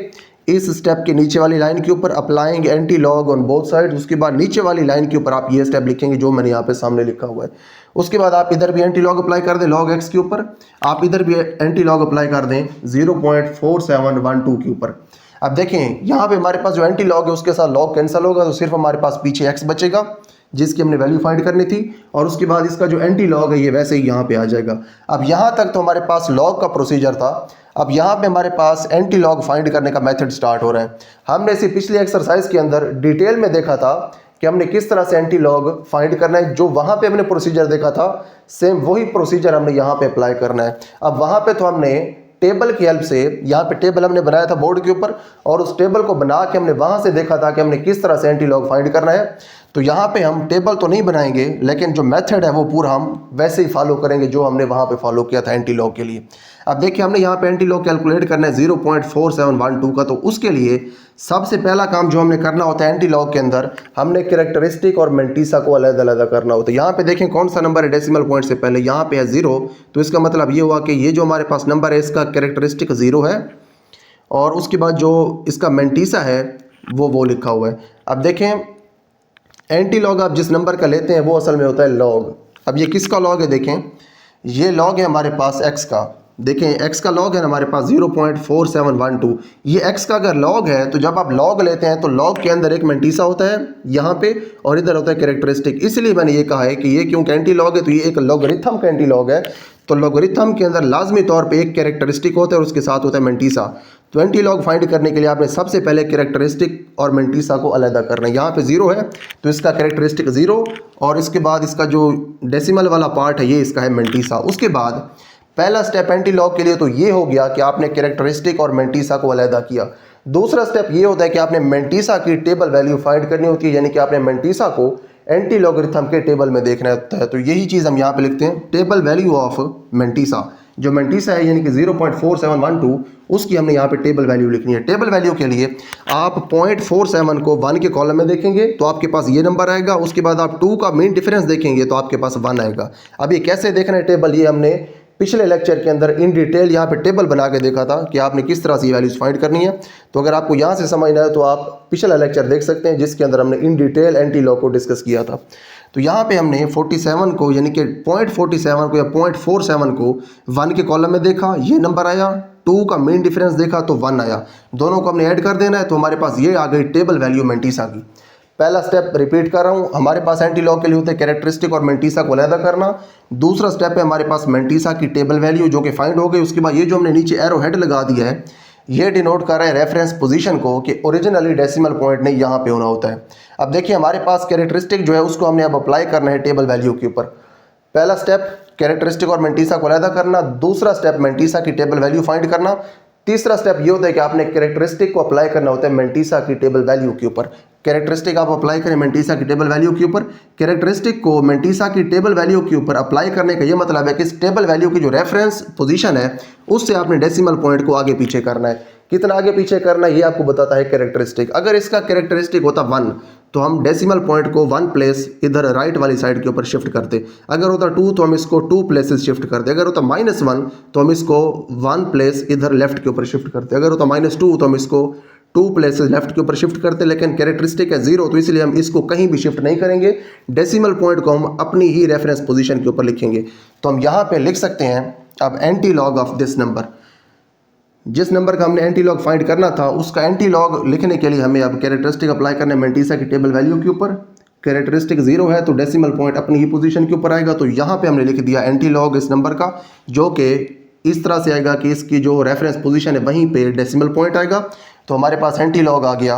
इस स्टेप के नीचे वाली लाइन के ऊपर applying anti log on both side. उसके बाद नीचे वाली लाइन के ऊपर आप ये स्टेप लिखेंगे जो मैंने यहाँ पे सामने लिखा हुआ है। उसके बाद आप इधर भी एंटी लॉग अप्लाई कर दें log x के ऊपर, आप इधर भी एंटी लॉग अप्लाई कर दें 0.4712 के ऊपर। अब देखें यहाँ पे हमारे पास जो एंटी लॉग है उसके साथ log कैंसिल होगा तो सिर्फ हमारे पास पीछे x बचेगा जिसकी हमने वैल्यू फाइंड करनी थी, और उसके बाद इसका जो एंटी लॉग है ये वैसे ही यहाँ पे आ जाएगा। अब यहाँ तक तो हमारे पास log का प्रोसीजर था। अब यहाँ पे हमारे पास एंटी लॉग फाइंड करने का मेथड स्टार्ट हो रहा है। हमने इसी पिछली एक्सरसाइज के अंदर डिटेल में देखा था कि हमने किस तरह से एंटी लॉग फाइंड करना है। जो वहाँ पे हमने प्रोसीजर देखा था सेम वही प्रोसीजर हमने यहाँ पे अप्लाई करना है। अब वहाँ पे तो हमने टेबल की हेल्प से, यहाँ पे टेबल हमने बनाया था बोर्ड के ऊपर और उस टेबल को बना के हमने वहाँ से देखा था कि हमने किस तरह से एंटी लॉग फाइंड करना है। तो यहाँ पे हम टेबल तो नहीं बनाएंगे, लेकिन जो मेथड है वो पूरा हम वैसे ही फॉलो करेंगे जो हमने वहाँ पे फॉलो किया था एंटी लॉग के लिए। अब देखिए हमने यहाँ पे एंटी लॉग कैलकुलेट करना है 0.4712 का, तो उसके लिए सबसे पहला काम जो हमने करना होता है एंटी लॉग के अंदर, हमने कैरेक्टरिस्टिक और मेंटीसा को अलग अलग करना होता है। यहाँ पे देखें कौन सा नंबर है डेसिमल पॉइंट से पहले, यहाँ पे है 0, तो इसका मतलब ये हुआ कि ये जो हमारे पास नंबर है इसका कैरेक्टरिस्टिक 0 है, और उसके बाद जो इसका मेंटीसा है वो लिखा हुआ है। अब देखें एंटी लॉग आप जिस नंबर का लेते हैं वो असल में होता है लॉग। अब ये किसका लॉग है, देखें ये लॉग है हमारे पास x का, देखें x का लॉग है हमारे पास 0.4712। ये x का अगर लॉग है तो जब आप लॉग लेते हैं तो लॉग के अंदर एक मेंटीसा होता है यहाँ पे और इधर होता है कैरेक्टरिस्टिक। इसलिए मैंने ये कहा है कि ये क्योंकि एंटी लॉग है तो ये एक लॉगरिथम का एंटी लॉग है, तो लॉगरिथम के अंदर लाजमी तौर पे एक कैरेक्टरिस्टिक होता है और उसके साथ होता है मेंटीसा। तो एंटी लॉग फाइंड करने के लिए आपने सबसे पहले कैरेक्टरिस्टिक और मेंटीसा को अलग करना है। यहाँ पे 0 है तो इसका कैरेक्टरिस्टिक 0, और इसके बाद इसका जो डेसिमल वाला पार्ट है ये इसका है मेंटीसा। उसके बाद पहला स्टेप एंटी लॉग के लिए तो ये हो गया कि आपने कैरेक्टरिस्टिक और मेंटीसा को अलग किया। दूसरा स्टेप ये होता है कि आपने मेंटीसा की टेबल वैल्यू फाइंड करनी होती है, यानी कि आपने मेंटीसा को एंटी लॉगरिथम के टेबल में देखना होता है। तो यही चीज़ हम यहाँ पे लिखते हैं, टेबल वैल्यू ऑफ मेंटीसा। जो मेंटीसा है यानी कि 0.4712 उसकी हमने यहाँ पे टेबल वैल्यू लिखनी है। टेबल वैल्यू के लिए आप 0.47 को 1 के कॉलम में देखेंगे तो आपके पास ये नंबर आएगा, उसके बाद आप 2 का मीन डिफरेंस देखेंगे तो आपके पास 1 आएगा। अब ये कैसे देखना है टेबल, ये हमने पिछले लेक्चर के अंदर इन डिटेल यहाँ पे टेबल बना के देखा था कि आपने किस तरह से ये वैल्यूज फाइंड करनी है। तो अगर आपको यहाँ से समझना है तो आप पिछला लेक्चर देख सकते हैं जिसके अंदर हमने इन डिटेल एंटी लॉग को डिस्कस किया था। तो यहाँ पे हमने 47 को यानी कि 0.47 को या 0.47 को 1 के कॉलम में देखा, ये नंबर आया, 2 का मेन डिफरेंस देखा तो 1 आया, दोनों को हमने ऐड कर देना है तो हमारे पास ये आ गई टेबल वैल्यू मेंटीसा की। पहला स्टेप रिपीट कर रहा हूँ, हमारे पास एंटी लॉग के लिए होते हैं कैरेक्टरिस्टिक और मेंटीसा को अलग करना। दूसरा स्टेप है हमारे पास मेंटीसा की टेबल वैल्यू जो कि फाइंड हो गई। उसके बाद ये जो हमने नीचे एरो हेड लगा दिया है ये डिनोट कर रहा है रेफरेंस पोजीशन को कि ओरिजिनली डेसिमल पॉइंट नहीं यहाँ पे होना होता है। अब देखिए हमारे पास कैरेक्टरिस्टिक जो है उसको हमने अब अप्लाई करना है टेबल वैल्यू के ऊपर। पहला स्टेप कैरेक्टरिस्टिक और मेंटीसा को अलग करना, दूसरा स्टेप मेंटीसा की टेबल वैल्यू फाइंड करना, तीसरा स्टेप ये होता है कि आपने कैरेक्टरिस्टिक को अप्लाई करना होता है मेंटीसा की टेबल वैल्यू के ऊपर। कैरेक्टरिस्टिक आप अप्लाई करें मेंटीसा की टेबल वैल्यू के ऊपर, कैरेक्टरिस्टिक को मेंटीसा की टेबल वैल्यू के ऊपर अप्लाई करने का ये मतलब है कि इस टेबल वैल्यू की जो रेफरेंस पोजीशन है उससे आपने डेसिमल पॉइंट को आगे पीछे करना है। कितना आगे पीछे करना है ये आपको बताता है कैरेक्टरिस्टिक। अगर इसका कैरेक्टरिस्टिक होता 1 तो हम डेसिमल पॉइंट को 1 प्लेस इधर राइट वाली साइड के ऊपर शिफ्ट करते, अगर होता 2 तो हम इसको 2 प्लेसेस शिफ्ट करते, अगर होता -1 तो हम इसको 1 प्लेस इधर लेफ्ट के ऊपर शिफ्ट करते, अगर होता -2 तो हम इसको 2 प्लेसेस लेफ्ट के ऊपर शिफ्ट करते। लेकिन कैरेक्टरिस्टिक है 0 तो इसलिए हम इसको कहीं भी शिफ्ट नहीं करेंगे, डेसिमल पॉइंट को हम अपनी ही रेफरेंस पोजीशन के ऊपर लिखेंगे। तो हम यहाँ पे लिख सकते हैं अब anti log of this number, जिस नंबर का हमने एंटी लॉग फाइंड करना था उसका एंटी लॉग लिखने के लिए हमें अब कैरेक्टरिस्टिक अप्लाई करना है मेंटीसा की टेबल वैल्यू के ऊपर। कैरेक्टरिस्टिक 0 है तो डेसिमल पॉइंट अपनी ही पोजीशन के ऊपर आएगा। तो यहाँ पे हमने लिख दिया एंटी लॉग इस नंबर का, जो कि इस तरह से आएगा कि इसकी जो रेफरेंस पोजीशन है वहीं पे डेसिमल पॉइंट आएगा। तो हमारे पास एंटी लॉग आ गया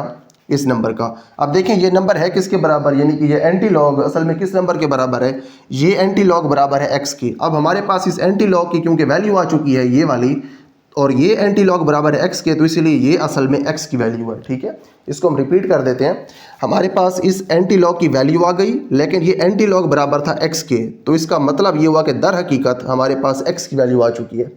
इस नंबर का। अब देखें ये नंबर है किसके बराबर, यानी कि ये एंटी लॉग असल में किस नंबर के बराबर है, ये एंटी लॉग बराबर है x की। अब हमारे पास इस एंटी लॉग की क्योंकि वैल्यू आ चुकी है ये वाली और ये एंटी लॉग बराबर है x के, तो इसीलिए ये असल में x की वैल्यू है। ठीक है, इसको हम रिपीट कर देते हैं। हमारे पास इस एंटी लॉग की वैल्यू आ गई लेकिन ये एंटी लॉग बराबर था x के, तो इसका मतलब ये हुआ कि दर हकीकत हमारे पास x की वैल्यू आ चुकी है।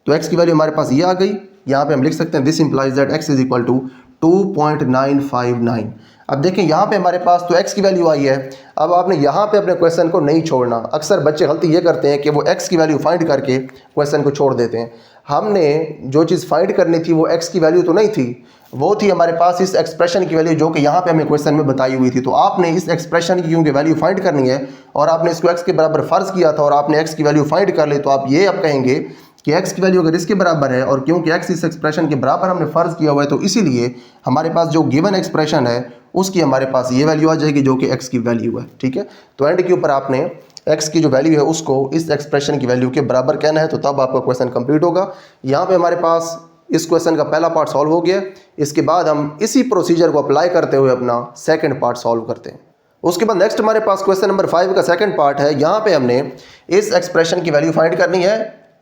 तो x की वैल्यू हमारे पास ये आ गई। यहाँ पे हम लिख सकते हैं this implies that x is equal to 2.959। अब देखें यहाँ पे हमारे पास तो x की वैल्यू आई है। अब आपने यहाँ पे अपने क्वेश्चन को नहीं छोड़ना। अक्सर बच्चे गलती ये करते हैं कि वो x की वैल्यू फाइंड करके क्वेश्चन को छोड़ देते हैं। हमने जो चीज़ फाइंड करनी थी वो x की वैल्यू तो नहीं थी, वो थी हमारे पास इस एक्सप्रेशन की वैल्यू जो कि यहाँ पे हमें क्वेश्चन में बताई हुई थी। तो आपने इस एक्सप्रेशन की क्योंकि वैल्यू फाइंड करनी है और आपने इसको x के बराबर फ़र्ज़ किया था और आपने x की वैल्यू फाइंड कर ली, तो आप ये अब कहेंगे कि x की वैल्यू अगर इसके बराबर है और क्योंकि x इस एक्सप्रेशन के बराबर हमने फ़र्ज़ किया हुआ है तो इसीलिए हमारे पास जो गिवन एक्सप्रेशन है उसकी हमारे पास ये वैल्यू आ जाएगी जो कि x की वैल्यू है। ठीक है, तो एंड के ऊपर आपने x की जो वैल्यू है उसको इस एक्सप्रेशन की वैल्यू के बराबर कहना है, तो तब आपका क्वेश्चन कंप्लीट होगा। यहाँ पे हमारे पास इस क्वेश्चन का पहला पार्ट सॉल्व हो गया। इसके बाद हम इसी प्रोसीजर को अप्लाई करते हुए अपना सेकंड पार्ट सॉल्व करते हैं। उसके बाद नेक्स्ट हमारे पास क्वेश्चन नंबर 5 का सेकंड पार्ट है। यहाँ पे हमने इस एक्सप्रेशन की वैल्यू फाइंड करनी है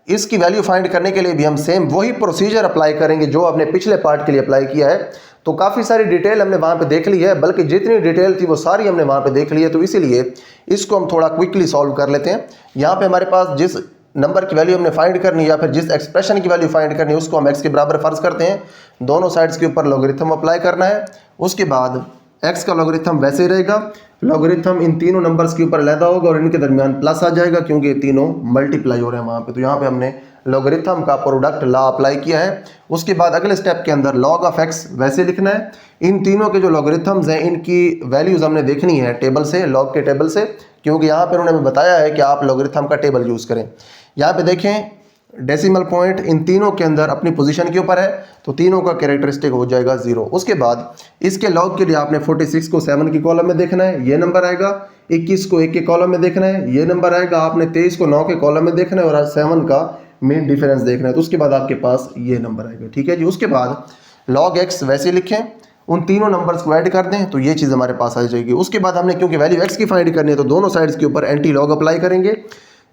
इसकी वैल्यू फाइंड करने के लिए भी हम सेम वही प्रोसीजर अप्लाई करेंगे जो हमने पिछले पार्ट के लिए अप्लाई किया है। तो काफ़ी सारी डिटेल हमने वहाँ पे देख ली है, बल्कि जितनी डिटेल थी वो सारी हमने वहाँ पे देख ली है। तो इसीलिए इसको हम थोड़ा क्विकली सॉल्व कर लेते हैं। यहाँ पे हमारे पास जिस नंबर की वैल्यू हमने फाइंड करनी है या फिर जिस एक्सप्रेशन की वैल्यू फाइंड करनी है उसको हम x के बराबर फर्ज करते हैं। दोनों साइड्स के ऊपर लॉगरिथम अप्लाई करना है। उसके बाद x का लॉगरिथम वैसे ही रहेगा, लॉगरिथम इन तीनों नंबर्स के ऊपर अलहदा होगा और इनके दरमियान प्लस आ जाएगा क्योंकि ये तीनों मल्टीप्लाई हो रहे हैं वहाँ पे। तो यहाँ पे हमने लॉगरिथम का प्रोडक्ट लॉ अप्लाई किया है। उसके बाद अगले स्टेप के अंदर लॉग ऑफ x वैसे लिखना है। इन तीनों के जो लॉगरिथम्स हैं इनकी वैल्यूज हमने देखनी है टेबल से, लॉग के टेबल से, क्योंकि यहाँ पर उन्होंने बताया है कि आप लॉगरिथम का टेबल यूज़ करें। यहाँ पे देखें डेसिमल पॉइंट इन तीनों के अंदर अपनी पोजीशन के ऊपर है, तो तीनों का कैरेक्टरिस्टिक हो जाएगा 0। उसके बाद इसके लॉग के लिए आपने 46 को 7 की कॉलम में देखना है, ये नंबर आएगा। 21 को 1 के कॉलम में देखना है, ये नंबर आएगा। आपने 23 को 9 के कॉलम में देखना है और 7 का मेन डिफरेंस देखना है। तो उसके बाद आपके पास ये नंबर आएगा, ठीक है जी। उसके बाद लॉग एक्स वैसे लिखें, उन तीनों नंबर्स को ऐड कर दें तो ये चीज़ हमारे पास आ जाएगी। उसके बाद हमने क्योंकि वैल्यू एक्स की फाइंड करनी है तो दोनों साइड्स के ऊपर एंटी लॉग अप्लाई करेंगे।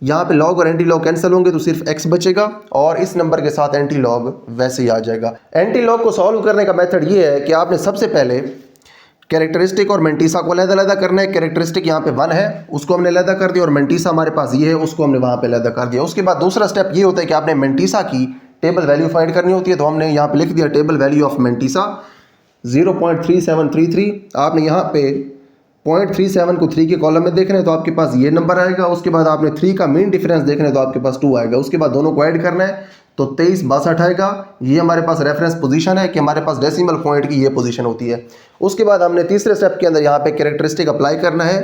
यहाँ पे लॉग और एंटी लॉग कैंसिल होंगे तो सिर्फ x बचेगा और इस नंबर के साथ एंटी लॉग वैसे ही आ जाएगा। एंटी लॉग को सॉल्व करने का मेथड ये है कि आपने सबसे पहले कैरेक्टरिस्टिक और मेंटीसा को अलग-अलग करना है। कैरेक्टरिस्टिक यहाँ पे 1 है, उसको हमने अलग कर दिया, और मेंटीसा हमारे पास ये है, उसको हमने वहाँ पे अलग कर दिया। उसके बाद दूसरा स्टेप ये होता है कि आपने मेंटीसा की टेबल वैल्यू फाइंड करनी होती है। तो हमने यहाँ पे लिख दिया टेबल वैल्यू ऑफ मेंटीसा 0.3733। आपने यहाँ पे 0.37 को 3 के कॉलम में देखना है तो आपके पास ये नंबर आएगा। उसके बाद आपने 3 का मेन डिफरेंस देखना है तो आपके पास 2 आएगा। उसके बाद दोनों को ऐड करना है तो 2362 आएगा। ये हमारे पास रेफरेंस पोजीशन है कि हमारे पास डेसिमल पॉइंट की ये पोजीशन होती है। उसके बाद हमने तीसरे स्टेप के अंदर यहाँ पे कैरेक्टरिस्टिक अप्लाई करना है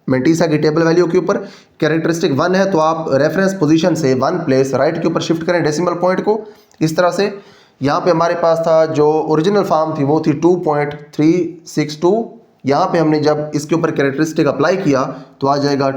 मेंटीसा की टेबल वैल्यू के ऊपर। कैरेक्टरिस्टिक 1 है तो आप रेफरेंस पोजीशन से 1 प्लेस राइट के ऊपर शिफ्ट करें डेसिमल पॉइंट को इस तरह से। यहाँ पे हमारे पास था जो ओरिजिनल फॉर्म थी वो थी 2.362। यहाँ पे हमने जब इसके ऊपर कैरेक्टरिस्टिक अप्लाई किया तो आ जाएगा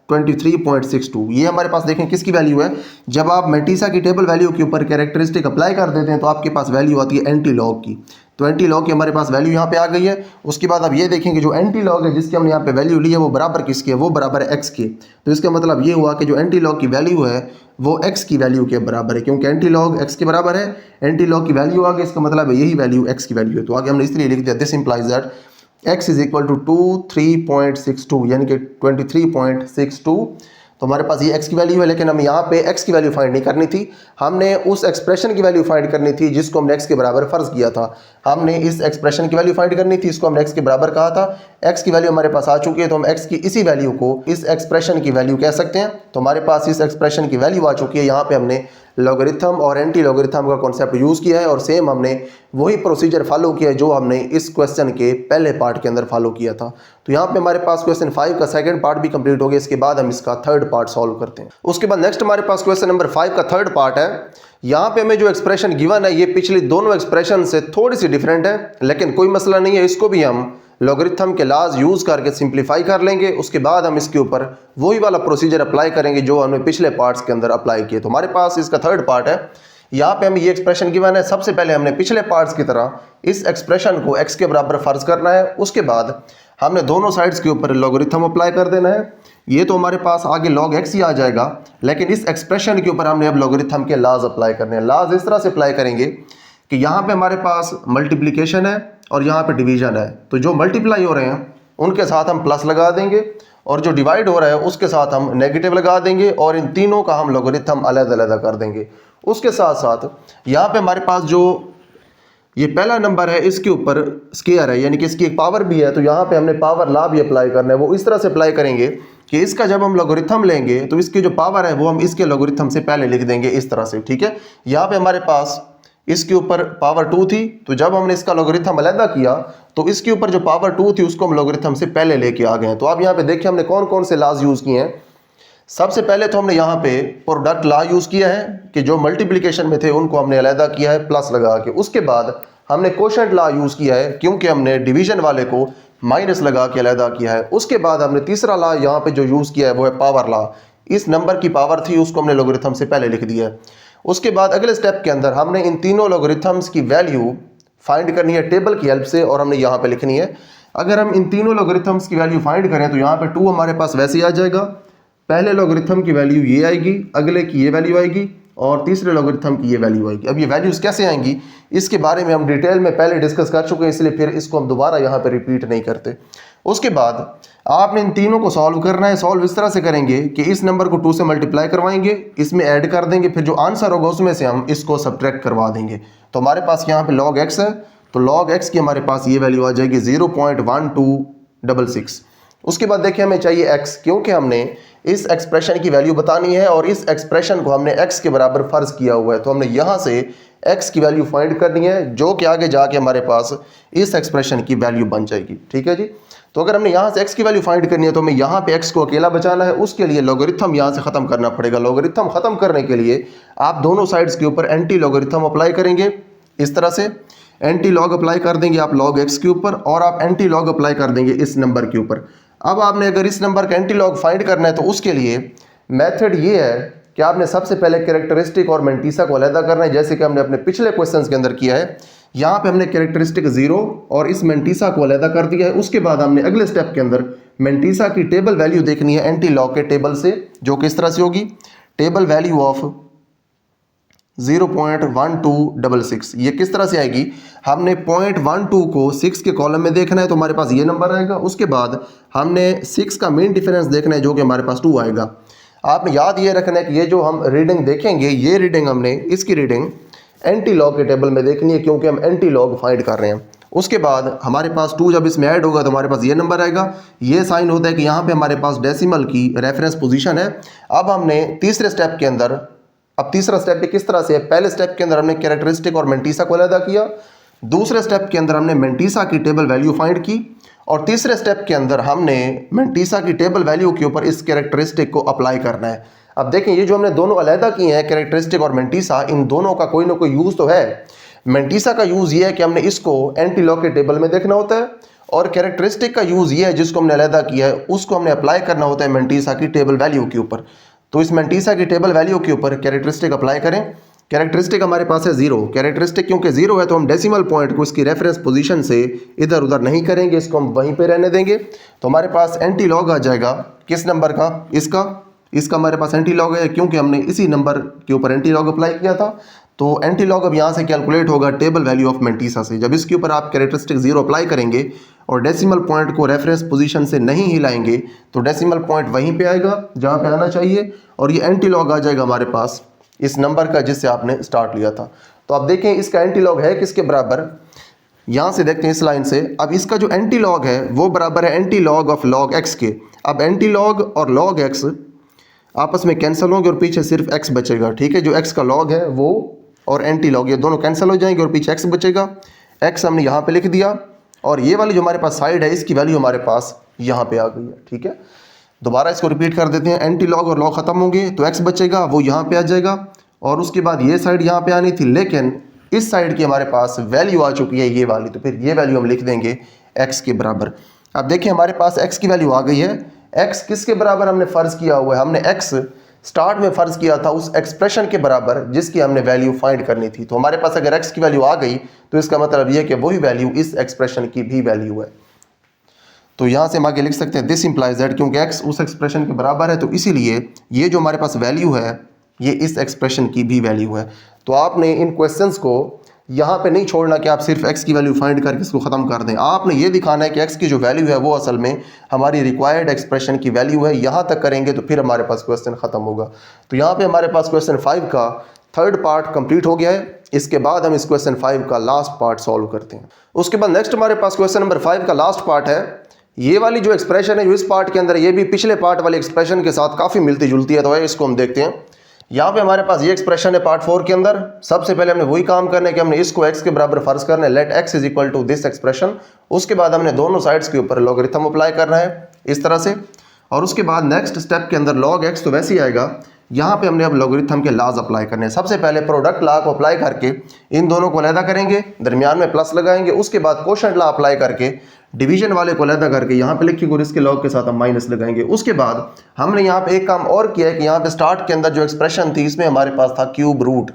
23.62। ये हमारे पास देखें किसकी वैल्यू है। जब आप मेंटीसा की टेबल वैल्यू के ऊपर कैरेक्टरिस्टिक अप्लाई कर देते हैं तो आपके पास वैल्यू आती है एंटी लॉग की। तो एंटी लॉग की हमारे पास वैल्यू यहाँ पे आ गई है। उसके बाद आप ये देखें कि जो एंटी लॉग है जिसकी हमने यहाँ पे वैल्यू ली है वो बराबर किसकी है, वो बराबर है एक्स के। तो इसका मतलब ये हुआ कि जो एंटी लॉग की वैल्यू है वो एक्स की वैल्यू के बराबर है, क्योंकि एंटी लॉग एक्स के बराबर है। एंटी लॉग की वैल्यू आ गई, इसका मतलब है यही वैल्यू एक्स की वैल्यू है। तो आगे हमने इसलिए लिख दिया this implies that x is equal to 23.62 यानी कि 23.62। तो हमारे पास ये x की वैल्यू है, लेकिन हम यहाँ पे x की वैल्यू फाइंड नहीं करनी थी, हमने उस एक्सप्रेशन की वैल्यू फाइंड करनी थी जिसको हमने x के बराबर फर्ज किया था। हमने इस एक्सप्रेशन की वैल्यू फाइंड करनी थी, इसको हमने x के बराबर कहा था। x की वैल्यू हमारे पास आ चुकी है तो हम x की इसी वैल्यू को इस एक्सप्रेशन की वैल्यू कह सकते हैं। तो हमारे पास इस एक्सप्रेशन की वैल्यू आ चुकी है। यहाँ पे हमने लॉगरिथम और एंटी लॉगरिथम का कॉन्सेप्ट यूज़ किया है और सेम हमने वही प्रोसीजर फॉलो किया है जो हमने इस क्वेश्चन के पहले पार्ट के अंदर फॉलो किया था। तो यहाँ पे हमारे पास क्वेश्चन 5 का सेकंड पार्ट भी कंप्लीट हो गया। इसके बाद हम इसका थर्ड पार्ट सॉल्व करते हैं। उसके बाद नेक्स्ट हमारे पास क्वेश्चन नंबर 5 का थर्ड पार्ट है। यहाँ पे हमें जो एक्सप्रेशन गिवन है ये पिछली दोनों एक्सप्रेशन से थोड़ी सी डिफरेंट है, लेकिन कोई मसला नहीं है, इसको भी हम लॉगरिथम के लाज यूज़ करके सिंप्लीफाई कर लेंगे। उसके बाद हम इसके ऊपर वही वाला प्रोसीजर अप्लाई करेंगे जो हमने पिछले पार्ट्स के अंदर अप्लाई किए। तो हमारे पास इसका थर्ड पार्ट है। यहाँ पे हमें ये एक्सप्रेशन गिवन है। सबसे पहले हमने पिछले पार्ट्स की तरह इस एक्सप्रेशन को x के बराबर फर्ज करना है। उसके बाद हमने दोनों साइड्स के ऊपर लॉगरिथम अप्लाई कर देना है। ये तो हमारे पास आगे log x ही आ जाएगा, लेकिन इस एक्सप्रेशन के ऊपर हमने अब लॉगरिथम के लाज अप्लाई करने हैं। लाज इस तरह से अप्लाई करेंगे कि यहाँ पे हमारे पास मल्टीप्लिकेशन है और यहाँ पे डिवीजन है, तो जो मल्टीप्लाई हो रहे हैं उनके साथ हम प्लस लगा देंगे और जो डिवाइड हो रहा है उसके साथ हम नेगेटिव लगा देंगे और इन तीनों का हम लॉगरिथम अलग-अलग कर देंगे। उसके साथ साथ यहाँ पे हमारे पास जो ये पहला नंबर है इसके ऊपर स्क्वायर है, यानी कि इसकी एक पावर भी है, तो यहाँ पे हमने पावर लॉ भी अप्लाई करना है। वो इस तरह से अप्लाई करेंगे कि इसका जब हम लॉगरिथम लेंगे तो इसकी जो पावर है वो हम इसके लॉगरिथम से पहले लिख देंगे इस तरह से, ठीक है। यहाँ पे हमारे पास इसके ऊपर पावर 2 थी, तो जब हमने इसका लॉगरिथम अलग किया तो इसके ऊपर जो पावर 2 थी उसको हम लॉगरिथम से पहले लेके आ गए हैं। तो आप यहाँ पे देखिए हमने कौन कौन से लॉज यूज़ किए हैं। सबसे पहले तो हमने यहाँ पे प्रोडक्ट लॉ यूज़ किया है कि जो मल्टीप्लिकेशन में थे उनको हमने अलग किया है प्लस लगा के। उसके बाद हमने कोशेंट लॉ यूज़ किया है क्योंकि हमने डिवीजन वाले को माइनस लगा के अलग किया है। उसके बाद हमने तीसरा लॉ यहाँ पे जो यूज़ किया है वो है पावर लॉ। इस नंबर की पावर थी उसको हमने लॉगरिथम से पहले लिख दिया है। उसके बाद अगले स्टेप के अंदर हमने इन तीनों लॉगरिथम्स की वैल्यू फाइंड करनी है टेबल की हेल्प से और हमने यहाँ पे लिखनी है। अगर हम इन तीनों लॉगरिथम्स की वैल्यू फाइंड करें तो यहाँ पे 2 हमारे पास वैसे ही आ जाएगा। पहले लॉगरिथम की वैल्यू ये आएगी, अगले की ये वैल्यू आएगी और तीसरे लॉगरिथम की ये वैल्यू आएगी। अब ये वैल्यूज़ कैसे आएंगी इसके बारे में हम डिटेल में पहले डिस्कस कर चुके हैं, इसलिए फिर इसको हम दोबारा यहाँ पर रिपीट नहीं करते। उसके बाद आपने इन तीनों को सॉल्व करना है। सॉल्व इस तरह से करेंगे कि इस नंबर को 2 से मल्टीप्लाई करवाएंगे, इसमें ऐड कर देंगे, फिर जो आंसर होगा उसमें से हम इसको सब्ट्रैक्ट करवा देंगे। तो हमारे पास यहाँ पे log x है, तो log x की हमारे पास ये वैल्यू आ जाएगी 0.1266। उसके बाद देखिए हमें चाहिए x, क्योंकि हमने इस एक्सप्रेशन की वैल्यू बतानी है और इस एक्सप्रेशन को हमने x के बराबर फर्ज किया हुआ है, तो हमने यहाँ से x की वैल्यू फाइंड करनी है, जो कि आगे जाके हमारे पास इस एक्सप्रेशन की वैल्यू बन जाएगी। ठीक है जी। तो अगर हमने यहाँ से x की वैल्यू फाइंड करनी है तो हमें यहाँ पे x को अकेला बचाना है, उसके लिए लॉगरिथम यहाँ से ख़त्म करना पड़ेगा। लॉगरिथम ख़त्म करने के लिए आप दोनों साइड्स के ऊपर एंटी लॉगरिथम अप्लाई करेंगे। इस तरह से एंटी लॉग अप्लाई कर देंगे आप log x के ऊपर, और आप एंटी लॉग अप्लाई कर देंगे इस नंबर के ऊपर। अब आपने अगर इस नंबर का एंटी लॉग फाइंड करना है तो उसके लिए मेथड ये है कि आपने सबसे पहले कैरेक्टरिस्टिक और मेंटीसा को अलग करना है, जैसे कि हमने अपने पिछले क्वेश्चंस के अंदर किया है। यहाँ पे हमने कैरेक्टरिस्टिक 0 और इस मेंटीसा को अलग कर दिया है। उसके बाद हमने अगले स्टेप के अंदर मेंटीसा की टेबल वैल्यू देखनी है एंटी लॉग के टेबल से, जो किस तरह से होगी, टेबल वैल्यू ऑफ 0.1266। ये किस तरह से आएगी, हमने 0.12 को 6 के कॉलम में देखना है, तो हमारे पास ये नंबर आएगा। उसके बाद हमने 6 का मेन डिफरेंस देखना है, जो कि हमारे पास 2 आएगा। आपने याद ये रखना है कि ये जो हम रीडिंग देखेंगे, ये रीडिंग हमने इसकी रीडिंग एंटी लॉग के टेबल में देखनी है, क्योंकि हम एंटी लॉग फाइंड कर रहे हैं। उसके बाद हमारे पास 2 जब इसमें ऐड होगा तो हमारे पास ये नंबर आएगा। ये साइन होता है कि यहाँ पे हमारे पास डेसिमल की रेफरेंस पोजीशन है। अब हमने तीसरे स्टेप के अंदर, अब तीसरा स्टेप भी किस तरह से है, पहले स्टेप के अंदर हमने कैरेक्टरिस्टिक और मेंटीसा को अलग किया, दूसरे स्टेप के अंदर हमने मेंटीसा की टेबल वैल्यू फाइंड की, और तीसरे स्टेप के अंदर हमने मेंटीसा की टेबल वैल्यू के ऊपर इस कैरेक्टरिस्टिक को अप्लाई करना है। अब देखें ये जो हमने दोनों अलहदा किए हैं कैरेक्टरिस्टिक और मेंटीसा, इन दोनों का कोई ना कोई यूज़ तो है। मेंटीसा का यूज़ ये है कि हमने इसको एंटी लॉग के टेबल में देखना होता है, और कैरेक्टरिस्टिक का यूज़ ये है जिसको हमने अलहदा किया है उसको हमने अप्लाई करना होता है मेंटीसा की टेबल वैल्यू के ऊपर। तो इस मेंटीसा की टेबल वैल्यू के ऊपर कैरेक्टरिस्टिक अप्लाई करें। कैरेक्टरिस्टिक हमारे पास है 0। कैरेक्टरिस्टिक क्योंकि 0 है तो हम डेसिमल पॉइंट को इसकी रेफरेंस पोजीशन से इधर उधर नहीं करेंगे, इसको हम वहीं पे रहने देंगे। तो हमारे पास एंटी लॉग आ जाएगा किस नंबर का, इसका हमारे पास एंटी लॉग है, क्योंकि हमने इसी नंबर के ऊपर एंटी लॉग अप्लाई किया था। तो एंटी लॉग अब यहाँ से कैलकुलेट होगा टेबल वैल्यू ऑफ मेंटीसा से। जब इसके ऊपर आप कैरेक्टरिस्टिक 0 अप्लाई करेंगे और डेसिमल पॉइंट को रेफरेंस पोजीशन से नहीं हिलाएंगे तो डेसिमल पॉइंट वहीं पे आएगा जहाँ पे आना चाहिए, और ये एंटी लॉग आ जाएगा हमारे पास इस नंबर का जिससे आपने स्टार्ट लिया था। तो आप देखें इसका एंटी लॉग है किसके बराबर, यहाँ से देखते हैं इस लाइन से। अब इसका जो एंटी लॉग है वो बराबर है anti log of log x के। अब एंटी लॉग और log x आपस में कैंसिल होंगे और पीछे सिर्फ x बचेगा। ठीक है, जो x का log है वो और एंटी लॉग ये दोनों कैंसिल हो जाएंगे और पीछे x बचेगा। x हमने यहाँ पे लिख दिया, और ये वाली जो हमारे पास साइड है इसकी वैल्यू हमारे पास यहाँ पे आ गई है। ठीक है, दोबारा इसको रिपीट कर देते हैं। एंटी लॉग और log ख़त्म होंगे तो x बचेगा, वो यहाँ पे आ जाएगा, और उसके बाद ये साइड यहाँ पे आनी थी, लेकिन इस साइड की हमारे पास वैल्यू आ चुकी है ये वाली, तो फिर ये वैल्यू हम लिख देंगे x के बराबर। अब देखिए हमारे पास x की वैल्यू आ गई है। x किसके बराबर हमने फ़र्ज़ किया हुआ है, हमने x स्टार्ट में फ़र्ज़ किया था उस एक्सप्रेशन के बराबर जिसकी हमने वैल्यू फाइंड करनी थी। तो हमारे पास अगर x की वैल्यू आ गई तो इसका मतलब ये कि वही वैल्यू इस एक्सप्रेशन की भी वैल्यू है। तो यहाँ से हम आगे लिख सकते हैं दिस इंप्लाइज दैट, क्योंकि x उस एक्सप्रेशन के बराबर है तो इसीलिए ये जो हमारे पास वैल्यू है ये इस एक्सप्रेशन की भी वैल्यू है। तो आपने इन क्वेश्चंस को यहाँ पे नहीं छोड़ना कि आप सिर्फ x की वैल्यू फाइंड करके इसको ख़त्म कर दें। आपने ये दिखाना है कि x की जो वैल्यू है वो असल में हमारी रिक्वायर्ड एक्सप्रेशन की वैल्यू है। यहाँ तक करेंगे तो फिर हमारे पास क्वेश्चन ख़त्म होगा। तो यहाँ पे हमारे पास क्वेश्चन 5 का थर्ड पार्ट कंप्लीट हो गया है। इसके बाद हम इस क्वेश्चन 5 का लास्ट पार्ट सॉल्व करते हैं। उसके बाद नेक्स्ट हमारे पास क्वेश्चन नंबर 5 का लास्ट पार्ट है। ये वाली जो एक्सप्रेशन है जो इस पार्ट के अंदर, ये भी पिछले पार्ट वाले एक्सप्रेशन के साथ काफ़ी मिलती जुलती है, तो इसको हम देखते हैं। यहाँ पे हमारे पास ये एक्सप्रेशन है पार्ट 4 के अंदर। सबसे पहले हमने वही काम करना है कि हमने इसको x के बराबर फर्ज करना है, let x is equal to this expression. उसके बाद हमने दोनों साइड्स के ऊपर लॉगरिथम अप्लाई करना है इस तरह से, और उसके बाद नेक्स्ट स्टेप के अंदर log x तो वैसे ही आएगा। यहाँ पे हमने अब लॉगरिथम के लाज अप्लाई करने हैं। सबसे पहले प्रोडक्ट लॉ को अप्लाई करके इन दोनों को अलहदा करेंगे, दरमियान में प्लस लगाएंगे। उसके बाद कोशेंट लॉ अप्लाई करके डिवीजन वाले को अलहदा करके यहाँ पे लिखेंगे और इसके लॉग के साथ हम माइनस लगाएंगे। उसके बाद हमने यहाँ पे एक काम और किया है कि यहाँ पे स्टार्ट के अंदर जो एक्सप्रेशन थी इसमें हमारे पास था क्यूब रूट,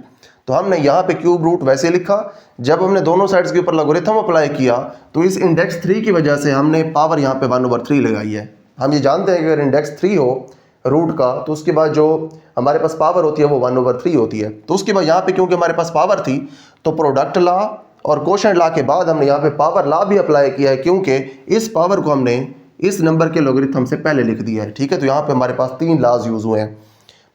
तो हमने यहाँ पे क्यूब रूट वैसे लिखा। जब हमने दोनों साइड्स के ऊपर लॉगरिथम अप्लाई किया तो इस इंडेक्स 3 की वजह से हमने पावर यहाँ पे 1/3 लगाई है। हम ये जानते हैं कि अगर इंडेक्स 3 हो रूट का, तो उसके बाद जो हमारे पास पावर होती है वो 1/3 होती है। तो उसके बाद यहाँ पे क्योंकि हमारे पास पावर थी तो प्रोडक्ट लॉ और कोशेंट लॉ के बाद हमने यहाँ पे पावर लॉ भी अप्लाई किया है, क्योंकि इस पावर को हमने इस नंबर के लॉगरिथम से पहले लिख दिया है। ठीक है, तो यहाँ पे हमारे पास 3 लॉज यूज हुए हैं,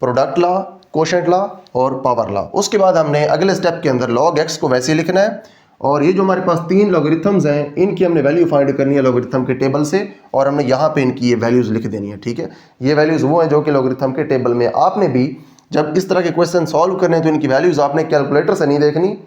प्रोडक्ट लॉ, कोशेंट लॉ और पावर लॉ। उसके बाद हमने अगले स्टेप के अंदर log x को वैसे लिखना है, और ये जो हमारे पास 3 लॉगरिथम्स हैं इनकी हमने वैल्यू फाइंड करनी है लॉगरिथम के टेबल से, और हमने यहाँ पे इनकी ये वैल्यूज लिख देनी है। ठीक है, ये वैल्यूज वो हैं जो कि लॉगरिथम के टेबल में। आपने भी जब इस तरह के क्वेश्चन सॉल्व करने हैं तो इनकी वैल्यूज आपने कैलकुलेटर से नहीं देखनी,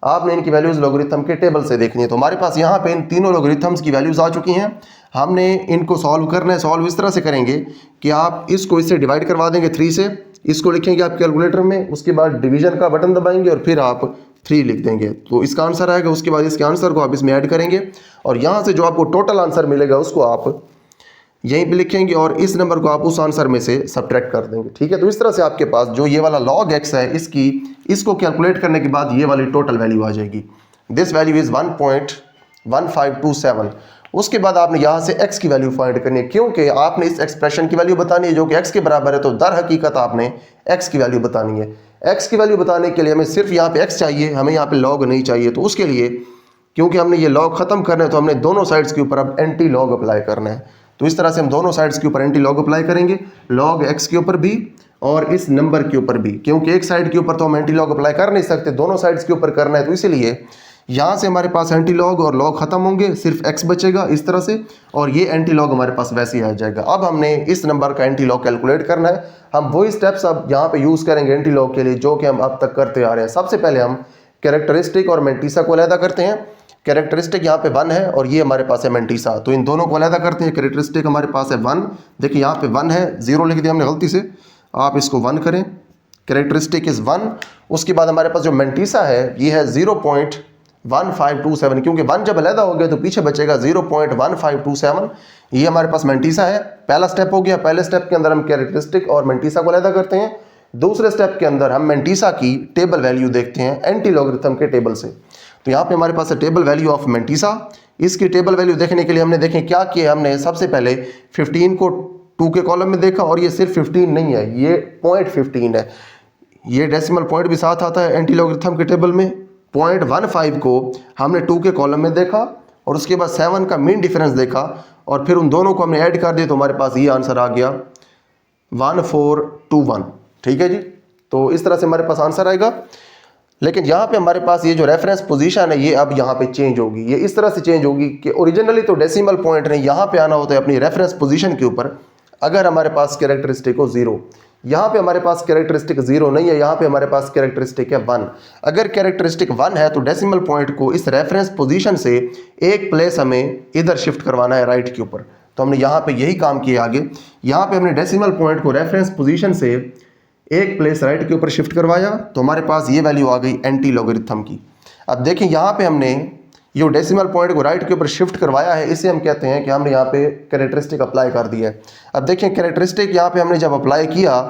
आपने इनकी वैल्यूज लॉगरिथम के टेबल से देखनी है। तो हमारे पास यहाँ पे इन तीनों लॉगरिथम्स की वैल्यूज आ चुकी हैं, हमने इनको सॉल्व करना है। सॉल्व इस तरह से करेंगे कि आप इसको इससे डिवाइड करवा देंगे 3 से, इसको लिखेंगे आप कैलकुलेटर में, उसके बाद डिवीजन का बटन दबाएंगे और फिर आप 3 लिख देंगे, तो इसका आंसर आएगा। उसके बाद इसके आंसर को आप इसमें ऐड करेंगे और यहाँ से जो आपको टोटल आंसर मिलेगा उसको आप यहीं पे लिखेंगे और इस नंबर को आप उस आंसर में से सब्ट्रैक्ट कर देंगे। ठीक है, तो इस तरह से आपके पास जो ये वाला log x है इसको कैलकुलेट करने के बाद ये वाली टोटल वैल्यू आ जाएगी। This value is 1.1527। उसके बाद आपने यहाँ से x की वैल्यू फाइंड करनी है, क्योंकि आपने इस एक्सप्रेशन की वैल्यू बतानी है जो कि x के बराबर है, तो दर हकीकत आपने x की वैल्यू बतानी है। x की वैल्यू बताने के लिए हमें सिर्फ यहाँ पे x चाहिए, हमें यहाँ पे log नहीं चाहिए। तो उसके लिए क्योंकि हमने ये log खत्म करना है तो हमने दोनों साइड्स के ऊपर अब एंटी log अप्लाई करना है। तो इस तरह से हम दोनों साइड्स के ऊपर एंटी log अप्लाई करेंगे, log x के ऊपर भी और इस नंबर के ऊपर भी, क्योंकि एक साइड के ऊपर तो हम एंटी log अप्लाई कर नहीं सकते, दोनों साइड्स के ऊपर करना है। तो इसीलिए यहाँ से हमारे पास एंटी log और log खत्म होंगे, सिर्फ x बचेगा इस तरह से, और ये एंटी log हमारे पास वैसे ही आ जाएगा। अब हमने इस नंबर का एंटी log कैलकुलेट करना है। हम वही स्टेप्स अब यहाँ पे यूज़ करेंगे एंटी log के लिए जो कि हम अब तक करते आ रहे हैं। सबसे पहले हम कैरेक्टरिस्टिक और मैंटीसा को अलहदा करते हैं। कैरेक्टरिस्टिक यहाँ पे 1 है और ये हमारे पास है मैंटीसा, तो इन दोनों को अलहदा करते हैं। कैरेक्टरिस्टिक हमारे पास है 1, देखिए यहाँ पे 1 है, 0 लिख दिया हमने गलती से, आप इसको 1 करें। Characteristic is 1। उसके बाद हमारे पास जो मैंटीसा है ये है 0.1527, क्योंकि 1 जब अलहदा हो गया तो पीछे बचेगा 0.1527। ये हमारे पास मैंटीसा है। पहला स्टेप हो गया। पहले स्टेप के अंदर हम कैरेक्टरिस्टिक और मैंटीसा को अलहदा करते हैं। दूसरे स्टेप के अंदर हम मैंटीसा की टेबल वैल्यू देखते हैं एंटी लॉगरिथम के टेबल से। तो यहाँ पे हमारे पास है टेबल वैल्यू ऑफ मैंटीसा। इसकी टेबल वैल्यू देखने के लिए हमने देखें क्या किया, हमने सबसे पहले 15 को 2 के कॉलम में देखा, और ये सिर्फ 15 नहीं है, ये 0.15 है, ये डेसिमल पॉइंट भी साथ आता है एंटी लॉगरिथम के टेबल में। 0.15 को हमने 2 के कॉलम में देखा और उसके बाद 7 का मीन डिफरेंस देखा और फिर उन दोनों को हमने ऐड कर दिया, तो हमारे पास ये आंसर आ गया 1421। ठीक है जी, तो इस तरह से हमारे पास आंसर आएगा। लेकिन यहाँ पे हमारे पास ये जो रेफरेंस पोजीशन है ये अब यहाँ पे चेंज होगी। ये इस तरह से चेंज होगी कि ओरिजिनली तो डेसिमल पॉइंट ने यहाँ पे आना होता है अपनी रेफरेंस पोजीशन के ऊपर अगर हमारे पास कैरेक्टरिस्टिक हो 0। यहाँ पे हमारे पास कैरेक्टरिस्टिक 0 नहीं है, यहाँ पे हमारे पास कैरेक्टरिस्टिक है 1। अगर कैरेक्टरिस्टिक 1 है तो डेसिमल पॉइंट को इस रेफरेंस पोजीशन से एक प्लेस हमें इधर शिफ्ट करवाना है राइट के ऊपर। तो हमने यहाँ पे यही काम किया आगे। यहाँ पे हमने डेसिमल पॉइंट को रेफरेंस पोजीशन से एक प्लेस राइट के ऊपर शिफ्ट करवाया, तो हमारे पास ये वैल्यू आ गई एंटी लॉगरिथम की। अब देखें यहाँ पे हमने ये डेसिमल पॉइंट को राइट के ऊपर शिफ्ट करवाया है, इसे हम कहते हैं कि हमने यहाँ पे कैरेक्टरिस्टिक अप्लाई कर दिया है। अब देखें कैरेक्टरिस्टिक यहाँ पे हमने जब अप्लाई किया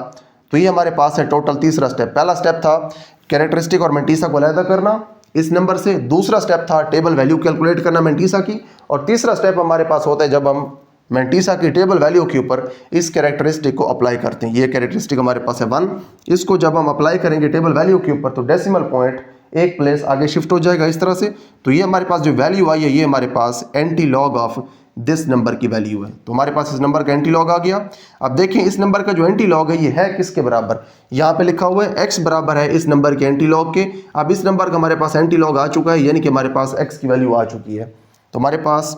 तो ये हमारे पास है टोटल 3रा स्टेप। पहला स्टेप था कैरेक्टरिस्टिक और मैंटीसा को अलहदा करना इस नंबर से, दूसरा स्टेप था टेबल वैल्यू कैलकुलेट करना मैंटीसा की, और तीसरा स्टेप हमारे पास होता है जब हम मैंटीसा की टेबल वैल्यू के ऊपर इस कैरेक्टरिस्टिक को अप्लाई करते हैं। ये कैरेक्टरिस्टिक हमारे पास है 1, इसको जब हम अप्लाई करेंगे टेबल वैल्यू के ऊपर तो डेसिमल पॉइंट एक प्लेस आगे शिफ्ट हो जाएगा इस तरह से। तो ये हमारे पास जो वैल्यू आई है ये हमारे पास anti log of this number की वैल्यू है। तो हमारे पास इस नंबर का एंटी लॉग आ गया। अब देखें इस नंबर का जो एंटी लॉग है ये है किसके बराबर, यहाँ पे लिखा हुआ है x बराबर है इस नंबर के एंटी लॉग के। अब इस नंबर का हमारे पास एंटी लॉग आ चुका है, यानी कि हमारे पास x की वैल्यू आ चुकी है। तो हमारे पास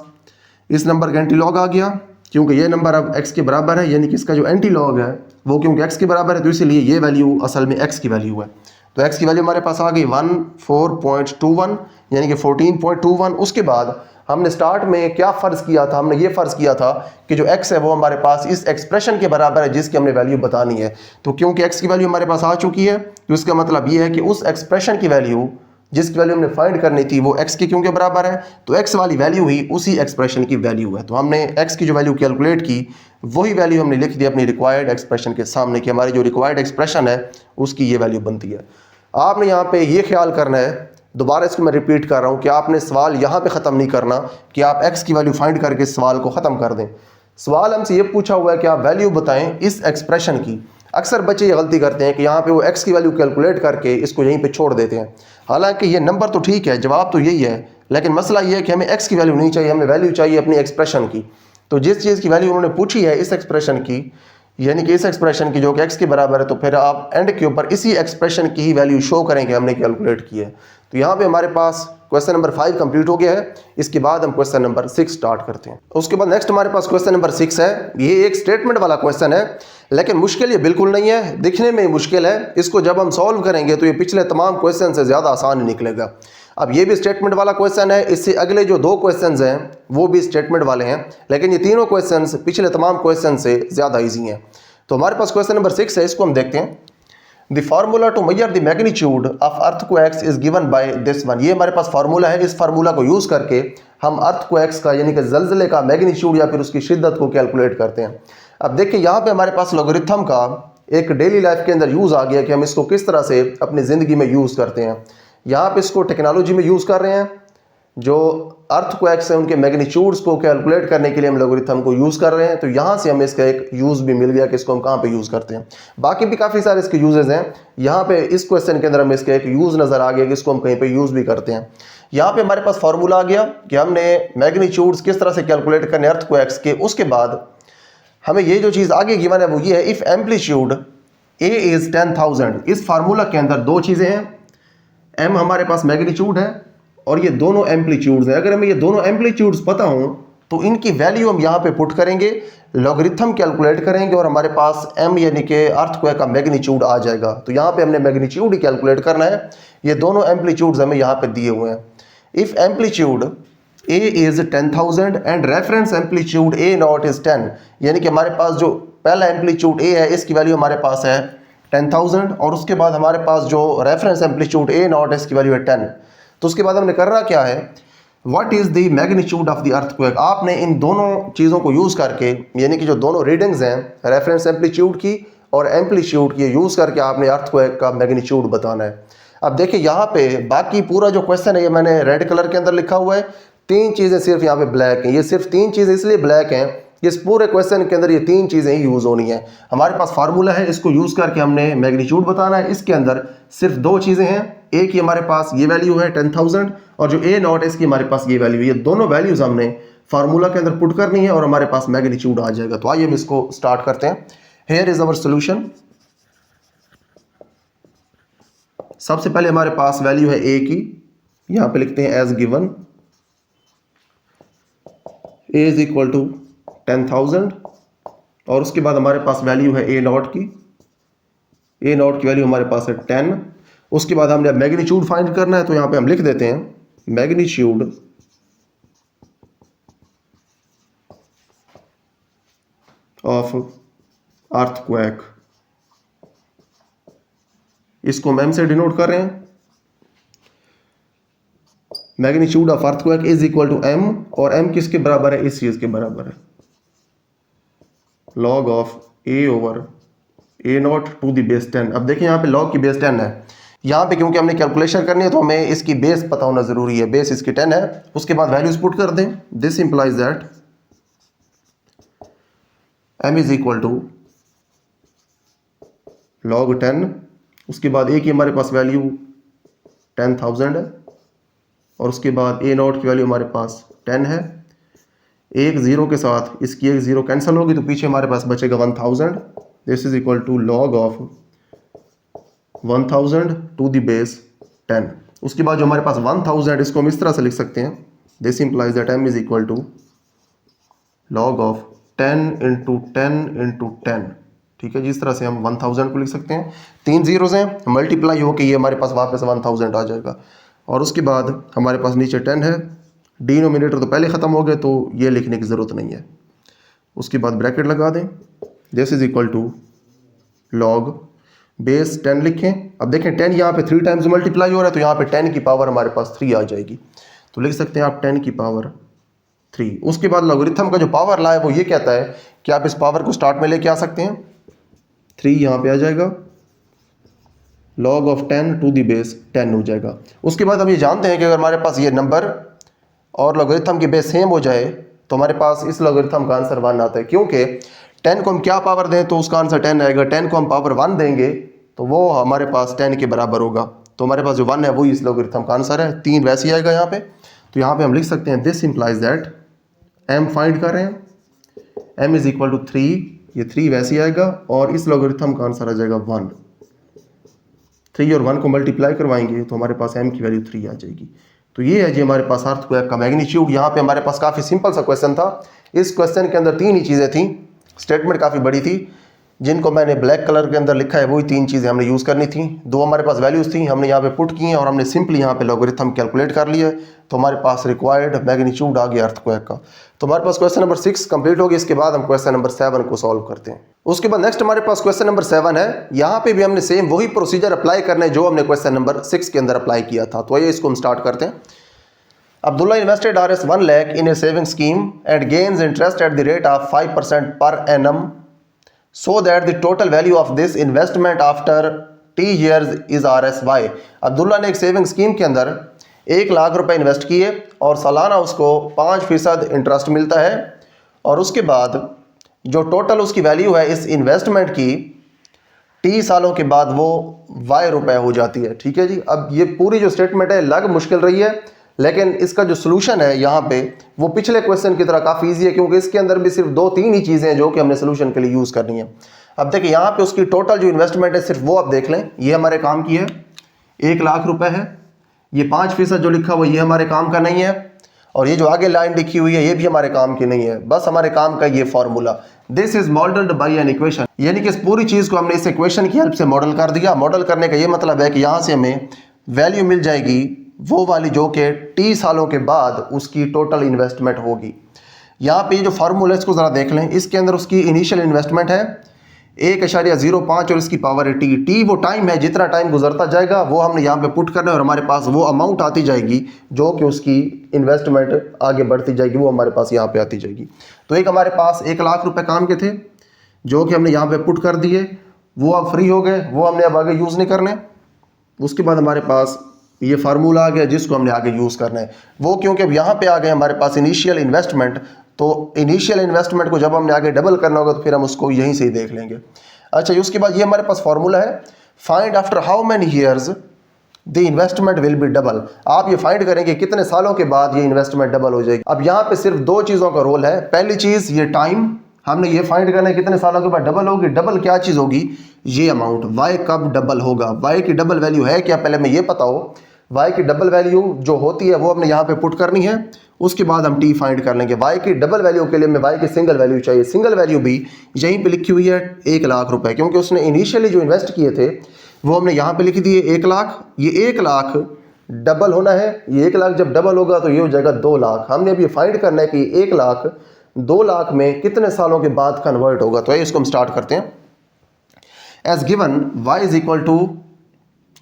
इस नंबर का एंटी लॉग आ गया, क्योंकि ये नंबर अब x के बराबर है, यानी कि इसका जो एंटी लॉग है वो क्योंकि x के बराबर है तो इसीलिए ये वैल्यू असल में x की वैल्यू है। तो x की वैल्यू हमारे पास आ गई 14.21, यानी कि 14.21। उसके बाद हमने स्टार्ट में क्या फ़र्ज़ किया था, हमने ये फ़र्ज़ किया था कि जो x है वो हमारे पास इस एक्सप्रेशन के बराबर है जिसकी हमने वैल्यू बतानी है। तो क्योंकि x की वैल्यू हमारे पास आ चुकी है तो इसका मतलब ये है कि उस एक्सप्रेशन की वैल्यू जिसकी वैल्यू हमने फाइंड करनी थी वो x के क्योंकि बराबर है, तो x वाली वैल्यू ही उसी एक्सप्रेशन की वैल्यू है। तो हमने x की जो वैल्यू कैलकुलेट की वही वैल्यू हमने लिख दी अपनी रिक्वायर्ड एक्सप्रेशन के सामने कि हमारी जो रिक्वायर्ड एक्सप्रेशन है उसकी ये वैल्यू बनती है। आपने यहाँ पे ये ख्याल करना है, दोबारा इसको मैं रिपीट कर रहा हूँ कि आपने सवाल यहाँ पे ख़त्म नहीं करना कि आप x की वैल्यू फाइंड करके सवाल को ख़त्म कर दें। सवाल हमसे ये पूछा हुआ है कि आप वैल्यू बताएं इस एक्सप्रेशन की। अक्सर बच्चे ये गलती करते हैं कि यहाँ पे वो x की वैल्यू कैलकुलेट करके इसको यहीं पे छोड़ देते हैं। हालांकि ये नंबर तो ठीक है, जवाब तो यही है, लेकिन मसला ये है कि हमें x की वैल्यू नहीं चाहिए, हमें वैल्यू चाहिए अपनी एक्सप्रेशन की। तो जिस चीज़ की वैल्यू उन्होंने पूछी है इस एक्सप्रेशन की, यानी कि इस एक्सप्रेशन की जो कि x के बराबर है, तो फिर आप एंड के ऊपर इसी एक्सप्रेशन की ही वैल्यू शो करेंगे हमने कैलकुलेट की है। तो यहाँ पे हमारे पास क्वेश्चन नंबर 5 कंप्लीट हो गया है। इसके बाद हम क्वेश्चन नंबर 6 स्टार्ट करते हैं। उसके बाद नेक्स्ट हमारे पास क्वेश्चन नंबर 6 है। ये एक स्टेटमेंट वाला क्वेश्चन है, लेकिन मुश्किल ये बिल्कुल नहीं है, दिखने में मुश्किल है। इसको जब हम सॉल्व करेंगे तो ये पिछले तमाम क्वेश्चन से ज़्यादा आसान निकलेगा। अब ये भी स्टेटमेंट वाला क्वेश्चन है, इससे अगले जो 2 क्वेश्चन हैं वो भी स्टेटमेंट वाले हैं, लेकिन ये तीनों क्वेश्चन पिछले तमाम क्वेश्चन से ज़्यादा ईजी हैं। तो हमारे पास क्वेश्चन नंबर 6 है, इसको हम देखते हैं। The formula to measure the magnitude of earthquakes is given by this one. ये हमारे पास फार्मूला है, इस फार्मूला को यूज़ करके हम अर्थक्वेक्स का यानी कि जल्जले का मैग्नीट्यूड या फिर उसकी शिद्दत को कैलकुलेट करते हैं। अब देखिए यहाँ पे हमारे पास लॉगरिथम का एक डेली लाइफ के अंदर यूज़ आ गया कि हम इसको किस तरह से अपनी ज़िंदगी में यूज़ करते हैं। यहाँ पे इसको टेक्नोलॉजी में यूज़ कर रहे हैं, जो अर्थक्वेक्स है उनके मैग्नीट्यूड्स को कैलकुलेट करने के लिए हम लॉगरिथम को यूज़ कर रहे हैं। तो यहाँ से हमें इसका एक यूज़ भी मिल गया कि इसको हम कहाँ पे यूज़ करते हैं। बाकी भी काफ़ी सारे इसके यूजेस हैं। यहाँ पे इस क्वेश्चन के अंदर हमें इसका एक यूज़ नज़र आ गया कि इसको हम कहीं पे यूज़ भी करते हैं। यहाँ पे हमारे पास फार्मूला आ गया कि हमने मैग्नीट्यूड्स किस तरह से कैलकुलेट करने अर्थक्वेक्स के। उसके बाद हमें ये जो चीज़ आगे गिवन है वो ये है, इफ़ एम्पलीट्यूड ए इज़ 10,000। इस फार्मूला के अंदर 2 चीज़ें हैं, एम हमारे पास मैग्नीट्यूड है और ये दोनों एम्पलीट्यूड्स हैं। अगर हमें ये दोनों एम्पलीट्यूड्स पता हों तो इनकी वैल्यू हम यहाँ पे पुट करेंगे, लॉगरिथम कैलकुलेट करेंगे और हमारे पास एम यानी कि अर्थक्वेक का मैग्नीट्यूड आ जाएगा। तो यहाँ पे हमने मैग्नीट्यूड ही कैलकुलेट करना है। ये दोनों एम्पलीट्यूड्स हमें यहाँ पे दिए हुए हैं। If amplitude A is 10,000 and reference amplitude A not is 10, यानी कि हमारे पास जो पहला एम्पलीट्यूड ए है इसकी वैल्यू हमारे पास है 10,000 और उसके बाद हमारे पास जो रेफरेंस एम्पलीट्यूड ए नॉट इसकी वैल्यू है 10। तो उसके बाद हमने करना क्या है, what is the magnitude of the earthquake. आपने इन दोनों चीज़ों को यूज़ करके, यानी कि जो दोनों रीडिंग्स हैं रेफरेंस एम्पलीट्यूड की और एम्पलीट्यूड की, यूज़ करके आपने अर्थक्वेक का मैग्नीट्यूड बताना है। अब देखिए यहाँ पे बाकी पूरा जो क्वेश्चन है ये मैंने रेड कलर के अंदर लिखा हुआ है, 3 चीज़ें सिर्फ यहाँ पे ब्लैक हैं। ये सिर्फ 3 चीज़ें इसलिए ब्लैक हैं, इस पूरे क्वेश्चन के अंदर ये 3 चीज़ें ही यूज़ होनी है। हमारे पास फार्मूला है, इसको यूज़ करके हमने मैग्नीट्यूड बताना है। इसके अंदर सिर्फ 2 चीज़ें हैं, एक ही हमारे पास ये वैल्यू है 10,000 और जो ए नॉट है इसकी हमारे पास ये वैल्यू है। ये दोनों वैल्यूज़ हमने फार्मूला के अंदर पुट करनी है और हमारे पास मैग्नीट्यूड आ जाएगा। तो आइए हम इसको स्टार्ट करते हैं। Here is our solution. सबसे पहले हमारे पास वैल्यू है ए की, यहाँ पे लिखते हैं as given a is equal to 10,000 और उसके बाद हमारे पास वैल्यू है ए नॉट की। ए नॉट की वैल्यू हमारे पास है 10। उसके बाद हमने मैग्नीट्यूड फाइंड करना है, तो यहाँ पे हम लिख देते हैं मैग्नीट्यूड ऑफ अर्थक्वेक। इसको हम एम से डिनोट कर रहे हैं। Magnitude of earthquake is equal to m, और एम किसके बराबर है, इस चीज के बराबर है, log of a over a naught to the base 10। अब देखिए यहाँ पे लॉग की बेस 10 है, यहाँ पे क्योंकि हमने कैलकुलेशन करनी है तो हमें इसकी बेस पता होना जरूरी है। बेस इसकी 10 है। उसके बाद वैल्यूज पुट कर दें। This implies that m is equal to log 10। उसके बाद ए की हमारे पास वैल्यू 10,000 है और उसके बाद ए नॉट की वैल्यू हमारे पास 10 है। एक जीरो के साथ इसकी एक जीरो कैंसिल होगी तो पीछे हमारे पास बचेगा 1,000। This is equal to log of 1,000 to the base 10। उसके बाद जो हमारे पास 1,000, इसको हम इस तरह से लिख सकते हैं, this implies that m is equal to log of 10 into 10 into 10। ठीक है जी, इस तरह से हम 1,000 को लिख सकते हैं। 3 जीरोज हैं, मल्टीप्लाई होकर ये हमारे पास वापस 1,000 आ जाएगा। और उसके बाद हमारे पास नीचे 10 है, डिनोमिनेटर तो पहले ख़त्म हो गए तो ये लिखने की ज़रूरत नहीं है। उसके बाद ब्रैकेट लगा दें, this is equal to log base 10 लिखें। अब देखें 10 यहाँ पे 3 टाइम्स मल्टीप्लाई हो रहा है तो यहाँ पे 10 की पावर हमारे पास 3 आ जाएगी। तो लिख सकते हैं आप 10 की पावर 3। उसके बाद लॉगरिथम का जो पावर ला है वो ये कहता है कि आप इस पावर को स्टार्ट में लेके आ सकते हैं, 3 यहाँ पे आ जाएगा, log of 10 to the base 10 हो जाएगा। उसके बाद हम ये जानते हैं कि अगर हमारे पास ये नंबर और लॉगरिथम की बेस सेम हो जाए तो हमारे पास इस लॉगरिथम का आंसर 1 आता है, क्योंकि 10 को हम क्या पावर दें तो उसका आंसर 10 आएगा, 10 को हम पावर 1 देंगे तो वो हमारे पास 10 के बराबर होगा। तो हमारे पास जो 1 है वही इस लॉगरिथम का आंसर है। 3 वैसे ही आएगा यहाँ पे, तो यहाँ पे हम लिख सकते हैं this implies that m find कर रहे हैं, m इज इक्वल टू 3, ये 3 वैसे ही आएगा और इस लॉगरिथम का आंसर आ जाएगा 1। 3 और 1 को मल्टीप्लाई करवाएंगे तो हमारे पास m की वैल्यू 3 आ जाएगी। तो ये है जी हमारे पास अर्थक्वेक का मैग्नीट्यूड। यहाँ पे हमारे पास काफ़ी सिंपल सा क्वेश्चन था। इस क्वेश्चन के अंदर 3 ही चीज़ें थी, स्टेटमेंट काफ़ी बड़ी थी, जिनको मैंने ब्लैक कलर के अंदर लिखा है वही 3 चीज़ें हमने यूज़ करनी थी। 2 हमारे पास वैल्यूज़ थी, हमने यहाँ पे पुट की हैं और हमने सिंपली यहाँ पे लॉगरिथम कैलकुलेट कर लिया, तो हमारे पास रिक्वायर्ड मैग्नीट्यूड आ गया अर्थक्वेक का। तो हमारे पास क्वेश्चन नंबर 6 कंप्लीट हो गया। इसके बाद हम क्वेश्चन नंबर 7 को सॉल्व करते हैं। उसके बाद नेक्स्ट हमारे पास क्वेश्चन नंबर 7 है। यहाँ पे भी हमने सेम वही प्रोसीजर अप्लाई करना है जो हमने क्वेश्चन नंबर 6 के अंदर अप्लाई किया था। तो आइए इसको हम स्टार्ट करते हैं। Abdullah invested Rs 1 lakh in a saving scheme and gains interest at the rate of 5% per annum, so that the total value of this investment after T years is Rs Y. Abdullah ने एक saving scheme के अंदर 1 लाख रुपए invest किए और सालाना उसको 5% interest मिलता है, और उसके बाद जो टोटल उसकी वैल्यू है इस इन्वेस्टमेंट की T सालों के बाद वो Y रुपए हो जाती है। ठीक है जी। अब ये पूरी जो स्टेटमेंट है लग मुश्किल रही है, लेकिन इसका जो सोल्यूशन है यहाँ पे वो पिछले क्वेश्चन की तरह काफ़ी इजी है, क्योंकि इसके अंदर भी सिर्फ 2-3 ही चीज़ें हैं जो कि हमने सोल्यूशन के लिए यूज़ करनी है। अब देखिए यहाँ पे उसकी टोटल जो इन्वेस्टमेंट है सिर्फ वो आप देख लें, ये हमारे काम की है, 1 लाख रुपए है। ये 5% जो लिखा हुआ ये हमारे काम का नहीं है, और ये जो आगे लाइन लिखी हुई है ये भी हमारे काम की नहीं है। बस हमारे काम का ये formula, this is modelled by an equation, यानी कि इस पूरी चीज़ को हमने इस इक्वेशन की हेल्प से मॉडल कर दिया। मॉडल करने का ये मतलब है कि यहाँ से हमें वैल्यू मिल जाएगी वो वाली जो कि T सालों के बाद उसकी टोटल इन्वेस्टमेंट होगी। यहाँ पे जो फार्मूला है इसको ज़रा देख लें। इसके अंदर उसकी इनिशियल इन्वेस्टमेंट है 1.05 और इसकी पावर है T वो टाइम है, जितना टाइम गुजरता जाएगा वो हमने यहाँ पे पुट करना है और हमारे पास वो अमाउंट आती जाएगी जो कि उसकी इन्वेस्टमेंट आगे बढ़ती जाएगी, वो हमारे पास यहाँ पे आती जाएगी। तो एक हमारे पास 1 लाख रुपए काम के थे जो कि हमने यहाँ पे पुट कर दिए, वो अब फ्री हो गए, वो हमने अब आगे यूज़ नहीं करने। उसके बाद हमारे पास ये फार्मूला आ गया जिसको हमने आगे यूज़ करना है, वो क्योंकि अब यहाँ पे आ गए हमारे पास इनिशियल इन्वेस्टमेंट, तो इनिशियल इन्वेस्टमेंट को जब हमने आगे डबल करना होगा तो फिर हम उसको यहीं से ही देख लेंगे। अच्छा, उसके बाद ये हमारे पास फार्मूला है, find after how many years the investment will be double. आप ये फाइंड करेंगे कितने सालों के बाद ये इन्वेस्टमेंट डबल हो जाएगी। अब यहाँ पे सिर्फ 2 चीज़ों का रोल है। पहली चीज़ ये टाइम, हमने ये फाइंड करना है कितने सालों के बाद डबल होगी। डबल क्या चीज़ होगी, ये अमाउंट, Y कब डबल होगा, Y की डबल वैल्यू है क्या, पहले हमें ये पता हो। Y की डबल वैल्यू जो होती है वो हमने यहाँ पे पुट करनी है, उसके बाद हम T फाइंड कर लेंगे। Y की डबल वैल्यू के लिए हमें Y की सिंगल वैल्यू चाहिए। सिंगल वैल्यू भी यहीं पे लिखी हुई है 1 लाख रुपए, क्योंकि उसने इनिशियली जो इन्वेस्ट किए थे वो हमने यहाँ पे लिख दिए 1 लाख। ये 1 लाख डबल होना है, ये 1 लाख जब डबल होगा तो ये हो जाएगा 2 लाख। हमने अभी फाइंड करना है कि 1 लाख 2 लाख में कितने सालों के बाद कन्वर्ट होगा। तो इसको हम स्टार्ट करते हैं। As given Y is equal to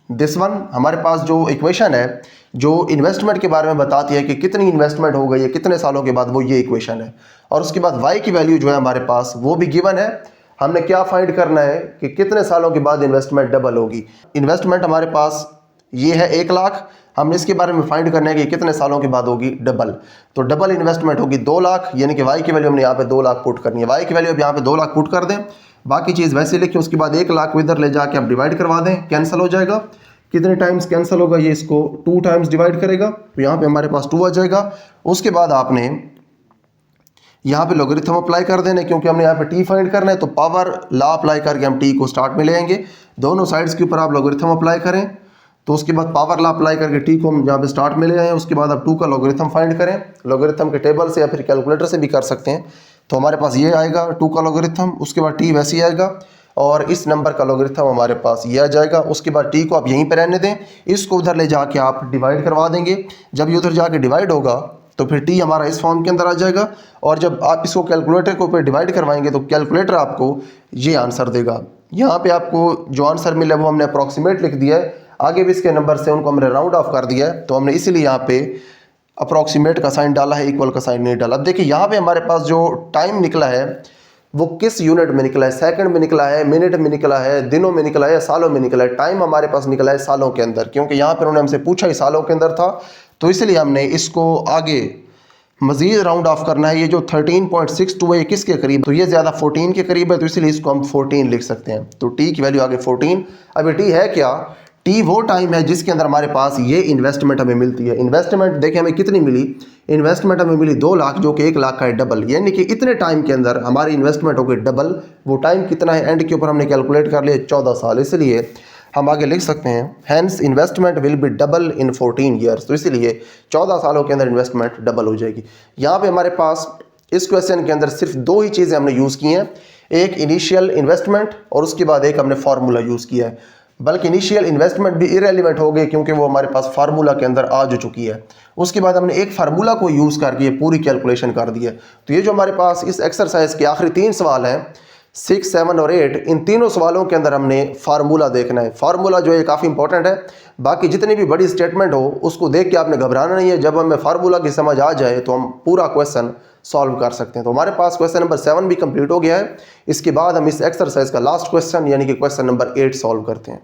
this one, हमारे पास जो इक्वेशन है जो इन्वेस्टमेंट के बारे में बताती है कि कितनी इन्वेस्टमेंट हो गई है कितने सालों के बाद, वो ये इक्वेशन है। और उसके बाद Y की वैल्यू जो है हमारे पास वो भी गिवन है। हमने क्या फाइंड करना है कि कितने सालों के बाद इन्वेस्टमेंट डबल होगी। इन्वेस्टमेंट हमारे पास ये है 1 लाख, हमने इसके बारे में फाइंड करना है कि कितने सालों के बाद होगी डबल। तो डबल इन्वेस्टमेंट होगी 2 लाख, यानी कि Y की वैल्यू हमने यहाँ पे 2 लाख पुट करनी है। Y की वैल्यू अब यहाँ पे 2 लाख पुट कर दें, बाकी चीज़ वैसे लिखें। उसके बाद 1 लाख को इधर ले जाके आप डिवाइड करवा दें, कैंसिल हो जाएगा। कितने टाइम्स कैंसिल होगा, ये इसको 2 टाइम्स डिवाइड करेगा, तो यहाँ पे हमारे पास 2 आ जाएगा। उसके बाद आपने यहाँ पे लॉगरिथम अप्लाई कर देना, क्योंकि हमने यहाँ पे T फाइंड करना है, तो पावर लॉ अप्लाई करके हम T को स्टार्ट में ले आएंगे। दोनों साइड्स के ऊपर आप लॉगरिथम अप्लाई करें, तो उसके बाद पावर लॉ अप्लाई करके T को हम यहाँ पे स्टार्ट में ले आए। उसके बाद आप 2 का लॉगरिथम फाइंड करें, लॉगरिथम के टेबल से या फिर कैलकुलेटर से भी कर सकते हैं। तो हमारे पास ये आएगा 2 का लॉगरिथम, उसके बाद T वैसे ही आएगा और इस नंबर का लॉगरिथम हमारे पास ये आ जाएगा। उसके बाद T को आप यहीं पर रहने दें, इसको उधर ले जाके आप डिवाइड करवा देंगे। जब ये उधर जाके डिवाइड होगा तो फिर T हमारा इस फॉर्म के अंदर आ जाएगा, और जब आप इसको कैलकुलेटर के ऊपर डिवाइड करवाएंगे तो कैलकुलेटर आपको ये आंसर देगा। यहाँ पे आपको जो आंसर मिला वो हमने अप्रॉक्सीमेट लिख दिया है, आगे भी इसके नंबर से उनको हमने राउंड ऑफ कर दिया है, तो हमने इसीलिए यहाँ पे अप्रॉक्सीमेट का साइन डाला है, इक्वल का साइन नहीं डाला। अब देखिए यहाँ पे हमारे पास जो टाइम निकला है वो किस यूनिट में निकला है, सेकंड में निकला है, मिनट में निकला है, दिनों में निकला है या सालों में निकला है। टाइम हमारे पास निकला है सालों के अंदर, क्योंकि यहाँ पर उन्होंने हमसे पूछा ही सालों के अंदर था, तो इसलिए हमने इसको आगे मजीद राउंड ऑफ करना है। ये जो 13.62 है ये किसके करीब, तो ये ज़्यादा 14 के करीब है, तो इसलिए इसको हम 14 लिख सकते हैं। तो टी की वैल्यू आगे 14। अब ये टी है क्या, टी वो टाइम है जिसके अंदर हमारे पास ये इन्वेस्टमेंट हमें मिलती है। इन्वेस्टमेंट देखें हमें कितनी मिली, इन्वेस्टमेंट हमें मिली 2 लाख, जो कि 1 लाख का है डबल, यानी कि इतने टाइम के अंदर हमारी इन्वेस्टमेंट हो गई डबल। वो टाइम कितना है, एंड के ऊपर हमने कैलकुलेट कर लिया 14 साल, इसलिए हम आगे लिख सकते हैं hence investment will be double in 14 years. तो इसीलिए 14 सालों के अंदर इन्वेस्टमेंट डबल हो जाएगी। यहाँ पे हमारे पास इस क्वेश्चन के अंदर सिर्फ 2 ही चीज़ें हमने यूज़ की हैं, एक इनिशियल इन्वेस्टमेंट और उसके बाद एक हमने फार्मूला यूज़ किया है। बल्कि इनिशियल इन्वेस्टमेंट भी इरेलीवेंट हो गई क्योंकि वो हमारे पास फार्मूला के अंदर आ जो चुकी है। उसके बाद हमने एक फार्मूला को यूज़ करके ये पूरी कैलकुलेशन कर दी है। तो ये जो हमारे पास इस एक्सरसाइज के आखिरी 3 सवाल हैं 6, 7 और 8, इन तीनों सवालों के अंदर हमने फार्मूला देखना है। फार्मूला जो है काफ़ी इंपॉर्टेंट है। बाकी जितनी भी बड़ी स्टेटमेंट हो उसको देख के आपने घबराना नहीं है, जब हमें फार्मूला की समझ आ जाए तो हम पूरा क्वेश्चन सॉल्व कर सकते हैं। तो हमारे पास क्वेश्चन नंबर 7 भी कंप्लीट हो गया है। इसके बाद हम इस एक्सरसाइज का लास्ट क्वेश्चन यानी कि क्वेश्चन नंबर 8 सॉल्व करते हैं।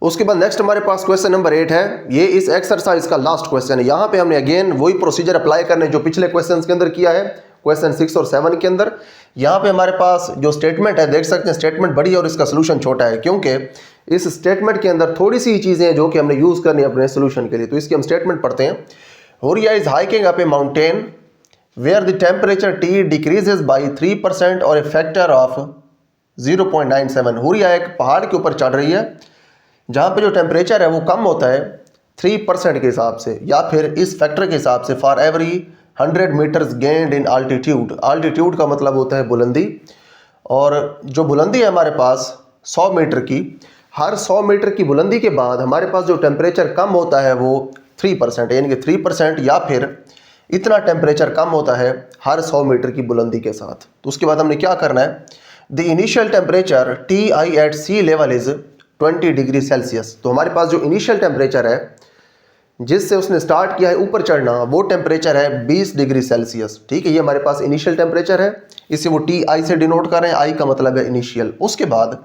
उसके बाद नेक्स्ट हमारे पास क्वेश्चन नंबर 8 है। ये इस एक्सरसाइज का लास्ट क्वेश्चन है। यहाँ पे हमने अगेन वही प्रोसीजर अप्लाई करने जो पिछले क्वेश्चन के अंदर किया है, क्वेश्चन 6 और 7 के अंदर। यहाँ पे हमारे पास जो स्टेटमेंट है, देख सकते हैं स्टेटमेंट बड़ी है और इसका सोल्यूशन छोटा है, क्योंकि इस स्टेटमेंट के अंदर थोड़ी सी चीज़ें हैं जो कि हमने यूज़ करनी है अपने सोल्यूशन के लिए। तो इसकी हम स्टेटमेंट पढ़ते हैं। हुरिया is hiking up a mountain where the temperature T decreases by 3% और ए फैक्टर ऑफ 0.97। हुरिया एक पहाड़ के ऊपर चढ़ रही है जहाँ पे जो टेम्परेचर है वो कम होता है 3% के हिसाब से, या फिर इस फैक्टर के हिसाब से for every 100 metres gained in altitude. Altitude का मतलब होता है बुलंदी, और जो बुलंदी है हमारे पास 100 मीटर की, हर 100 मीटर की बुलंदी के बाद हमारे पास जो टेम्परेचर कम होता है वो 3%, यानी कि 3% या फिर इतना टेम्परेचर कम होता है हर 100 मीटर की बुलंदी के साथ। तो उसके बाद हमने क्या करना है, the initial temperature T I at sea level is 20 degree Celsius. तो हमारे पास जो इनिशियल टेम्परेचर है जिससे उसने स्टार्ट किया है ऊपर चढ़ना, वो टेम्परेचर है 20 डिग्री सेल्सियस। ठीक है, ये हमारे पास इनिशियल टेम्परेचर है, इसे वो टी आई से डिनोट कर रहे हैं, आई का मतलब है इनिशियल। उसके बाद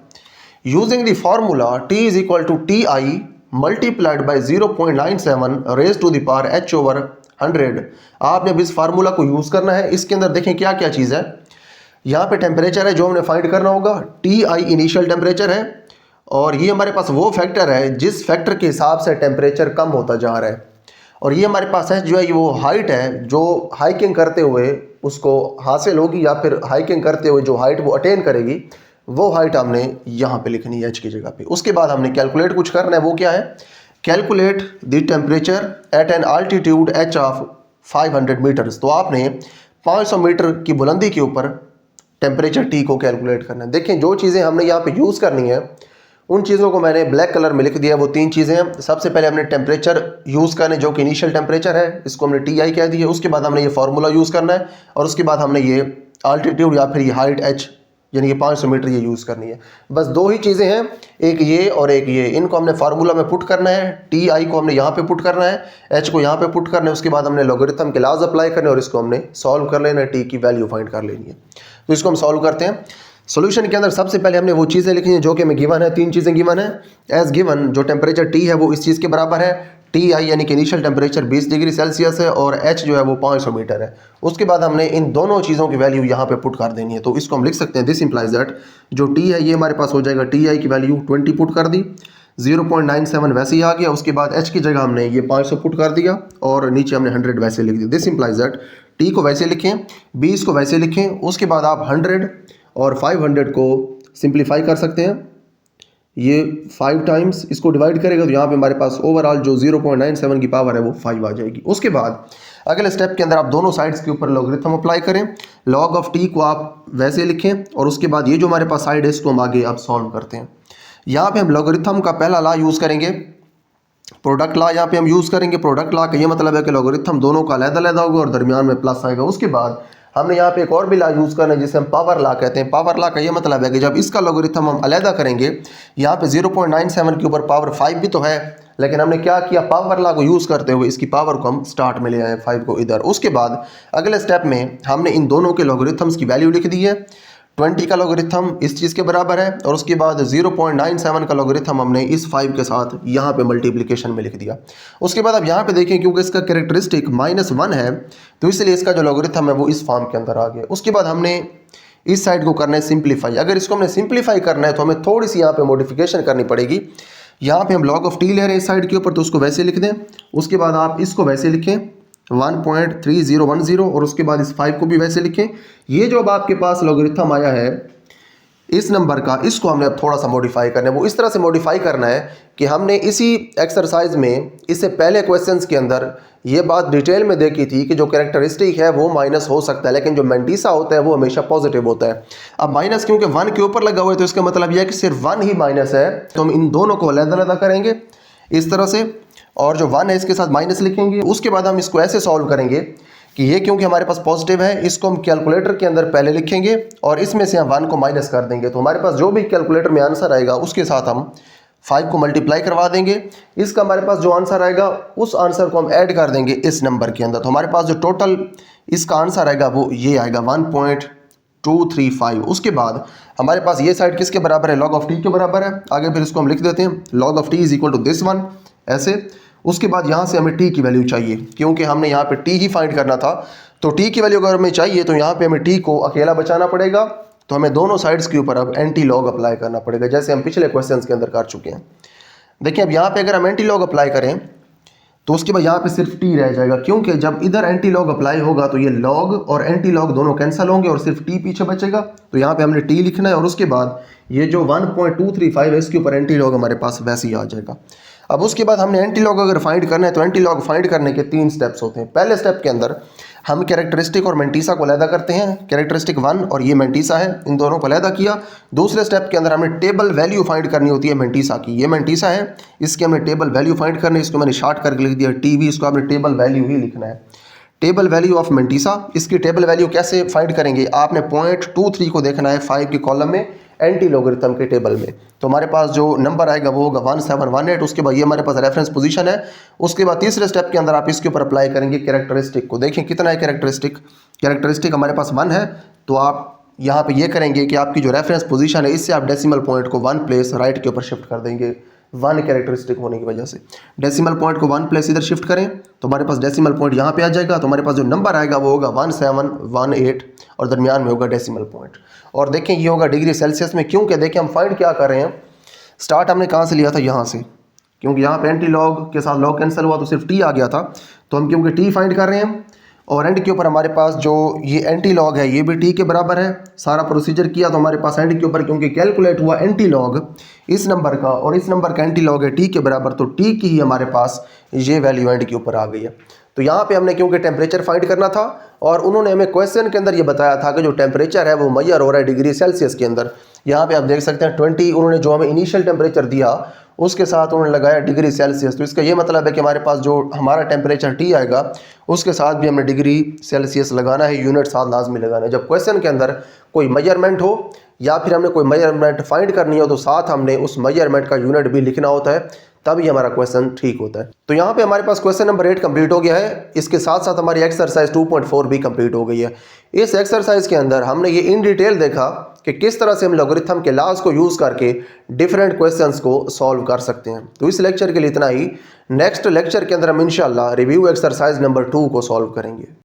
using the formula T is equal to T I multiplied by 0.97 raise to the power H over 100। आपने अब इस फार्मूला को यूज़ करना है। इसके अंदर देखें क्या क्या चीज़ है। यहाँ पे टेम्परेचर है जो हमने फाइंड करना होगा, टी आई इनिशियल टेम्परेचर है, और ये हमारे पास वो फैक्टर है जिस फैक्टर के हिसाब से टेम्परेचर कम होता जा रहा है, और ये हमारे पास है जो है वो हाइट है जो हाइकिंग करते हुए उसको हासिल होगी, या फिर हाइकिंग करते हुए जो हाइट वो अटेन करेगी, वो हाइट हमने यहाँ पे लिखनी है एच की जगह पे। उसके बाद हमने कैलकुलेट कुछ करना है, वो क्या है, calculate the temperature at an altitude H of 500 metres. तो आपने 500 मीटर की बुलंदी के ऊपर टेम्परेचर टी को कैलकुलेट करना है। देखें जो चीज़ें हमने यहाँ पे यूज़ करनी है उन चीज़ों को मैंने ब्लैक कलर में लिख दिया। वो 3 चीज़ें हैं। सबसे पहले हमने टेम्परेचर यूज़ करना है जो कि इनिशियल टेम्परेचर है, इसको हमने टी आई कह दिया। उसके बाद हमने ये फार्मूला यूज़ करना है, और उसके बाद हमने ये आल्टीट्यूड या फिर ये हाइट एच यानी कि 500 मीटर ये यूज़ करनी है। बस 2 ही चीज़ें हैं, एक ये और एक ये। इनको हमने फार्मूला में पुट करना है, टी आई को हमने यहाँ पे पुट करना है, एच को यहाँ पे पुट करना है। उसके बाद हमने लॉगरिथम के लॉज अप्लाई करने और इसको हमने सॉल्व कर लेना है, टी की वैल्यू फाइंड कर लेनी है। तो इसको हम सॉल्व करते हैं। सॉल्यूशन के अंदर सबसे पहले हमने वो चीज़ें लिखी हैं जो कि हमें गिवन है। 3 चीज़ें गिवन है। एज गिवन जो टेम्परेचर टी है वो इस चीज़ के बराबर है, टी आई यानी कि इनिशियल टेम्परेचर 20 डिग्री सेल्सियस है, और एच जो है वो 500 मीटर है। उसके बाद हमने इन दोनों चीज़ों की वैल्यू यहाँ पे पुट कर देनी है। तो इसको हम लिख सकते हैं, दिस इंप्लाइज दैट जो टी है ये हमारे पास हो जाएगा, टी आई की वैल्यू 20 पुट कर दी, 0.97 वैसे ही आ गया। उसके बाद एच की जगह हमने ये 500 पुट कर दिया, और नीचे हमने 100 वैसे लिख दिया। दिस इंप्लाइज दैट टी को वैसे लिखें, 20 को वैसे लिखें, उसके बाद आप 100 और 500 को सिंप्लीफाई कर सकते हैं। ये 5 टाइम्स इसको डिवाइड करेगा तो यहाँ पे हमारे पास ओवरऑल जो 0.97 की पावर है वो 5 आ जाएगी। उसके बाद अगले स्टेप के अंदर आप दोनों साइड्स के ऊपर लॉगरिथम अप्लाई करें। लॉग ऑफ टी को आप वैसे लिखें, और उसके बाद ये जो हमारे पास साइड है इसको हम आगे अब सॉल्व करते हैं। यहाँ पे हम लॉगरिथम का पहला लॉ यूज़ करेंगे, प्रोडक्ट लॉ यहाँ पे हम यूज़ करेंगे। प्रोडक्ट लॉ का ये मतलब है कि लॉगरिथम दोनों का अलग-अलग होगा और दरमियान में प्लस आएगा। उसके बाद हमने यहाँ पे एक और भी लॉ यूज़ करना है जिसे हम पावर लॉ कहते हैं। पावर लॉ का ये मतलब है कि जब इसका लॉगरिथम हम अलहदा करेंगे, यहाँ पे 0.97 के ऊपर पावर 5 भी तो है, लेकिन हमने क्या किया, पावर लॉ को यूज़ करते हुए इसकी पावर को हम स्टार्ट में ले आए, 5 को इधर। उसके बाद अगले स्टेप में हमने इन दोनों के लॉगरिथम्स की वैल्यू लिख दी है। 20 का लॉगरिथम इस चीज़ के बराबर है और उसके बाद 0.97 का लॉगरिथम हमने इस 5 के साथ यहाँ पे मल्टीप्लिकेशन में लिख दिया। उसके बाद अब यहाँ पे देखें क्योंकि इसका कैरेक्टरिस्टिक -1 है तो इसलिए इसका जो लॉगरिथम है वो इस फॉर्म के अंदर आ गया। उसके बाद हमने इस साइड को करना है सिंप्लीफाई। अगर इसको हमने सिंप्लीफाई करना है तो हमें थोड़ी सी यहाँ पे मॉडिफिकेशन करनी पड़ेगी। यहाँ पे हम log ऑफ t ले रहे हैं इस साइड के ऊपर तो उसको वैसे लिख दें। उसके बाद आप इसको वैसे लिखें 1.3010 और उसके बाद इस 5 को भी वैसे लिखें। ये जो अब आपके पास लॉगरिथम आया है इस नंबर का, इसको हमने अब थोड़ा सा मॉडिफाई करना है। वो इस तरह से मॉडिफाई करना है कि हमने इसी एक्सरसाइज में इससे पहले क्वेश्चंस के अंदर ये बात डिटेल में देखी थी कि जो कैरेक्टरिस्टिक है वो माइनस हो सकता है लेकिन जो मेंटिसा होता है वो हमेशा पॉजिटिव होता है। अब माइनस क्योंकि 1 के ऊपर लगा हुआ है तो इसका मतलब यह है कि सिर्फ 1 ही माइनस है, तो हम इन दोनों को अलग-अलग करेंगे इस तरह से और जो 1 है इसके साथ माइनस लिखेंगे। उसके बाद हम इसको ऐसे सॉल्व करेंगे कि ये क्योंकि हमारे पास पॉजिटिव है इसको हम कैलकुलेटर के अंदर पहले लिखेंगे और इसमें से हम 1 को माइनस कर देंगे तो हमारे पास जो भी कैलकुलेटर में आंसर आएगा उसके साथ हम 5 को मल्टीप्लाई करवा देंगे। इसका हमारे पास जो आंसर आएगा उस आंसर को हम ऐड कर देंगे इस नंबर के अंदर, तो हमारे पास जो टोटल इसका आंसर आएगा वो ये आएगा 1.235। उसके बाद हमारे पास ये साइड किसके बराबर है, log ऑफ t के बराबर है। आगे फिर इसको हम लिख देते हैं log of t is equal to this one ऐसे। उसके बाद यहाँ से हमें t की वैल्यू चाहिए क्योंकि हमने यहाँ पे t ही फाइंड करना था, तो t की वैल्यू अगर हमें चाहिए तो यहाँ पे हमें t को अकेला बचाना पड़ेगा, तो हमें दोनों साइड्स के ऊपर अब एंटी लॉग अप्लाई करना पड़ेगा जैसे हम पिछले क्वेश्चंस के अंदर कर चुके हैं। देखिए अब यहाँ पे अगर हम एंटी लॉग अप्लाई करें तो उसके बाद यहाँ पे सिर्फ t रह जाएगा क्योंकि जब इधर एंटी लॉग अप्लाई होगा तो ये लॉग और एंटी लॉग दोनों कैंसिल होंगे और सिर्फ t पीछे बचेगा, तो यहाँ पे हमने t लिखना है और उसके बाद ये जो 1.235 है इसके ऊपर एंटी लॉग हमारे पास वैसे ही आ जाएगा। अब उसके बाद हमने एंटी लॉग अगर फाइंड करना है तो एंटी लॉग फाइंड करने के 3 स्टेप्स होते हैं। पहले स्टेप के अंदर हम कैरेक्टरिस्टिक और मेंटिसा को अलहदा करते हैं, कैरेक्टरिस्टिक 1 और ये मेंटिसा है, इन दोनों को अलहदा किया। दूसरे स्टेप के अंदर हमें टेबल वैल्यू फाइंड करनी होती है मेंटिसा की, ये मेंटिसा है इसके हमें टेबल वैल्यू फाइंड करनी है, इसको मैंने शॉर्ट करके लिख दिया टीवी, इसको आपने टेबल वैल्यू ही लिखना है, टेबल वैल्यू ऑफ मेंटिसा। इसकी टेबल वैल्यू कैसे फाइंड करेंगे, आपने 0.23 को देखना है 5 के कॉलम में एंटी लॉगरिथम के टेबल में, तो हमारे पास जो नंबर आएगा वो होगा 1718। उसके बाद ये हमारे पास रेफरेंस पोजीशन है। उसके बाद तीसरे स्टेप के अंदर आप इसके ऊपर अप्लाई करेंगे कैरेक्टरिस्टिक को। देखें कितना है कैरेक्टरिस्टिक हमारे पास 1 है, तो आप यहाँ पे ये करेंगे कि आपकी जो रेफरेंस पोजीशन है इससे आप डेसिमल पॉइंट को 1 प्लेस राइट के ऊपर शिफ्ट कर देंगे। 1 कैरेक्टरिस्टिक होने की वजह से डेसिमल पॉइंट को 1 प्लेस इधर शिफ्ट करें तो हमारे पास डेसिमल पॉइंट यहाँ पे आ जाएगा, तो हमारे पास जो नंबर आएगा वो होगा 1718 और दरमियान में होगा डेसिमल पॉइंट। और देखें ये होगा डिग्री सेल्सियस में, क्योंकि देखें हम फाइंड क्या कर रहे हैं, स्टार्ट हमने कहाँ से लिया था, यहाँ से, क्योंकि यहाँ पे एंटी लॉग के साथ लॉग कैंसिल हुआ तो सिर्फ टी आ गया था, तो हम क्योंकि टी फाइंड कर रहे हैं और एंड के ऊपर हमारे पास जो ये एंटी लॉग है ये भी टी के बराबर है। सारा प्रोसीजर किया तो हमारे पास एंड के ऊपर क्योंकि कैलकुलेट हुआ एंटी लॉग इस नंबर का और इस नंबर का एंटी लॉग है टी के बराबर, तो टी की ही हमारे पास ये वैल्यू एंड के ऊपर आ गई है। तो यहाँ पे हमने क्योंकि टेम्परेचर फाइंड करना था और उन्होंने हमें क्वेश्चन के अंदर ये बताया था कि जो टेम्परेचर है वो मेजर हो रहा है डिग्री सेल्सियस के अंदर। यहाँ पे आप देख सकते हैं 20 उन्होंने जो हमें इनिशियल टेम्परेचर दिया उसके साथ उन्होंने लगाया डिग्री सेल्सियस, तो इसका ये मतलब है कि हमारे पास जो हमारा टेम्परेचर टी आएगा उसके साथ भी हमें डिग्री सेल्सियस लगाना है, यूनिट साथ लाजमी लगाना है। जब क्वेश्चन के अंदर कोई मेजरमेंट हो या फिर हमने कोई मेजरमेंट फाइंड करनी हो तो साथ हमने उस मेजरमेंट का यूनिट भी लिखना होता है, तभी हमारा क्वेश्चन ठीक होता है। तो यहाँ पे हमारे पास क्वेश्चन नंबर 8 कंप्लीट हो गया है। इसके साथ साथ हमारी एक्सरसाइज 2.4 भी कंप्लीट हो गई है। इस एक्सरसाइज के अंदर हमने ये इन डिटेल देखा कि किस तरह से हम लॉगरिथम के लॉज को यूज़ करके डिफरेंट क्वेश्चंस को सॉल्व कर सकते हैं। तो इस लेक्चर के लिए इतना ही। नेक्स्ट लेक्चर के अंदर हम इंशाल्लाह रिव्यू एक्सरसाइज नंबर 2 को सॉल्व करेंगे।